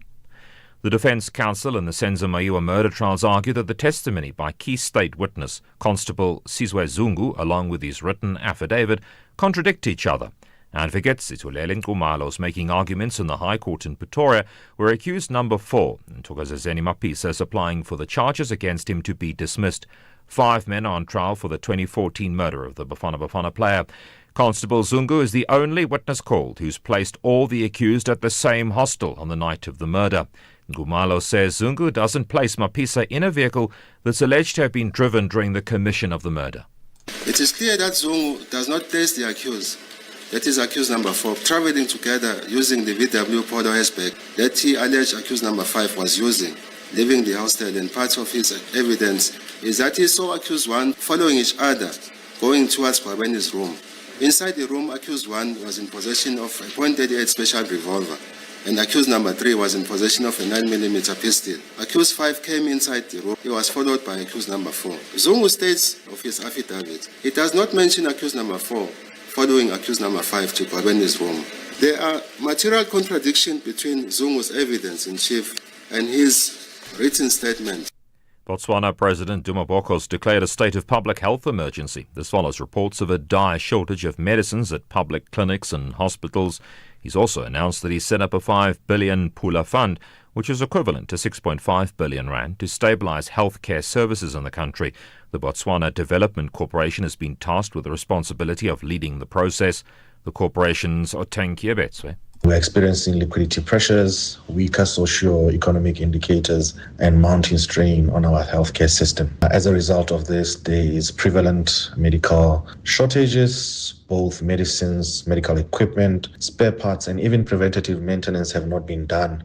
The Defence Counsel in the Senzo Maiwa murder trials argue that the testimony by key state witness Constable Sizwe Zungu, along with his written affidavit, contradict each other. Advocate Situlele Nxumalo making arguments in the High Court in Pretoria, where accused number 4, Nthokozeni Mapisa, is applying for the charges against him to be dismissed. 5 men are on trial for the 2014 murder of the Bafana Bafana player. Constable Zungu is the only witness called who's placed all the accused at the same hostel on the night of the murder. Ngumalo says Zungu doesn't place Mapisa in a vehicle that's alleged to have been driven during the commission of the murder. It is clear that Zungu does not place the accused, that is accused number 4, traveling together using the VW Polo hatchback that he alleged accused number 5 was using, leaving the hostel, and part of his evidence is that he saw accused 1 following each other, going towards Babeni's room. Inside the room, accused 1 was in possession of a .38 special revolver, and accused number 3 was in possession of a 9mm pistol. Accused 5 came inside the room. He was followed by accused number 4. Zungu states of his affidavit, he does not mention accused number 4 following accused number 5 to Babeni's room. There are material contradictions between Zungu's evidence in chief and his written statement. Botswana President Duma Bokos declared a state of public health emergency. This follows reports of a dire shortage of medicines at public clinics and hospitals. He's also announced that he set up a 5 billion Pula fund, which is equivalent to 6.5 billion rand, to stabilize healthcare services in the country. The Botswana Development Corporation has been tasked with the responsibility of leading the process. The corporation's Otenki Ebetswe. We're experiencing liquidity pressures, weaker socio-economic indicators, and mounting strain on our healthcare system. As a result of this, there is prevalent medical shortages. Both medicines, medical equipment, spare parts, and even preventative maintenance have not been done,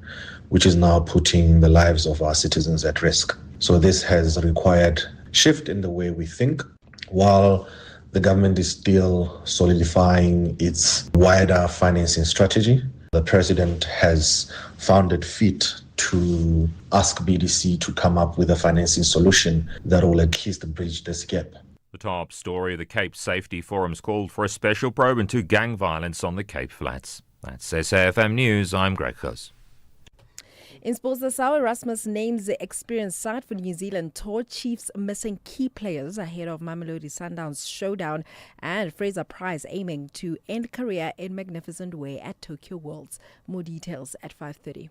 which is now putting the lives of our citizens at risk. So this has required shift in the way we think, while the government is still solidifying its wider financing strategy. The president has found it fit to ask BDC to come up with a financing solution that will at least bridge this gap. The top story, the Cape Safety Forum's called for a special probe into gang violence on the Cape Flats. That's SAFM News. I'm Greg Huss. In sports, the Sao Erasmus names the experienced side for New Zealand tour, Chiefs missing key players ahead of Mamelodi Sundowns showdown, and Fraser Price aiming to end career in magnificent way at Tokyo Worlds. More details at 5:30.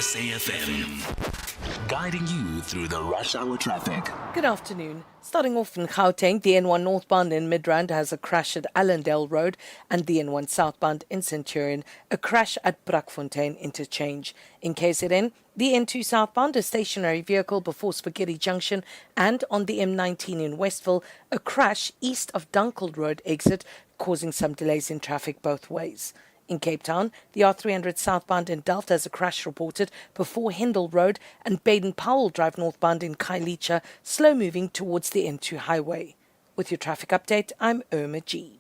SAFM, guiding you through the rush hour traffic. Good afternoon. Starting off in Gauteng, the N1 northbound in Midrand has a crash at Allendale Road, and the N1 southbound in Centurion, a crash at Brakfontein interchange. In KZN, the N2 southbound, a stationary vehicle before Spaghetti Junction, and on the M19 in Westville, a crash east of Dunkel Road exit, causing some delays in traffic both ways. In Cape Town, the R300 southbound in Delft has a crash reported before Hendel Road, and Baden-Powell Drive northbound in Khayelitsha slow moving towards the N2 highway. With your traffic update, I'm Irma G.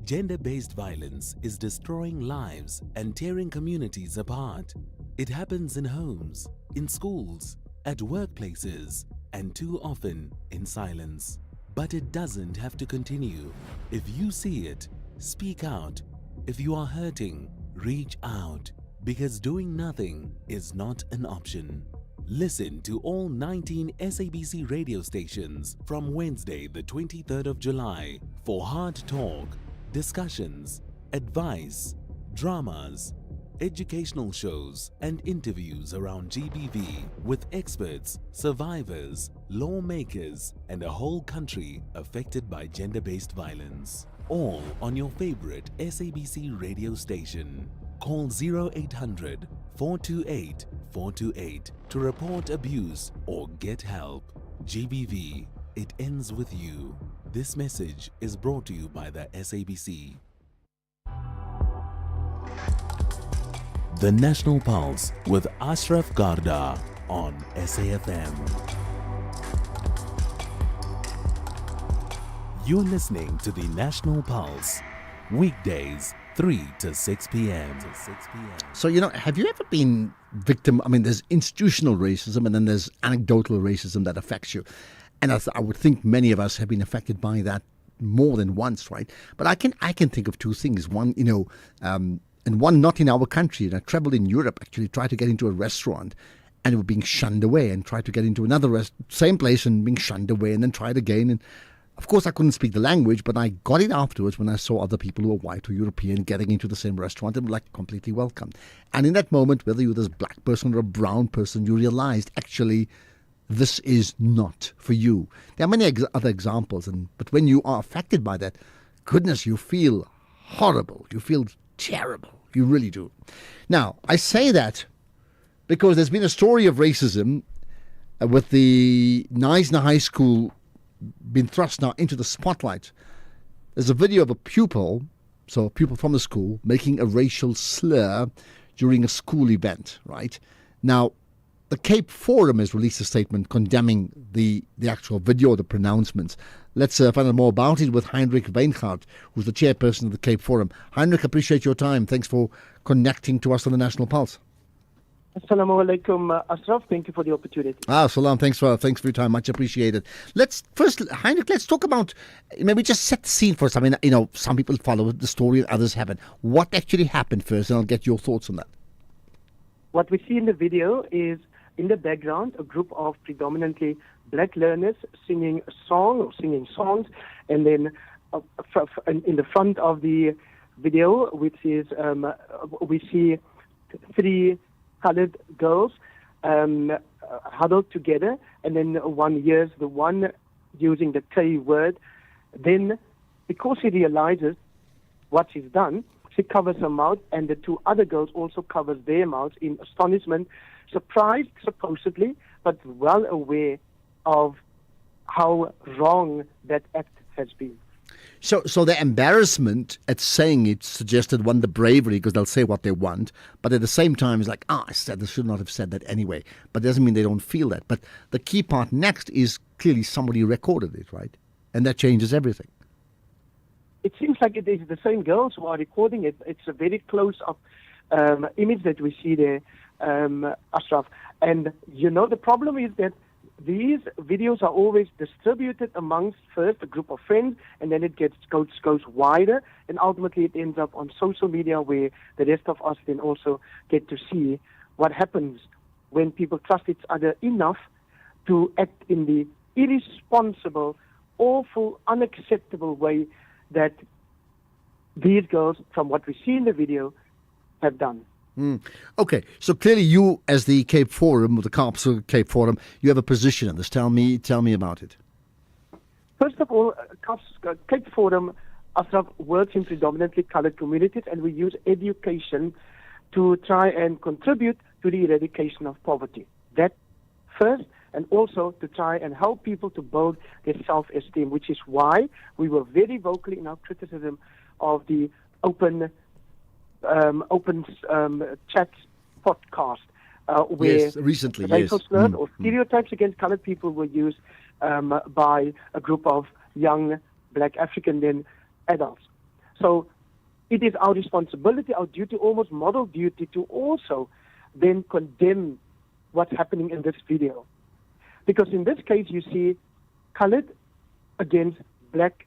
Gender-based violence is destroying lives and tearing communities apart. It happens in homes, in schools, at workplaces, and too often in silence. But it doesn't have to continue. If you see it, speak out. If you are hurting, reach out. Because doing nothing is not an option. Listen to all 19 SABC radio stations from Wednesday, the 23rd of July for hard talk, discussions, advice, dramas, educational shows, and interviews around GBV with experts, survivors, lawmakers, and a whole country affected by gender-based violence. All on your favorite SABC radio station. Call 0800 428 428 to report abuse or get help. GBV, it ends with you. This message is brought to you by the SABC. The National Pulse with Ashraf Garda on SAFM. You're listening to the National Pulse, weekdays 3 to 6 p.m. So, have you ever been victim? I mean, there's institutional racism and then there's anecdotal racism that affects you. And I would think many of us have been affected by that more than once, right? But I can think of two things. One, and one not in our country. And I traveled in Europe, actually tried to get into a restaurant and we were being shunned away, and tried to get into another same place and being shunned away, and then tried again. And of course, I couldn't speak the language, but I got it afterwards when I saw other people who were white or European getting into the same restaurant and were like completely welcomed. And in that moment, whether you were this black person or a brown person, you realized actually this is not for you. There are many other examples, but when you are affected by that, goodness, you feel horrible. You feel terrible. You really do. Now, I say that because there's been a story of racism with the Knysna High School been thrust now into the spotlight. There's a video of a pupil from the school, making a racial slur during a school event, right? Now, the Cape Forum has released a statement condemning the actual video, the pronouncements. Let's find out more about it with Heinrich Weinhardt, who's the chairperson of the Cape Forum. Heinrich, appreciate your time. Thanks for connecting to us on the National Pulse. Assalamu alaikum, Ashraf. Thank you for the opportunity. Salam. Thanks for your time. Much appreciated. Heinrich, let's talk about, maybe just set the scene first. I mean, some people follow the story and others haven't. What actually happened first, and I'll get your thoughts on that. What we see in the video is, in the background, a group of predominantly black learners singing songs, and then in the front of the video, which is we see three colored girls huddled together, and then one hears the one using the K word. Then, because she realizes what she's done, she covers her mouth, and the two other girls also covers their mouths in astonishment, surprised supposedly, but well aware of how wrong that act has been. So the embarrassment at saying it suggested, one, the bravery, because they'll say what they want, but at the same time it's like, I should not have said that anyway. But it doesn't mean they don't feel that. But the key part next is clearly somebody recorded it, right? And that changes everything. It seems like it is the same girls who are recording it. It's a very close-up image that we see there, Ashraf. And, the problem is that these videos are always distributed amongst first a group of friends, and then it goes wider, and ultimately it ends up on social media, where the rest of us then also get to see what happens when people trust each other enough to act in the irresponsible, awful, unacceptable way that these girls, from what we see in the video, have done. Okay, so clearly you, as the Cape Forum, or the CAPS Cape Forum, you have a position on this. Tell me about it. First of all, Cape Forum works in predominantly colored communities, and we use education to try and contribute to the eradication of poverty. That first, and also to try and help people to build their self-esteem, which is why we were very vocal in our criticism of the open chat podcast, where recently, racial slurs or stereotypes against colored people were used by a group of young black African then adults. So it is our responsibility, our duty, almost moral duty, to also then condemn what's happening in this video. Because in this case, you see colored against black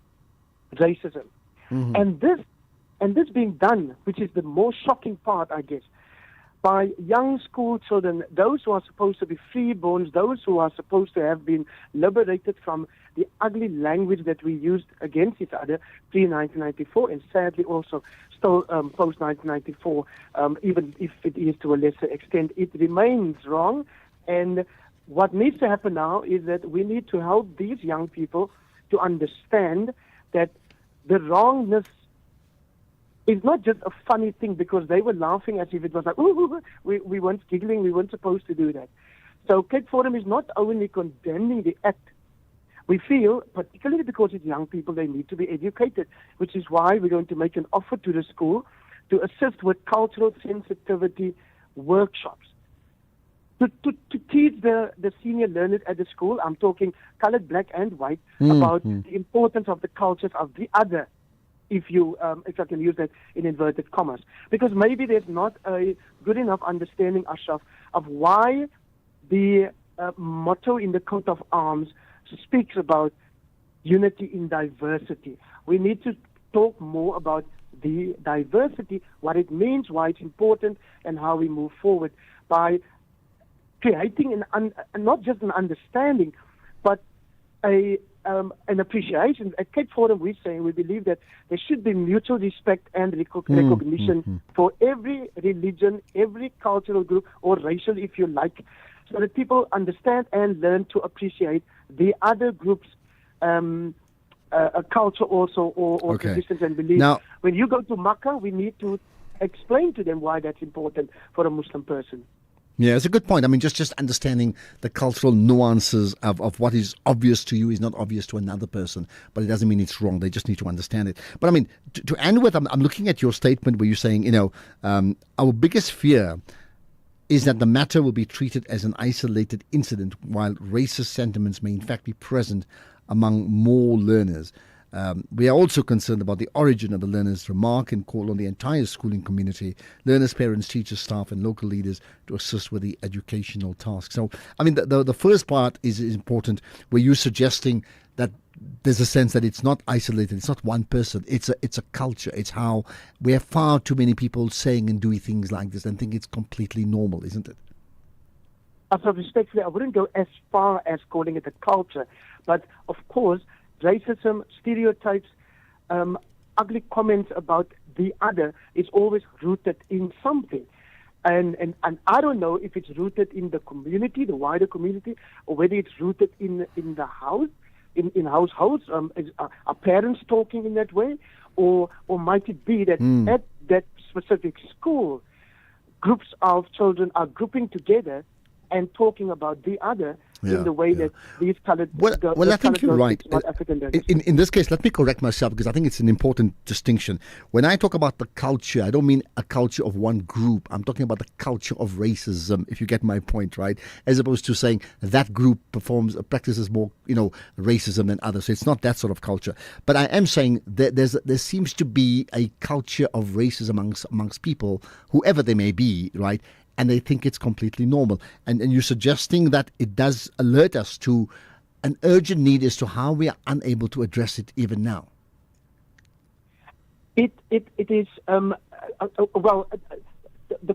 racism. And this being done, which is the more shocking part, I guess, by young school children, those who are supposed to be freeborns, those who are supposed to have been liberated from the ugly language that we used against each other pre-1994, and sadly also still post-1994, even if it is to a lesser extent, it remains wrong. And what needs to happen now is that we need to help these young people to understand that the wrongness is not just a funny thing because they were laughing as if it was like, ooh, we weren't giggling, we weren't supposed to do that. So Cape Forum is not only condemning the act. We feel, particularly because it's young people, they need to be educated, which is why we're going to make an offer to the school to assist with cultural sensitivity workshops. To teach the senior learners at the school, I'm talking colored, black, and white, about the importance of the cultures of the other, if I can use that in inverted commas. Because maybe there's not a good enough understanding, Ashraf, of why the motto in the coat of arms speaks about unity in diversity. We need to talk more about the diversity, what it means, why it's important, and how we move forward by creating not just an understanding, but an appreciation. At Cape Forum, we believe that there should be mutual respect and recognition for every religion, every cultural group, or racial, if you like, so that people understand and learn to appreciate the other group's culture also, or traditions and beliefs. Now, when you go to Makkah, we need to explain to them why that's important for a Muslim person. Yeah, it's a good point. I mean, just understanding the cultural nuances of what is obvious to you is not obvious to another person, but it doesn't mean it's wrong. They just need to understand it. But I mean, to end with, I'm looking at your statement where you're saying, our biggest fear is that the matter will be treated as an isolated incident, while racist sentiments may in fact be present among more learners. We are also concerned about the origin of the learner's remark and call on the entire schooling community, learners, parents, teachers, staff, and local leaders to assist with the educational task. So, I mean, the first part is important, where you're suggesting that there's a sense that it's not isolated, it's not one person, it's a culture. It's how we have far too many people saying and doing things like this and think it's completely normal, isn't it? So respectfully, I wouldn't go as far as calling it a culture, but of course, racism, stereotypes, ugly comments about the other is always rooted in something. And I don't know if it's rooted in the community, the wider community, or whether it's rooted in the house, in households. Are parents talking in that way? Or might it be that at that specific school, groups of children are grouping together and talking about the other in the way that these colored well, I think you're right. African In this case, let me correct myself, because I think it's an important distinction. When I talk about the culture, I don't mean a culture of one group. I'm talking about the culture of racism, if you get my point, right? As opposed to saying that group practices more, racism than others. So it's not that sort of culture. But I am saying that there seems to be a culture of racism amongst people, whoever they may be, right? And they think it's completely normal. And you're suggesting that it does alert us to an urgent need as to how we are unable to address it even now. It is, the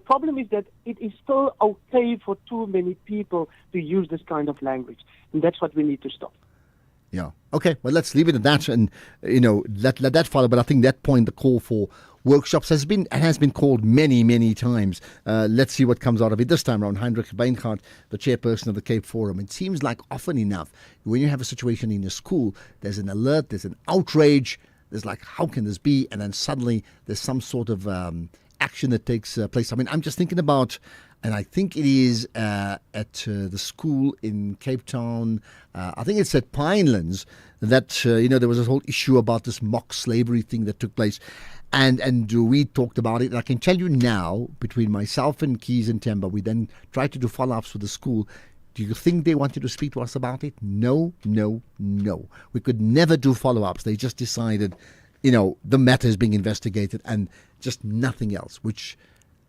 problem is that it is still okay for too many people to use this kind of language. And that's what we need to stop. Yeah. Okay. Well, let's leave it at that, and let that follow. But I think that point, the call for workshops has been called many times. Let's see what comes out of it this time around. Heinrich Beinhardt, the chairperson of the Cape Forum. It seems like often enough, when you have a situation in a school, there's an alert, there's an outrage, there's like, how can this be? And then suddenly there's some sort of action that takes place. I mean, I'm just thinking about, and I think it is at the school in Cape Town, I think it's at Pinelands, that, there was this whole issue about this mock slavery thing that took place. And we talked about it. And I can tell you now, between myself and Keys and Temba, we then tried to do follow-ups with the school. Do you think they wanted to speak to us about it? No. We could never do follow-ups. They just decided, the matter is being investigated and just nothing else, which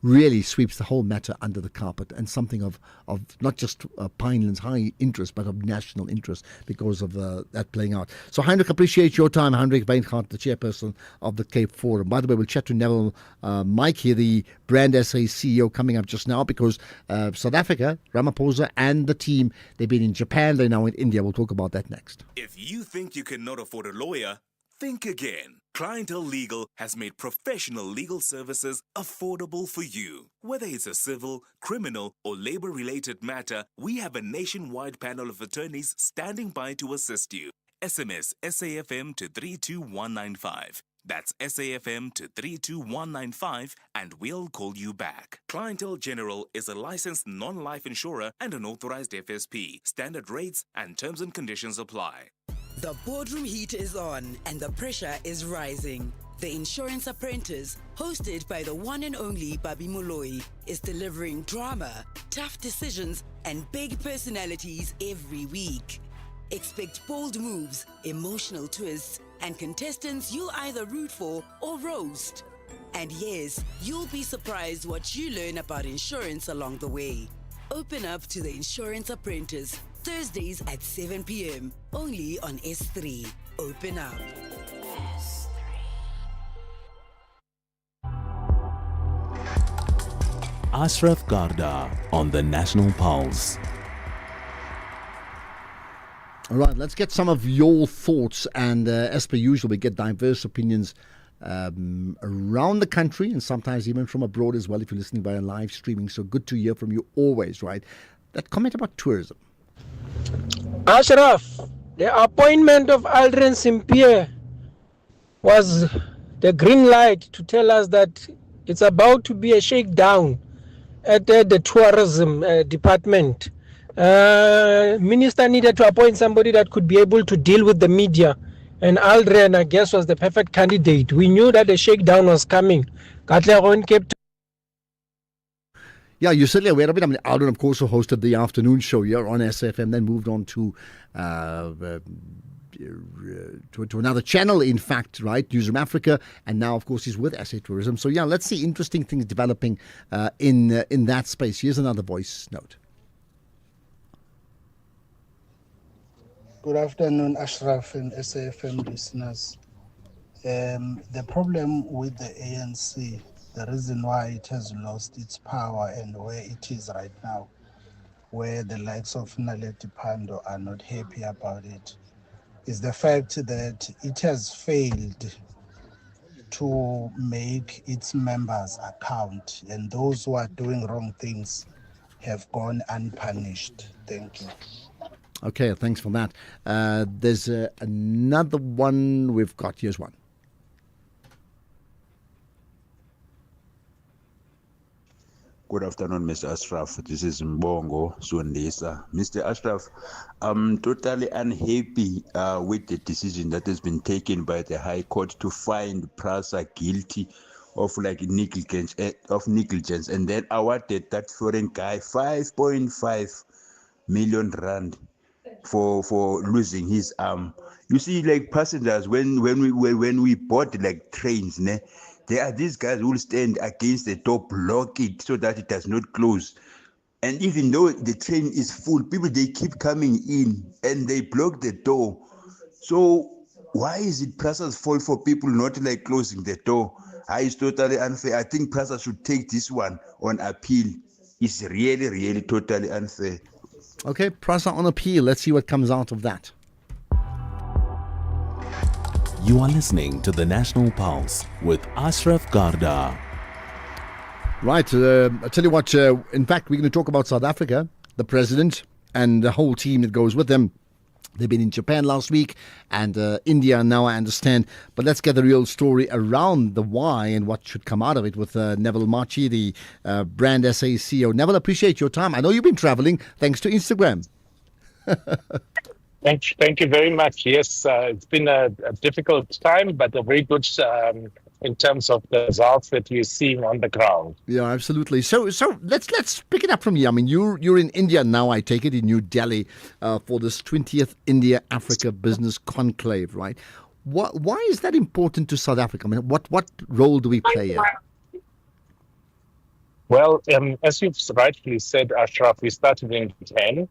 really sweeps the whole matter under the carpet, and something of not just Pineland's high interest, but of national interest because of that playing out. So, Heinrich, appreciate your time. Heinrich Beinhardt, the chairperson of the Cape Forum. By the way, we'll chat to Neville Mike here, the Brand SA CEO, coming up just now, because South Africa, Ramaphosa and the team, they've been in Japan, they're now in India. We'll talk about that next. If you think you cannot afford a lawyer, think again. Clientele Legal has made professional legal services affordable for you. Whether it's a civil, criminal, or labor-related matter, we have a nationwide panel of attorneys standing by to assist you. SMS SAFM to 32195. That's SAFM to 32195 and we'll call you back. Clientele General is a licensed non-life insurer and an authorized FSP. Standard rates and terms and conditions apply. The boardroom heat is on and the pressure is rising. The Insurance Apprentice, hosted by the one and only Babi Moloi, is delivering drama, tough decisions, and big personalities every week. Expect bold moves, emotional twists, and contestants you'll either root for or roast. And yes, you'll be surprised what you learn about insurance along the way. Open up to the Insurance Apprentice, Thursdays at 7 p.m. only on S3. Open up. Ashraf Garda on the National Pulse. All right, let's get some of your thoughts. And as per usual, we get diverse opinions around the country and sometimes even from abroad as well if you're listening via live streaming. So good to hear from you always, right? That comment about tourism. Ashraf, the appointment of Aldrin Simpier was the green light to tell us that it's about to be a shakedown at the tourism department. Minister needed to appoint somebody that could be able to deal with the media, and Aldrin, I guess, was the perfect candidate. We knew that the shakedown was coming. Yeah, you're certainly aware of it. I mean, Aldrin, of course, hosted the afternoon show here on SFM, then moved on to another channel, in fact, right, Newsroom Africa, and now, of course, he's with SA Tourism. So, yeah, let's see interesting things developing in that space. Here's another voice note. Good afternoon, Ashraf and SAFM listeners. The problem with the ANC, the reason why it has lost its power and where it is right now, where the likes of Naledi Pandor are not happy about it, is the fact that it has failed to make its members account, and those who are doing wrong things have gone unpunished. Thank you. Okay, thanks for that. There's another one we've got. Here's one. Good afternoon, Mr. Ashraf. This is Mbongo Suandesa. Mr. Ashraf, I'm totally unhappy with the decision that has been taken by the High Court to find Prasa guilty of negligence, and then awarded that foreign guy 5.5 million rand for losing his arm. You see, passengers, when we bought trains, there are these guys who will stand against the door, block it so that it does not close. And even though the train is full, people, they keep coming in and they block the door. So why is it Prasa's fault for people not closing the door? It's totally unfair. I think Prasa should take this one on appeal. It's really, really totally unfair. Okay, Prasa on appeal. Let's see what comes out of that. You are listening to the National Pulse with Ashraf Garda. Right, I tell you what, in fact, we're going to talk about South Africa, the president and the whole team that goes with them. They've been in Japan last week and India now, I understand. But let's get the real story around the why and what should come out of it with Neville Machi, the Brand SA CEO. Neville, appreciate your time. I know you've been traveling thanks to Instagram. Thank you very much. Yes, it's been a difficult time, but a very good in terms of the results that we're seeing on the ground. Yeah, absolutely. So let's pick it up from here. I mean, you're in India now, I take it, in New Delhi for this 20th India-Africa Business Conclave, right? Why is that important to South Africa? I mean, what role do we play here? Well, as you've rightfully said, Ashraf, we started in 10.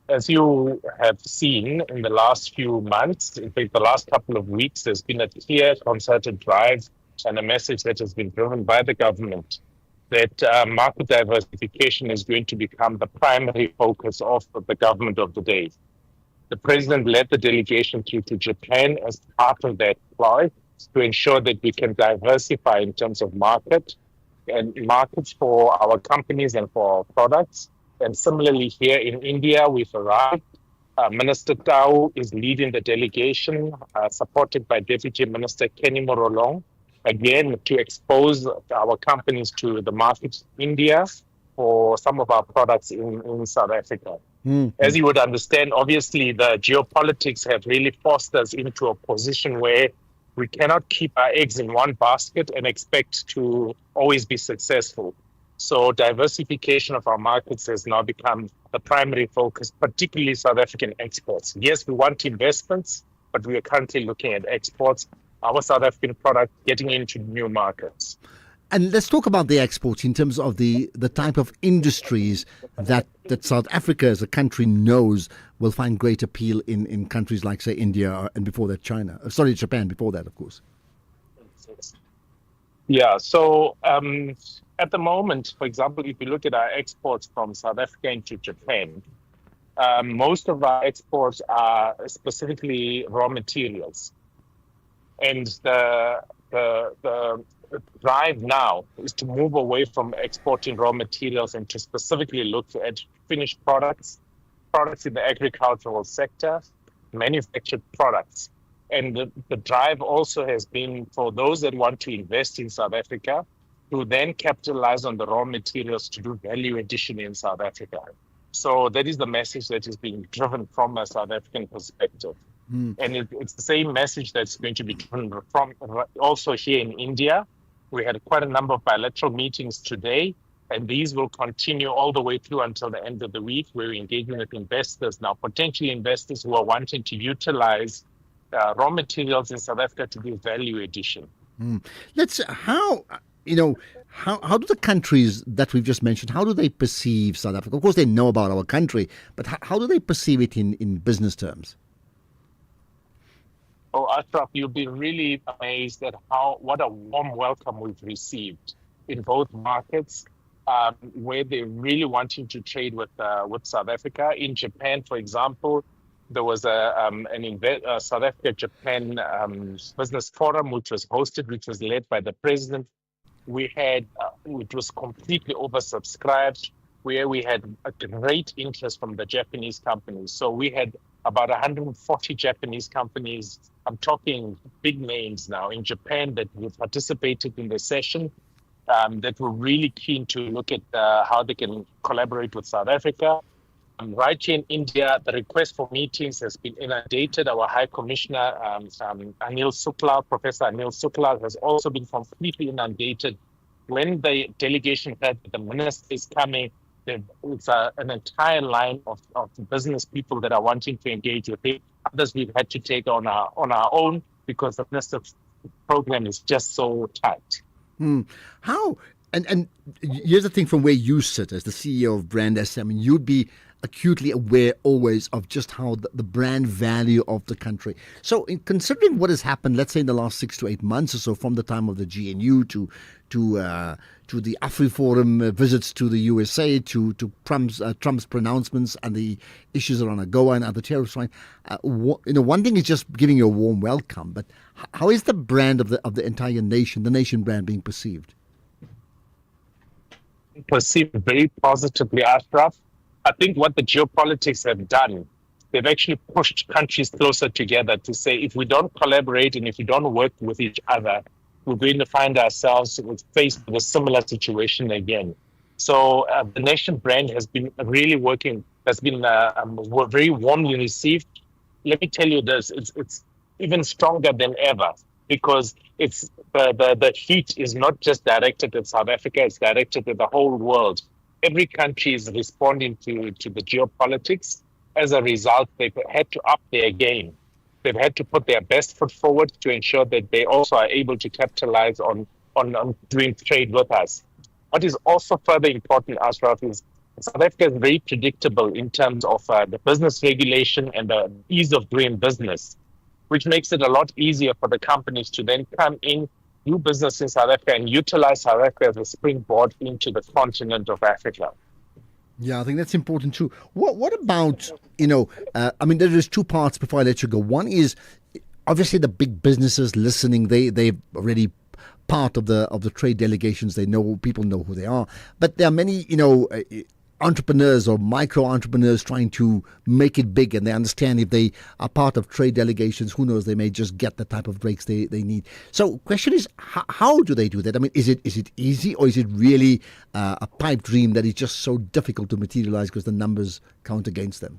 As you have seen in the last few months, in fact, the last couple of weeks, there's been a clear concerted drive and a message that has been driven by the government that market diversification is going to become the primary focus of the government of the day. The president led the delegation to Japan as part of that ploy, to ensure that we can diversify in terms of markets for our companies and for our products. And similarly, here in India, we've arrived. Minister Tau is leading the delegation, supported by Deputy Minister Kenny Morolong, again, to expose our companies to the markets in India for some of our products in South Africa. As you would understand, obviously, the geopolitics have really forced us into a position where we cannot keep our eggs in one basket and expect to always be successful. So diversification of our markets has now become the primary focus, particularly South African exports. Yes, we want investments, but we are currently looking at exports, our South African product getting into new markets. And let's talk about the exports in terms of the type of industries that South Africa as a country knows will find great appeal in countries like, say, India and before that Japan before that, of course. Yeah, so at the moment, for example, if you look at our exports from South Africa into Japan, most of our exports are specifically raw materials. And the drive now is to move away from exporting raw materials and to specifically look at finished products in the agricultural sector, manufactured products. And the drive also has been for those that want to invest in South Africa to then capitalize on the raw materials to do value addition in South Africa. So that is the message that is being driven from a South African perspective. And it's the same message that's going to be driven from also here in India. We had quite a number of bilateral meetings today, and these will continue all the way through until the end of the week, where we're engaging with investors now, potential investors who are wanting to utilize raw materials in South Africa to do value addition. How do the countries that we've just mentioned, how do they perceive South Africa? Of course, they know about our country, but how do they perceive it in business terms? Oh, Ashraf, you'll be really amazed at what a warm welcome we've received in both markets, where they're really wanting to trade with South Africa. In Japan, for example, there was a South Africa-Japan business forum, which was hosted, which was led by the president. We had, it was completely oversubscribed, where we had a great interest from the Japanese companies. So we had about 140 Japanese companies, I'm talking big names now, in Japan that participated in the session, that were really keen to look at how they can collaborate with South Africa. Right here in India, the request for meetings has been inundated. Our High Commissioner, Professor Anil Sukla, has also been completely inundated. When the delegation heard that the minister is coming, it's an entire line of business people that are wanting to engage with it. Others we've had to take on our own because the minister's program is just so tight. How? And here's the thing from where you sit as the CEO of Brand SA. I mean, you'd be acutely aware always of just how the brand value of the country. So in considering what has happened, let's say in the last 6 to 8 months or so, from the time of the GNU to the AfriForum visits to the USA, to Trump's pronouncements and the issues around AGOA and other terrorist lines, one thing is just giving you a warm welcome, but how is the brand of the entire nation, the nation brand, being perceived? Perceived very positively, Ashraf. I think what the geopolitics have done, they've actually pushed countries closer together to say, if we don't collaborate and if we don't work with each other, we're going to find ourselves faced with a similar situation again. So the nation brand has been really working, has been very warmly received. Let me tell you this, it's even stronger than ever, because it's the heat is not just directed at South Africa, it's directed at the whole world. Every country is responding to the geopolitics. As a result, they've had to up their game. They've had to put their best foot forward to ensure that they also are able to capitalize on doing trade with us. What is also further important, Ashraf, is South Africa is very predictable in terms of the business regulation and the ease of doing business, which makes it a lot easier for the companies to then come in, do business in South Africa and utilize South Africa as a springboard into the continent of Africa. Yeah, I think that's important too. What about, I mean, there is two parts before I let you go. One is, obviously the big businesses listening, they've already part of the trade delegations. They know, people know who they are, but there are many entrepreneurs or micro entrepreneurs trying to make it big, and they understand if they are part of trade delegations, who knows, they may just get the type of breaks they need. So question is, how do they do that? I mean, is it easy, or is it really a pipe dream that is just so difficult to materialize because the numbers count against them?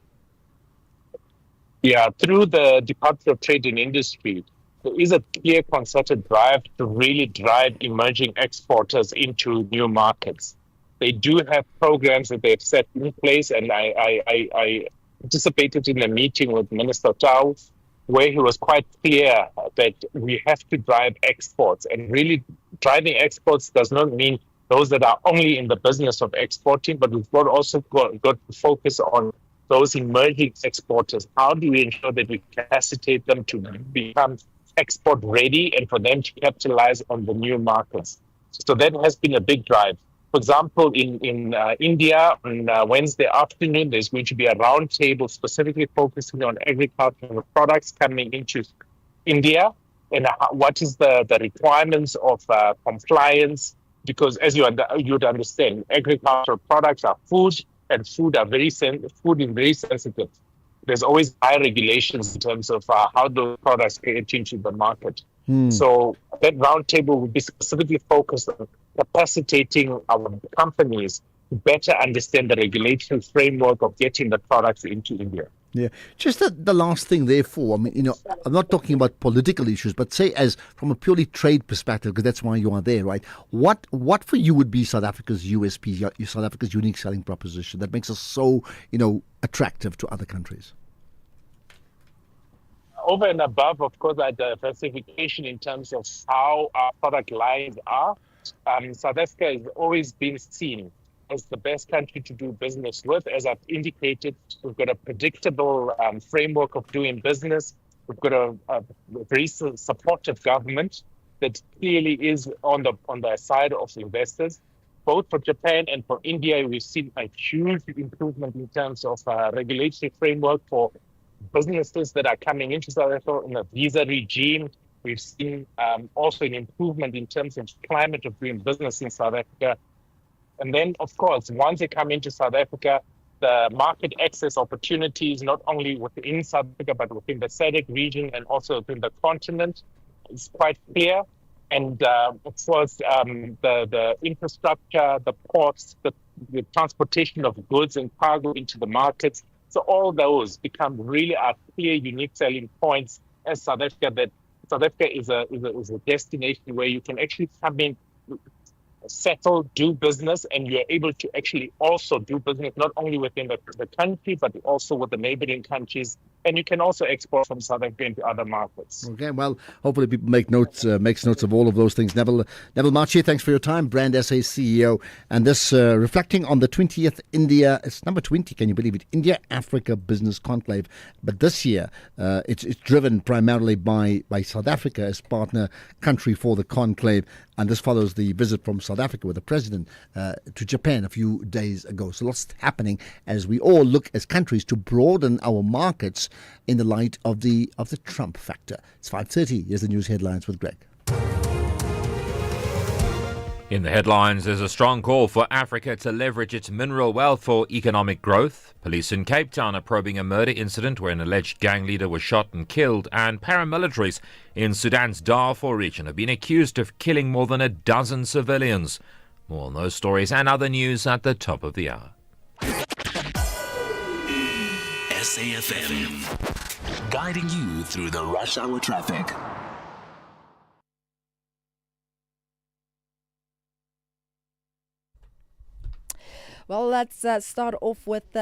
Yeah, through the Department of Trade and Industry, there is a clear concerted drive to really drive emerging exporters into new markets. They do have programs that they've set in place, and I participated in a meeting with Minister Tau, where he was quite clear that we have to drive exports. And really, driving exports does not mean those that are only in the business of exporting, but we've also got to focus on those emerging exporters. How do we ensure that we capacitate them to become export ready and for them to capitalize on the new markets? So that has been a big drive. For example, in India, on Wednesday afternoon, there's going to be a roundtable specifically focusing on agricultural products coming into India and what is the requirements of compliance. Because as you'd understand, agricultural products are food, and food is very sensitive. There's always high regulations in terms of how those products get into the market. So that roundtable will be specifically focused on capacitating our companies to better understand the regulatory framework of getting the products into India. Yeah, just the last thing, therefore, I mean, I'm not talking about political issues, but say as from a purely trade perspective, because that's why you are there, right? What for you would be South Africa's USP, South Africa's unique selling proposition that makes us so, attractive to other countries? Over and above, of course, our diversification in terms of how our product lines are. South Africa has always been seen as the best country to do business with. As I've indicated, we've got a predictable framework of doing business. We've got a very supportive government that clearly is on the side of investors. Both for Japan and for India, we've seen a huge improvement in terms of regulatory framework for businesses that are coming into South Africa in a visa regime. We've seen also an improvement in terms of climate of doing business in South Africa. And then, of course, once they come into South Africa, the market access opportunities, not only within South Africa, but within the SADC region and also within the continent, is quite clear. And of course, the infrastructure, the ports, the transportation of goods and cargo into the markets. So all those become really our clear, unique selling points as South Africa. That South Africa is a destination where you can actually come in, settle, do business, and you're able to actually also do business not only within the country, but also with the neighboring countries. And you can also export from South Africa into other markets. Okay, well, hopefully people makes notes of all of those things. Neville Marchi, thanks for your time, Brand SA CEO. And this reflecting on the 20th India, it's number 20, can you believe it? India-Africa Business Conclave. But this year, it's driven primarily by South Africa as partner country for the conclave. And this follows the visit from South Africa with the president to Japan a few days ago. So lots happening as we all look as countries to broaden our markets in the light of the Trump factor. It's 5:30. Here's the news headlines with Greg. In the headlines, there's a strong call for Africa to leverage its mineral wealth for economic growth. Police in Cape Town are probing a murder incident where an alleged gang leader was shot and killed, and paramilitaries in Sudan's Darfur region have been accused of killing more than a dozen civilians. More on those stories and other news at the top of the hour. SAFM, guiding you through the rush hour traffic. Well, let's start off with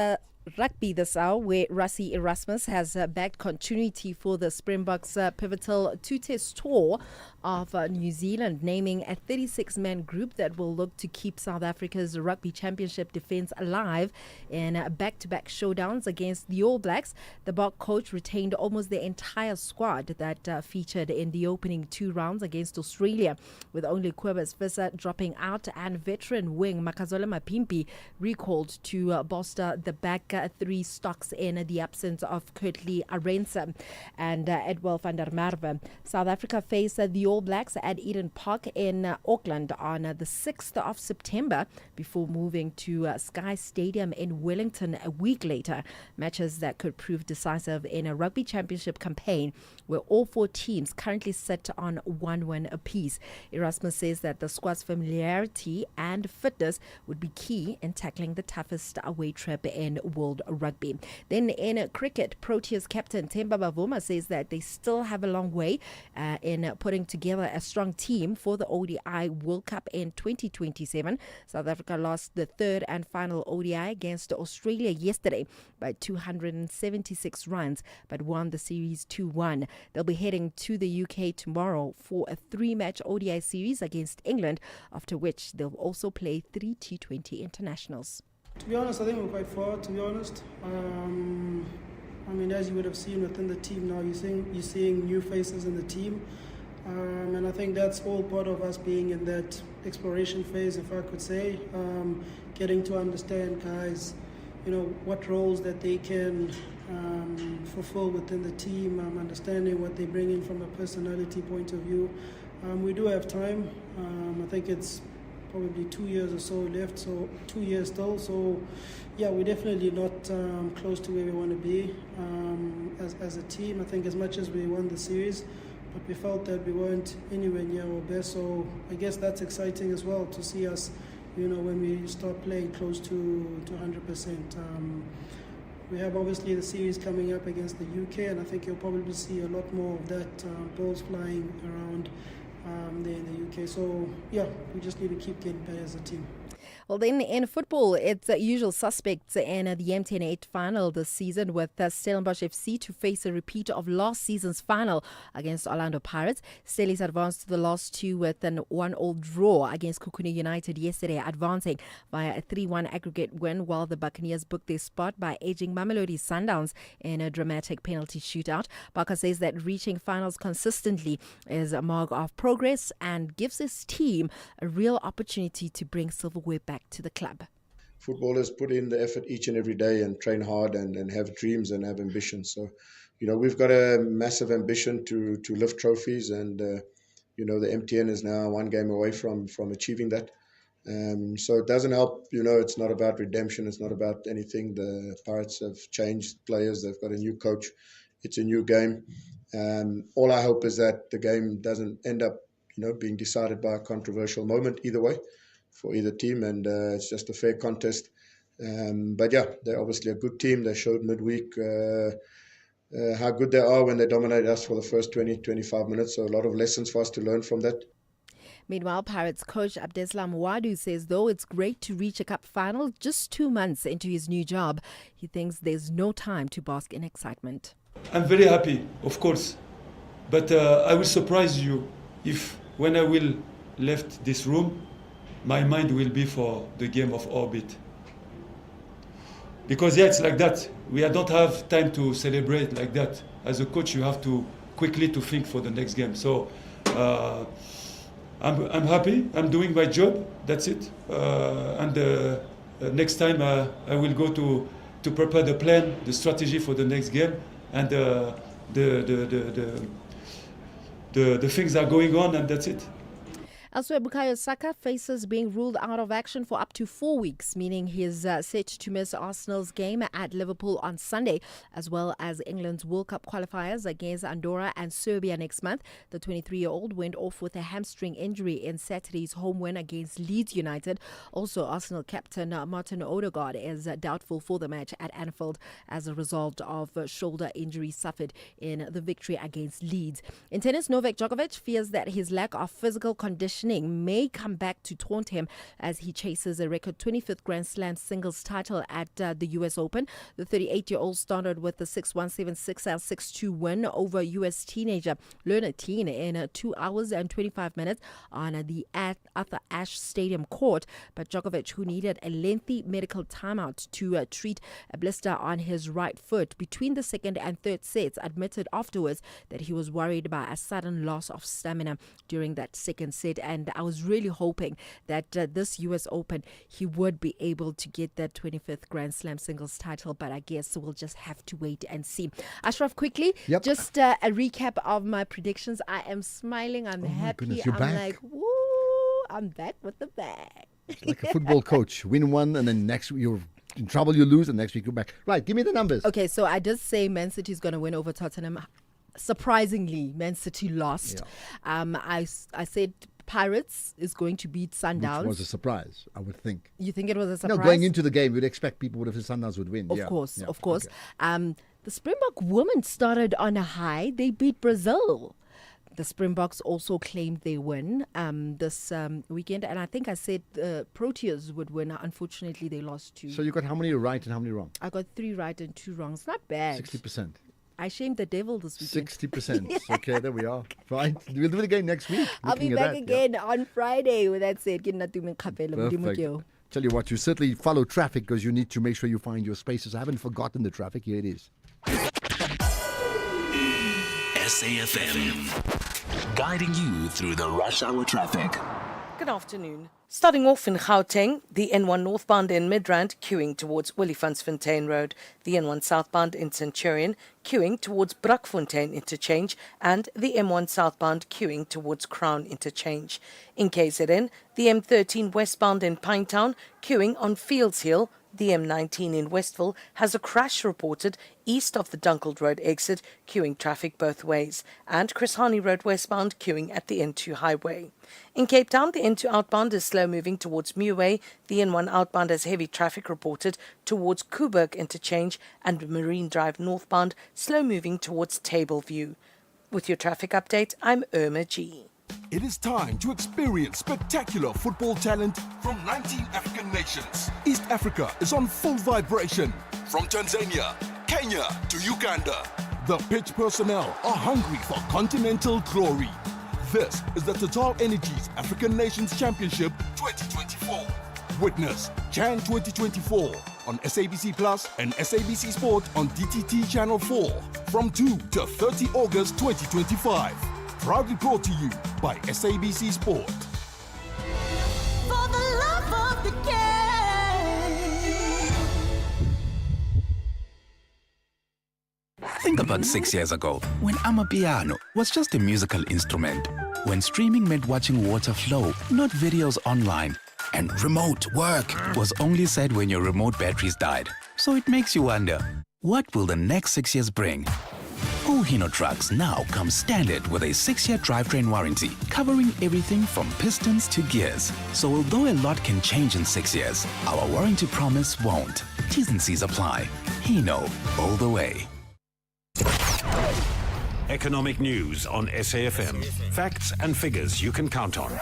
rugby this hour, where Rassie Erasmus has backed continuity for the Springboks' pivotal two-test tour of New Zealand, naming a 36-man group that will look to keep South Africa's rugby championship defence alive in back-to-back showdowns against the All Blacks. The Bok coach retained almost the entire squad that featured in the opening two rounds against Australia, with only Kobus Visser dropping out and veteran wing Makazole Mapimpi recalled to bolster the back pick three stocks in the absence of Kurtley Arendse and Edwell van der Merwe. South Africa face the All Blacks at Eden Park in Auckland on the 6th of September before moving to Sky Stadium in Wellington a week later. Matches that could prove decisive in a rugby championship campaign where all four teams currently sit on 1 win apiece. Erasmus says that the squad's familiarity and fitness would be key in tackling the toughest away trip in world rugby. Then in cricket, Proteas captain Themba Bavuma says that they still have a long way in putting together a strong team for the ODI World Cup in 2027. South Africa lost the third and final ODI against Australia yesterday by 276 runs, but won the series 2-1. They'll be heading to the UK tomorrow for a 3-match ODI series against England, after which they'll also play 3 T20 internationals. To be honest, I think we're quite far, to be honest. I mean, as you would have seen within the team now, you're seeing new faces in the team. And I think that's all part of us being in that exploration phase, if I could say, getting to understand guys, what roles that they can fulfill within the team, understanding what they bring in from a personality point of view. We do have time. I think it's probably 2 years or so left, so 2 years still. So, yeah, we're definitely not close to where we want to be as a team. I think as much as we won the series, but we felt that we weren't anywhere near our best. So I guess that's exciting as well to see us, when we start playing close to 100%. We have obviously the series coming up against the UK, and I think you'll probably see a lot more of that, balls flying around there in the UK. So, yeah, we just need to keep getting better as a team. Well, then in football, it's usual suspects in the MTN 8 final this season, with Stellenbosch FC to face a repeat of last season's final against Orlando Pirates. Stellies advanced to the last two with an 1-1 draw against Kukuni United yesterday, advancing via a 3-1 aggregate win, while the Buccaneers booked their spot by edging Mamelodi Sundowns in a dramatic penalty shootout. Barker says that reaching finals consistently is a mark of progress and gives his team a real opportunity to bring silverware back to the club. Footballers put in the effort each and every day and train hard and have dreams and have ambitions. So, we've got a massive ambition to lift trophies, and the MTN is now one game away from achieving that. So it doesn't help, it's not about redemption, it's not about anything. The Pirates have changed players, they've got a new coach, it's a new game. All I hope is that the game doesn't end up, being decided by a controversial moment either way for either team, and it's just a fair contest. But yeah, they're obviously a good team. They showed midweek how good they are when they dominate us for the first 20-25 minutes. So a lot of lessons for us to learn from that. Meanwhile, Pirates coach Abdeslam Wadu says though it's great to reach a cup final just 2 months into his new job, he thinks there's no time to bask in excitement. I'm very happy, of course, but I will surprise you if when I will left this room, my mind will be for the game of Orbit. Because it's like that. We don't have time to celebrate like that. As a coach, you have to quickly to think for the next game. So I'm happy. I'm doing my job. That's it. And next time I will go to prepare the plan, the strategy for the next game, and the things are going on, and that's it. Elsewhere, Bukayo Saka faces being ruled out of action for up to 4 weeks, meaning he's set to miss Arsenal's game at Liverpool on Sunday, as well as England's World Cup qualifiers against Andorra and Serbia next month. The 23-year-old went off with a hamstring injury in Saturday's home win against Leeds United. Also, Arsenal captain Martin Odegaard is doubtful for the match at Anfield as a result of shoulder injury suffered in the victory against Leeds. In tennis, Novak Djokovic fears that his lack of physical condition may come back to taunt him as he chases a record 25th Grand Slam singles title at the US Open. The 38-year-old started with the 6-1, 7-6, 6-2 win over US teenager Lerner Teen in 2 hours and 25 minutes on the Arthur Ashe Stadium court. But Djokovic, who needed a lengthy medical timeout to treat a blister on his right foot between the second and third sets, admitted afterwards that he was worried by a sudden loss of stamina during that second set and I was really hoping that this US Open he would be able to get that 25th Grand Slam singles title, but I guess we'll just have to wait and see. Ashraf, quickly, just a recap of my predictions. I am smiling, I'm happy, goodness, you're I'm back. like, woo, I'm back with the bag. It's like a football coach. Win one, and then next week you're in trouble, you lose, and next week you're back. Right, give me the numbers. Okay, so I did say Man City is going to win over Tottenham. Surprisingly, Man City lost. I said Pirates is going to beat Sundowns. Which was a surprise, I would think. You think it was a surprise? No, going into the game, we'd expect people would have said Sundowns would win. Of course. Okay. The Springbok women started on a high. They beat Brazil. The Springboks also claimed they win this weekend. And I think I said Proteas would win. Unfortunately, they lost 2. So you got how many right and how many wrong? I got 3 right and 2 wrong. It's not bad. 60%. I shamed the devil this weekend. 60%. Okay, there we are. Fine. We'll do it again next week. I'll be back again on Friday with that said. Perfect. Tell you what, you certainly follow traffic because you need to make sure you find your spaces. I haven't forgotten the traffic. Here it is. SAFM, guiding you through the rush hour traffic. Good afternoon. Starting off in Gauteng, the N1 northbound in Midrand queuing towards Olifantsfontein Road, the N1 southbound in Centurion queuing towards Brakfontein Interchange, and the M1 southbound queuing towards Crown Interchange. In KZN, the M13 westbound in Pinetown queuing on Fields Hill. The M19 in Westville has a crash reported east of the Dunkeld Road exit, queuing traffic both ways, and Chris Hani Road westbound queuing at the N2 highway. In Cape Town, the N2 outbound is slow moving towards Muway. The N1 outbound has heavy traffic reported towards Kuburg Interchange, and Marine Drive northbound slow moving towards Tableview. With your traffic update, I'm Irma G. It is time to experience spectacular football talent from 19 African nations. East Africa is on full vibration. From Tanzania, Kenya to Uganda, the pitch personnel are hungry for continental glory. This is the Total Energies African Nations Championship 2024. Witness Chan 2024 on SABC Plus and SABC Sport on DTT Channel 4 from 2 to 30 August 2025. Proudly brought to you by SABC Sport. For the love of the game. Think about 6 years ago, when Amapiano was just a musical instrument, when streaming meant watching water flow, not videos online, and remote work was only said when your remote batteries died. So it makes you wonder, what will the next 6 years bring? All Hino trucks now come standard with a 6-year drivetrain warranty, covering everything from pistons to gears. So although a lot can change in 6 years, our warranty promise won't. T's and C's apply. Hino, all the way. Economic news on SAFM. Facts and figures you can count on.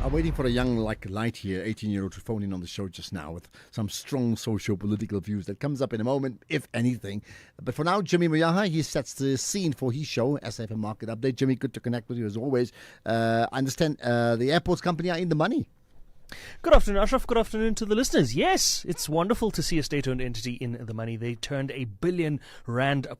I'm waiting for a young light here, 18-year-old, to phone in on the show just now with some strong socio-political views. That comes up in a moment, if anything. But for now, Jimmy Muyaha, he sets the scene for his show, SAFM Market Update. Jimmy, good to connect with you as always. I understand the airports company are in the money. Good afternoon, Ashraf. Good afternoon to the listeners. Yes, it's wonderful to see a state-owned entity in the money. They turned R1 billion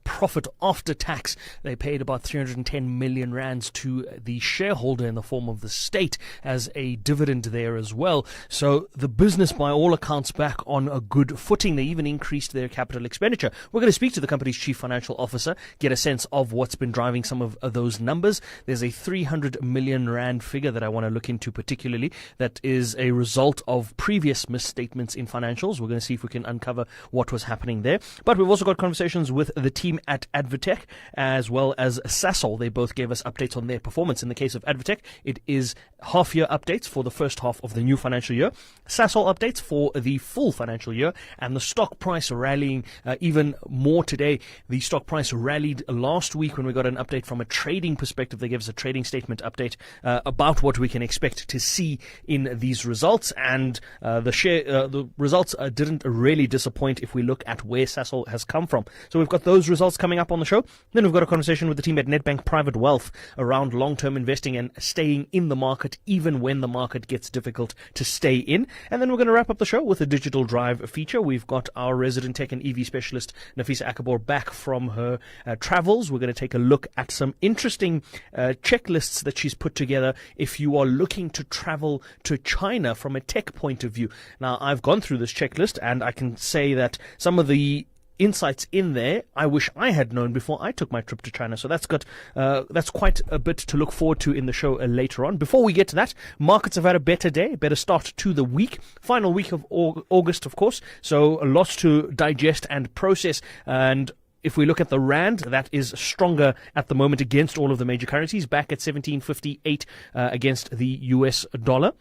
profit after tax. They paid about 310 million rands to the shareholder in the form of the state as a dividend there as well. So the business, by all accounts, back on a good footing. They even increased their capital expenditure. We're going to speak to the company's chief financial officer, get a sense of what's been driving some of those numbers. There's a 300 million rand figure that I want to look into particularly that is a result of previous misstatements in financials. We're going to see if we can uncover what was happening there. But we've also got conversations with the team at Advotech as well as Sasol. They both gave us updates on their performance. In the case of Advotech, it is half-year updates for the first half of the new financial year, Sasol updates for the full financial year, and the stock price rallying even more today. The stock price rallied last week when we got an update from a trading perspective. They gave us a trading statement update about what we can expect to see in these results, and the results didn't really disappoint if we look at where Sasol has come from. So we've got those results coming up on the show. Then we've got a conversation with the team at Nedbank Private Wealth around long-term investing and staying in the market even when the market gets difficult to stay in. And then we're going to wrap up the show with a digital drive feature. We've got our resident tech and EV specialist Nafisa Akabor back from her travels. We're going to take a look at some interesting checklists that she's put together if you are looking to travel to China from a tech point of view. Now, I've gone through this checklist and I can say that some of the insights in there I wish I had known before I took my trip to China. So that's quite a bit to look forward to in the show later on. Before we get to that, markets have had a better day, better start to the week. Final week of August, of course. So lots to digest and process. And if we look at the rand, that is stronger at the moment against all of the major currencies, back at 17.58 against the US dollar.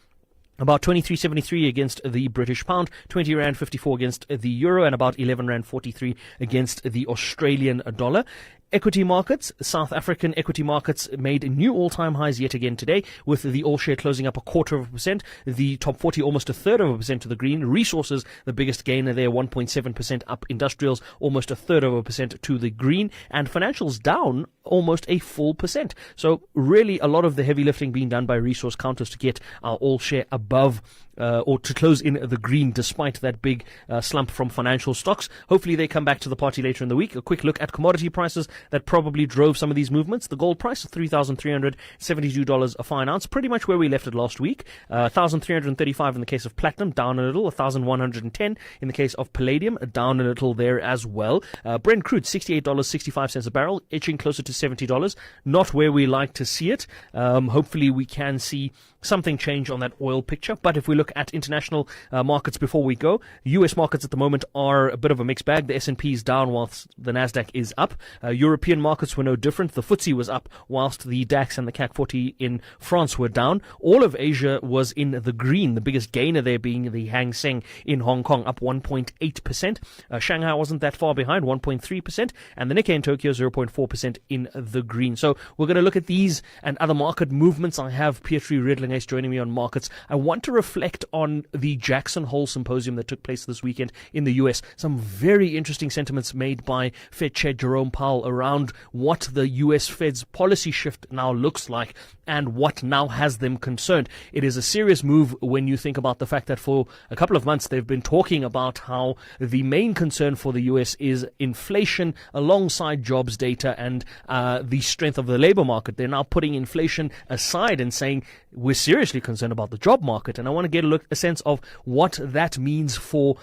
About 23.73 against the British pound, 20 rand 54 against the euro, and about 11 rand 43 against the Australian dollar. Equity markets, South African equity markets made new all-time highs yet again today, with the all-share closing up 0.25%, the top 40 almost 0.33% to the green, resources the biggest gainer there, 1.7% up, industrials almost 0.33% to the green, and financials down almost a full percent. So really a lot of the heavy lifting being done by resource counters to get our all-share above or to close in the green despite that big slump from financial stocks. Hopefully they come back to the party later in the week. A quick look at commodity prices that probably drove some of these movements. The gold price, $3,372 a fine ounce, pretty much where we left it last week. 1,335 in the case of platinum, down a little. 1,110 in the case of palladium, down a little there as well. Brent crude, $68.65 a barrel, edging closer to $70. Not where we like to see it. Hopefully we can see something change on that oil picture. But if we look at international markets before we go, US markets at the moment are a bit of a mixed bag. The S&P is down whilst the Nasdaq is up. European markets were no different. The FTSE was up whilst the DAX and the CAC 40 in France were down. All of Asia was in the green, the biggest gainer there being the Hang Seng in Hong Kong, up 1.8%. Shanghai wasn't that far behind, 1.3%, and the Nikkei in Tokyo 0.4% in the green. So we're going to look at these and other market movements. I have Pietri Riedling joining me on markets. I want to reflect on the Jackson Hole Symposium that took place this weekend in the US. Some very interesting sentiments made by Fed Chair Jerome Powell around what the US Fed's policy shift now looks like and what now has them concerned. It is a serious move when you think about the fact that for a couple of months they've been talking about how the main concern for the US is inflation alongside jobs data and the strength of the labor market. They're now putting inflation aside and saying we're seriously concerned about the job market. And I want to get a sense of what that means for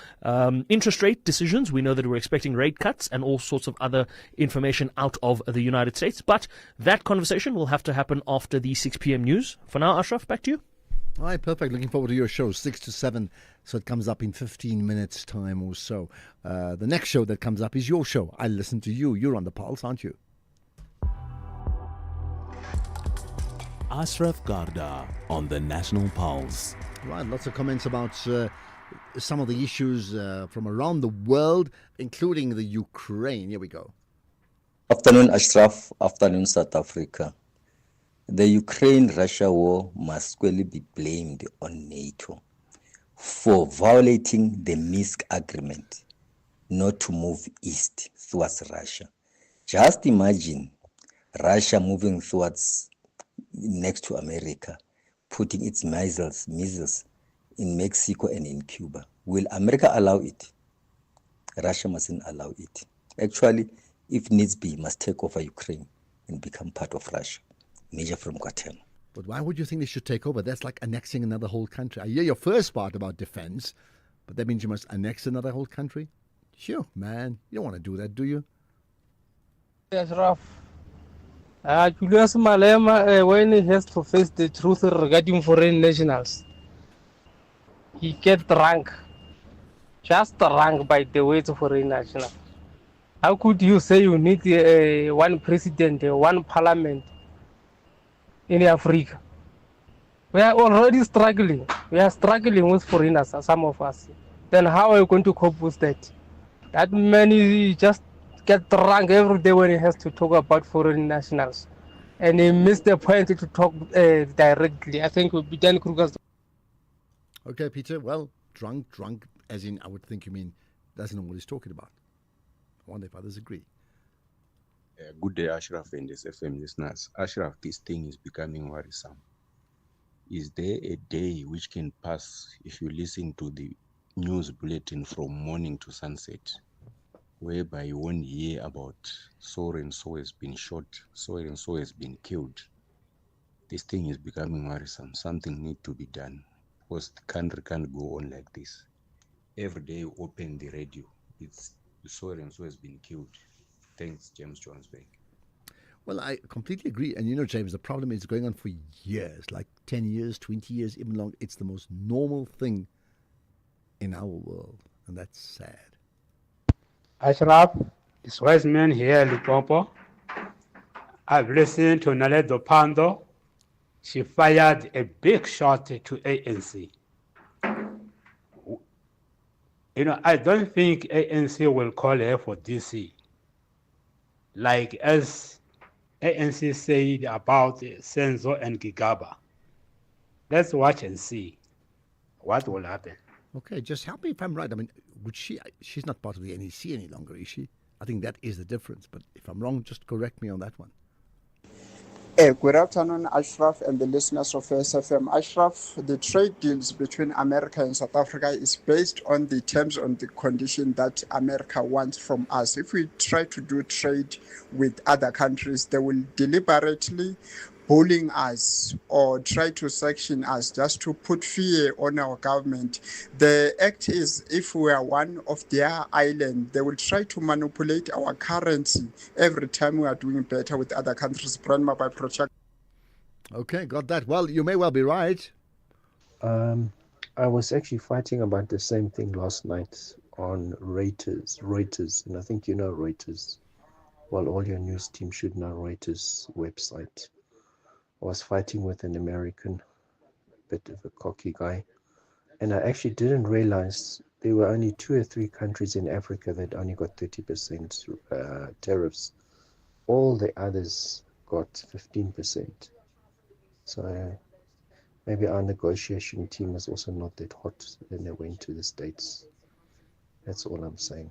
interest rate decisions. We know that we're expecting rate cuts and all sorts of other information out of the United States. But that conversation will have to happen after the 6 p.m. news. For now, Ashraf, back to you. All right, perfect. Looking forward to your show, 6 to 7. So it comes up in 15 minutes' time or so. The next show that comes up is your show. I listen to you. You're on the pulse, aren't you? Ashraf Garda on the National Pulse. Right, lots of comments about some of the issues from around the world, including the Ukraine. Here we go. Afternoon, Ashraf. Afternoon, South Africa. The Ukraine-Russia war must squarely be blamed on NATO for violating the Minsk agreement not to move east towards Russia. Just imagine Russia moving towards next to America, putting its missiles in Mexico and in Cuba. Will America allow it? Russia mustn't allow it. Actually, if needs be, must take over Ukraine and become part of Russia. Major from Guatemala. But why would you think they should take over? That's like annexing another whole country. I hear your first part about defense, but that means you must annex another whole country? Sure, man. You don't want to do that, do you? Yes, Raf. Julius Malema, when he has to face the truth regarding foreign nationals, he gets drunk. Just drunk by the way to foreign national. How could you say you need one president, one parliament in Africa? We are already struggling. We are struggling with foreigners, some of us. Then how are you going to cope with that? That many just get drunk every day when he has to talk about foreign nationals. And he missed the point to talk directly. I think it would be Dan Kruger's. Okay, Peter. Well, drunk, as in I would think you mean doesn't know what he's talking about. I wonder if others agree. Good day, Ashraf and this FM listeners. Ashraf, this thing is becoming worrisome. Is there a day which can pass if you listen to the news bulletin from morning to sunset, whereby you won't hear about so and so has been shot, so and so has been killed? This thing is becoming worrisome. Something needs to be done because the country can't go on like this. Every day you open the radio, it's so and so has been killed. Thanks, James Jonesberg. Well, I completely agree. And you know, James, the problem is going on for years, like 10 years, 20 years, even longer. It's the most normal thing in our world. And that's sad. Ashraf, this wise man here, Limpopo. I've listened to Naledo Pando. She fired a big shot to ANC. You know, I don't think ANC will call her for DC. Like as ANC said about Senzo and Gigaba. Let's watch and see what will happen. Okay, just help me if I'm right. I mean, she's not part of the NEC any longer, is she? I think that is the difference. But if I'm wrong, just correct me on that one. Good afternoon, Ashraf and the listeners of SFM. Ashraf, the trade deals between America and South Africa is based on the terms and the condition that America wants from us. If we try to do trade with other countries, they will deliberately bullying us or try to sanction us just to put fear on our government. The act is, if we are one of their island, they will try to manipulate our currency every time we are doing better with other countries. Brandma by Project. Okay, got that. Well, you may well be right. I was actually fighting about the same thing last night on Reuters, and I think you know Reuters. Well, all your news team should know Reuters website. I was fighting with an American, bit of a cocky guy, and I actually didn't realize there were only 2 or 3 countries in Africa that only got 30% tariffs. All the others got 15%. So maybe our negotiation team was also not that hot when they went to the States. That's all I'm saying.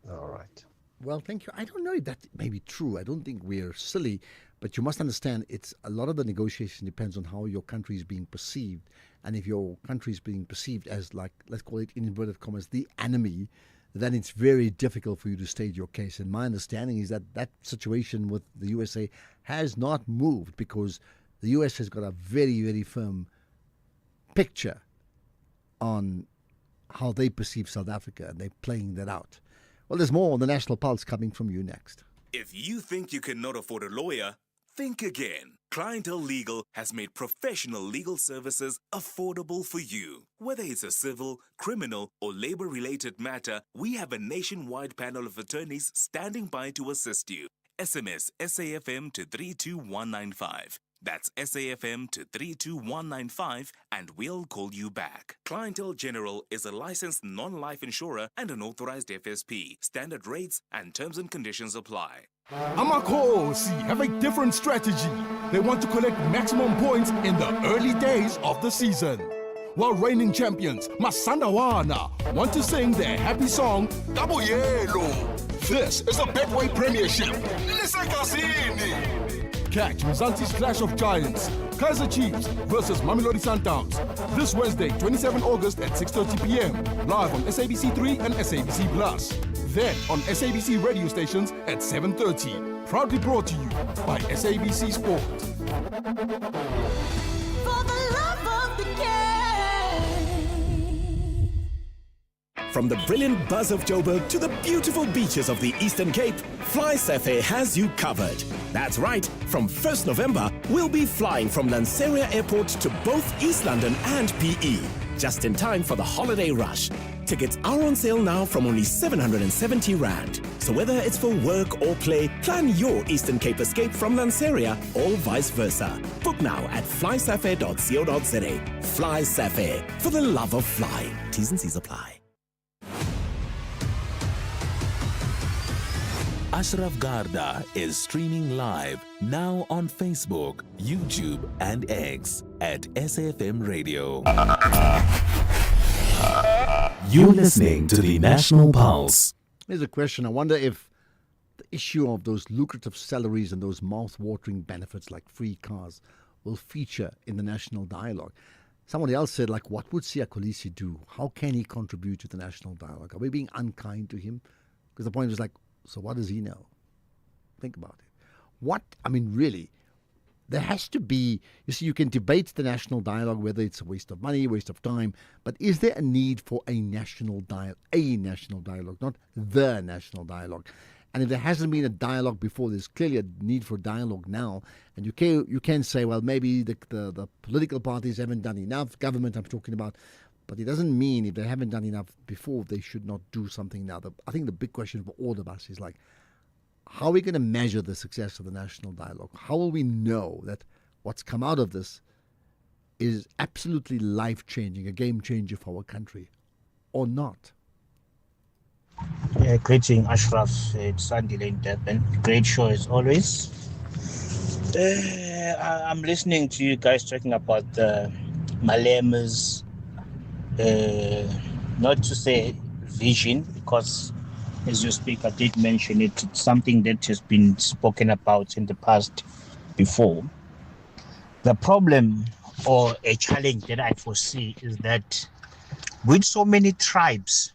All right. Well, thank you. I don't know if that may be true. I don't think we're silly, but you must understand it's a lot of the negotiation depends on how your country is being perceived. And if your country is being perceived as, like, let's call it in inverted commas, the enemy, then it's very difficult for you to state your case. And my understanding is that that situation with the USA has not moved because the US has got a very, very firm picture on how they perceive South Africa, and they're playing that out. Well, there's more on the National Pulse coming from you next. If you think you cannot afford a lawyer, think again. Clientele Legal has made professional legal services affordable for you. Whether it's a civil, criminal, or labor-related matter, we have a nationwide panel of attorneys standing by to assist you. SMS SAFM to 32195. That's SAFM to 32195 and we'll call you back. Clientele General is a licensed non-life insurer and an authorized FSP. Standard rates and terms and conditions apply. Amakosi have a different strategy. They want to collect maximum points in the early days of the season. While reigning champions Masandawana want to sing their happy song, Double Yellow. This is the Betway Premiership. Lisekasini. Catch Mzansi's Clash of Giants, Kaizer Chiefs versus Mamelodi Sundowns, this Wednesday, 27 August at 6:30 p.m. Live on SABC3 and SABC Plus. Then on SABC radio stations at 7:30. Proudly brought to you by SABC Sport. For the love of the game. From the brilliant buzz of Joburg to the beautiful beaches of the Eastern Cape, Fly Safair has you covered. That's right, from 1st November, we'll be flying from Lanseria Airport to both East London and PE, just in time for the holiday rush. Tickets are on sale now from only 770 Rand. So whether it's for work or play, plan your Eastern Cape escape from Lanseria or vice versa. Book now at flysafair.co.za. Fly Safair, for the love of flying. T's and C's apply. Ashraf Garda is streaming live now on Facebook, YouTube, and X at SAFM Radio. You're listening to the National Pulse. Here's a question. I wonder if the issue of those lucrative salaries and those mouth-watering benefits like free cars will feature in the national dialogue. Somebody else said, like, what would Siya Kolisi do? How can he contribute to the national dialogue? Are we being unkind to him? Because the point is like, so what does he know? Think about it. Really, there has to be, you see, you can debate the national dialogue, whether it's a waste of money, waste of time, but is there a need for a national dialogue, not the national dialogue? And if there hasn't been a dialogue before, there's clearly a need for dialogue now. And you can say, well, maybe the political parties haven't done enough, government I'm talking about, but it doesn't mean if they haven't done enough before, they should not do something now. I think the big question for all of us is like, how are we going to measure the success of the national dialogue? How will we know that what's come out of this is absolutely life-changing, a game changer for our country, or not? Greeting, Ashraf. It's Nandi in Durban. Great show as always. I'm listening to you guys talking about the Malema's, not to say vision, because as your speaker did mention it, it's something that has been spoken about in the past before. The problem or a challenge that I foresee is that with so many tribes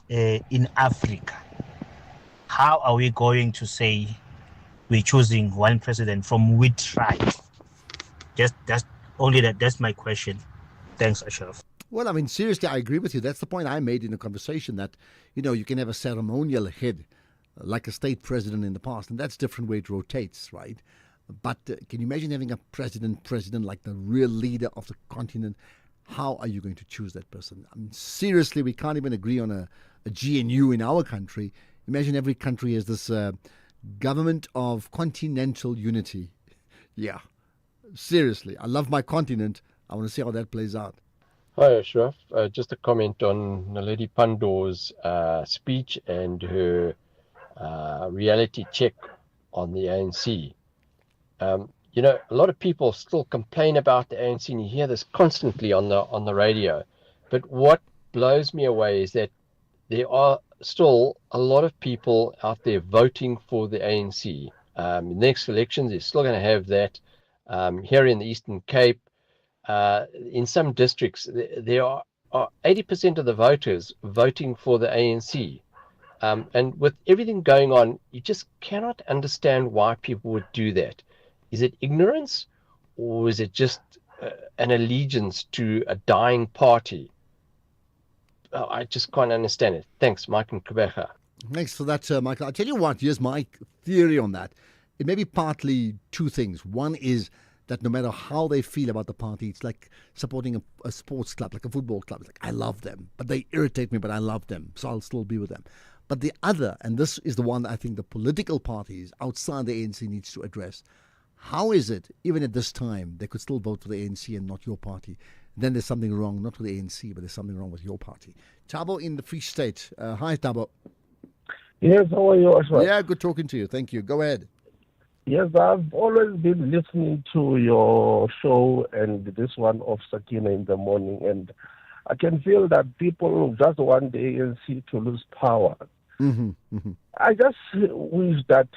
in Africa, how are we going to say we're choosing one president from which tribe? That's my question. Thanks, Ashraf. Well, seriously, I agree with you. That's the point I made in the conversation, that, you can have a ceremonial head like a state president in the past, and that's a different way it rotates, right? But can you imagine having a president like the real leader of the continent? How are you going to choose that person? Seriously, we can't even agree on a GNU in our country. Imagine every country has this government of continental unity. Yeah, seriously, I love my continent. I want to see how that plays out. Hi, Ashraf. Just a comment on Naledi Pandor's speech and her reality check on the ANC. A lot of people still complain about the ANC, and you hear this constantly on the radio. But what blows me away is that there are still a lot of people out there voting for the ANC. Next elections, they're still going to have that. Here in the Eastern Cape, in some districts, there are 80% of the voters voting for the ANC. And with everything going on, you just cannot understand why people would do that. Is it ignorance, or is it just an allegiance to a dying party? I just can't understand it. Thanks, Mike and Quebeca. Thanks for that, Michael. I'll tell you what, here's my theory on that. It may be partly two things. One is that no matter how they feel about the party, it's like supporting a sports club, like a football club. It's like, I love them, but they irritate me, but I love them, so I'll still be with them. But the other, and this is the one that I think the political parties outside the ANC needs to address, how is it, even at this time, they could still vote for the ANC and not your party? Then there's something wrong, not with the ANC, but there's something wrong with your party. Thabo in the Free State. Hi, Thabo. Yes, how are you, Ashraf? Yeah, good talking to you. Thank you. Go ahead. Yes, I've always been listening to your show and this one of Sakina in the morning, and I can feel that people just want the ANC to lose power. Mm-hmm, mm-hmm. I just wish that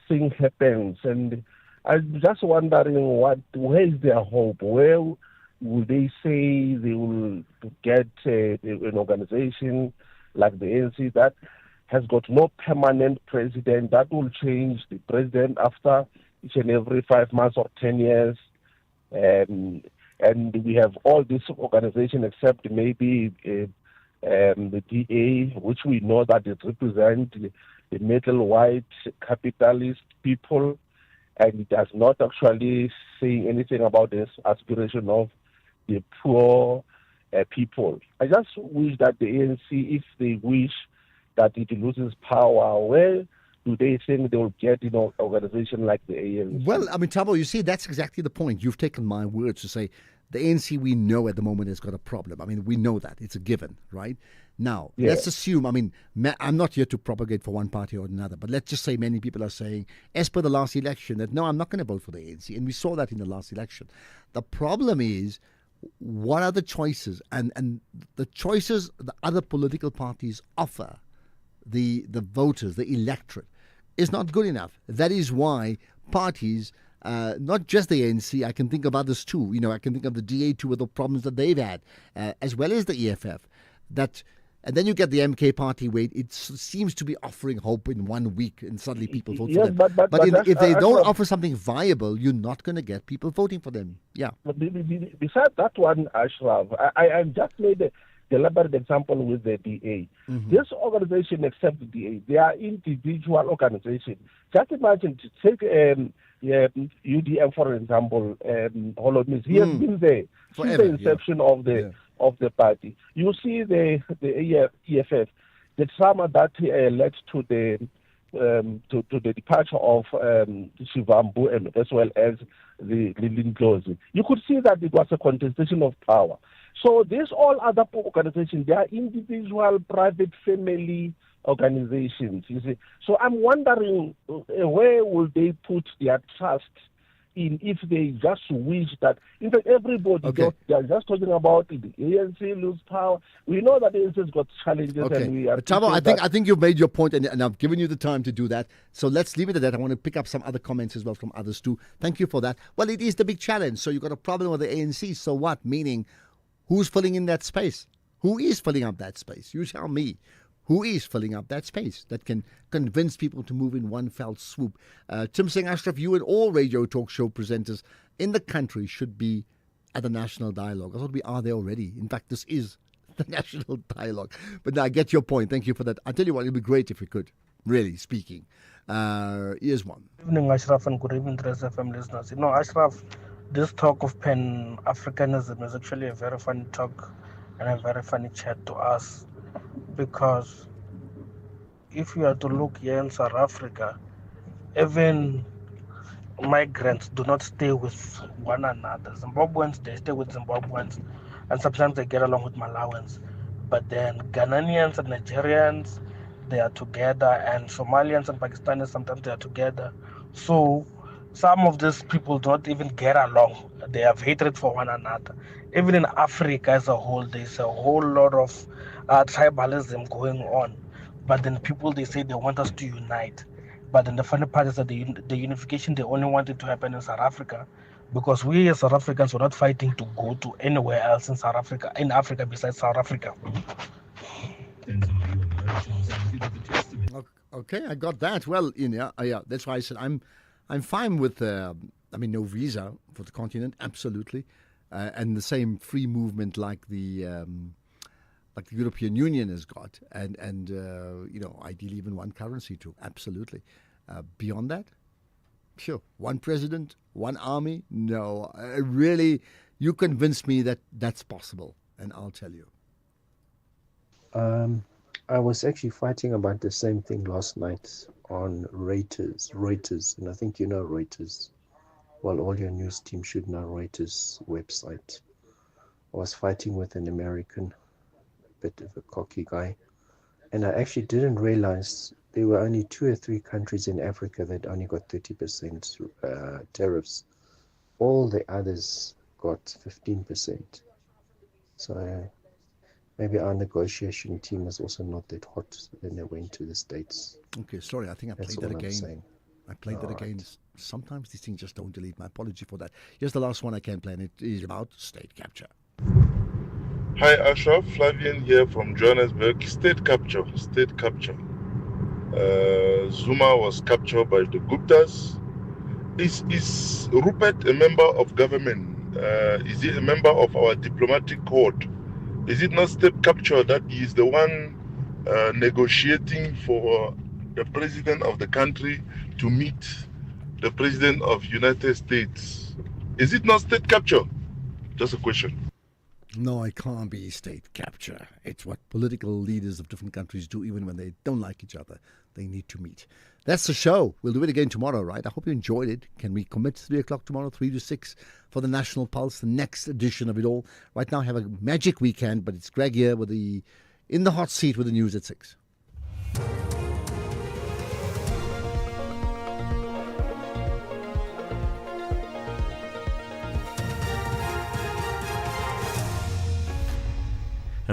thing happens, and I'm just wondering where is their hope? Where will they say they will get an organization like the ANC that has got no permanent president, that will change the president after each and every 5 months or 10 years? And we have all this organization except maybe the DA, which we know that it represents the middle white capitalist people, and it does not actually say anything about this aspiration of the poor people. I just wish that the ANC, if they wish that it loses power, where do they think they will get an organization like the ANC? Well, Thabo, you see, that's exactly the point. You've taken my words to say The ANC, we know at the moment, has got a problem. I mean, we know that. It's a given, right? Now, let's assume, I mean, I'm not here to propagate for one party or another, but let's just say many people are saying, as per the last election, that no, I'm not going to vote for the ANC. And we saw that in the last election. The problem is, what are the choices? And the choices the other political parties offer the voters, the electorate, is not good enough. That is why parties, not just the ANC, I can think of others too. You know, I can think of the DA too with the problems that they've had, as well as the EFF. And then you get the MK party where it seems to be offering hope in 1 week and suddenly people vote for them. But if they don't offer something viable, you're not going to get people voting for them. Yeah. But besides that one, Ashraf, I just made a deliberate example with the DA. Mm-hmm. This organization, except the DA, they are individual organizations. Just imagine to take UDM, for example, Holomis. He has been there since the inception of the party. You see the EFF, the trauma that led to the departure of Shivambu as well as the Lindlozi. You could see that it was a contestation of power. So these all other organizations, they are individual, private, family organizations. You see, so I'm wondering where will they put their trust in if they just wish that, in fact, everybody, they are just talking about it. The ANC lose power. We know that the ANC has got challenges. And we are Thabo, I think you've made your point, and I've given you the time to do that. So let's leave it at that. I want to pick up some other comments as well from others too. Thank you for that. Well, it is the big challenge. So you've got a problem with the ANC. So what? Meaning, who's filling in that space? Who is filling up that space? You tell me. Who is filling up that space that can convince people to move in one fell swoop? Tim Singh, Ashraf, you and all radio talk show presenters in the country should be at the National Dialogue. I thought we are there already. In fact, this is the National Dialogue. But I get your point. Thank you for that. I tell you what, it would be great if we could, really speaking. Here's one. Good evening, Ashraf, and good evening to SFM listeners. You know, Ashraf, this talk of Pan-Africanism is actually a very funny talk and a very funny chat to us. Because if you are to look here in South Africa, even migrants do not stay with one another. Zimbabweans, they stay with Zimbabweans, and sometimes they get along with Malawans. But then Ghanaians and Nigerians, they are together, and Somalians and Pakistanis, sometimes they are together. So some of these people do not even get along. They have hatred for one another. Even in Africa as a whole, there's a whole lot of tribalism going on. But then people, they say they want us to unite. But then the funny part is that the unification, they only want it to happen in South Africa. Because we as South Africans were not fighting to go to anywhere else in Africa besides South Africa. Okay, I got that. Well, yeah, that's why I said I'm fine with, no visa for the continent, absolutely. And the same free movement like the European Union has got, and ideally even one currency too, absolutely. Beyond that, sure, one president, one army, no. Really, you convinced me that that's possible, and I'll tell you. I was actually fighting about the same thing last night on Reuters, and I think you know Reuters. Well, all your news team should know Reuters website. I was fighting with an American, a bit of a cocky guy, and I actually didn't realize there were only 2 or 3 countries in Africa that only got 30% tariffs. All the others got 15%. So maybe our negotiation team is also not that hot when they went to the States. Okay, sorry, I think I played that again. I played that again. Sometimes these things just don't delete. My apology for that. Here's the last one I can play, and it is about state capture. Hi, Ashraf. Flavian here from Johannesburg. State capture. Zuma was captured by the Guptas. Is Rupert a member of government? Is he a member of our diplomatic corps? Is it not state capture that he is the one negotiating for the president of the country to meet the president of United States? Is it not state capture? Just a question. No, it can't be state capture. It's what political leaders of different countries do even when they don't like each other. They need to meet. That's the show. We'll do it again tomorrow, right? I hope you enjoyed it. Can we commit 3 o'clock tomorrow, 3 to 6 for the National Pulse, the next edition of it all? Right now, have a magic weekend, but it's Greg here with in the hot seat with the news at 6.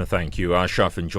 Thank you, Ashraf. Enjoy.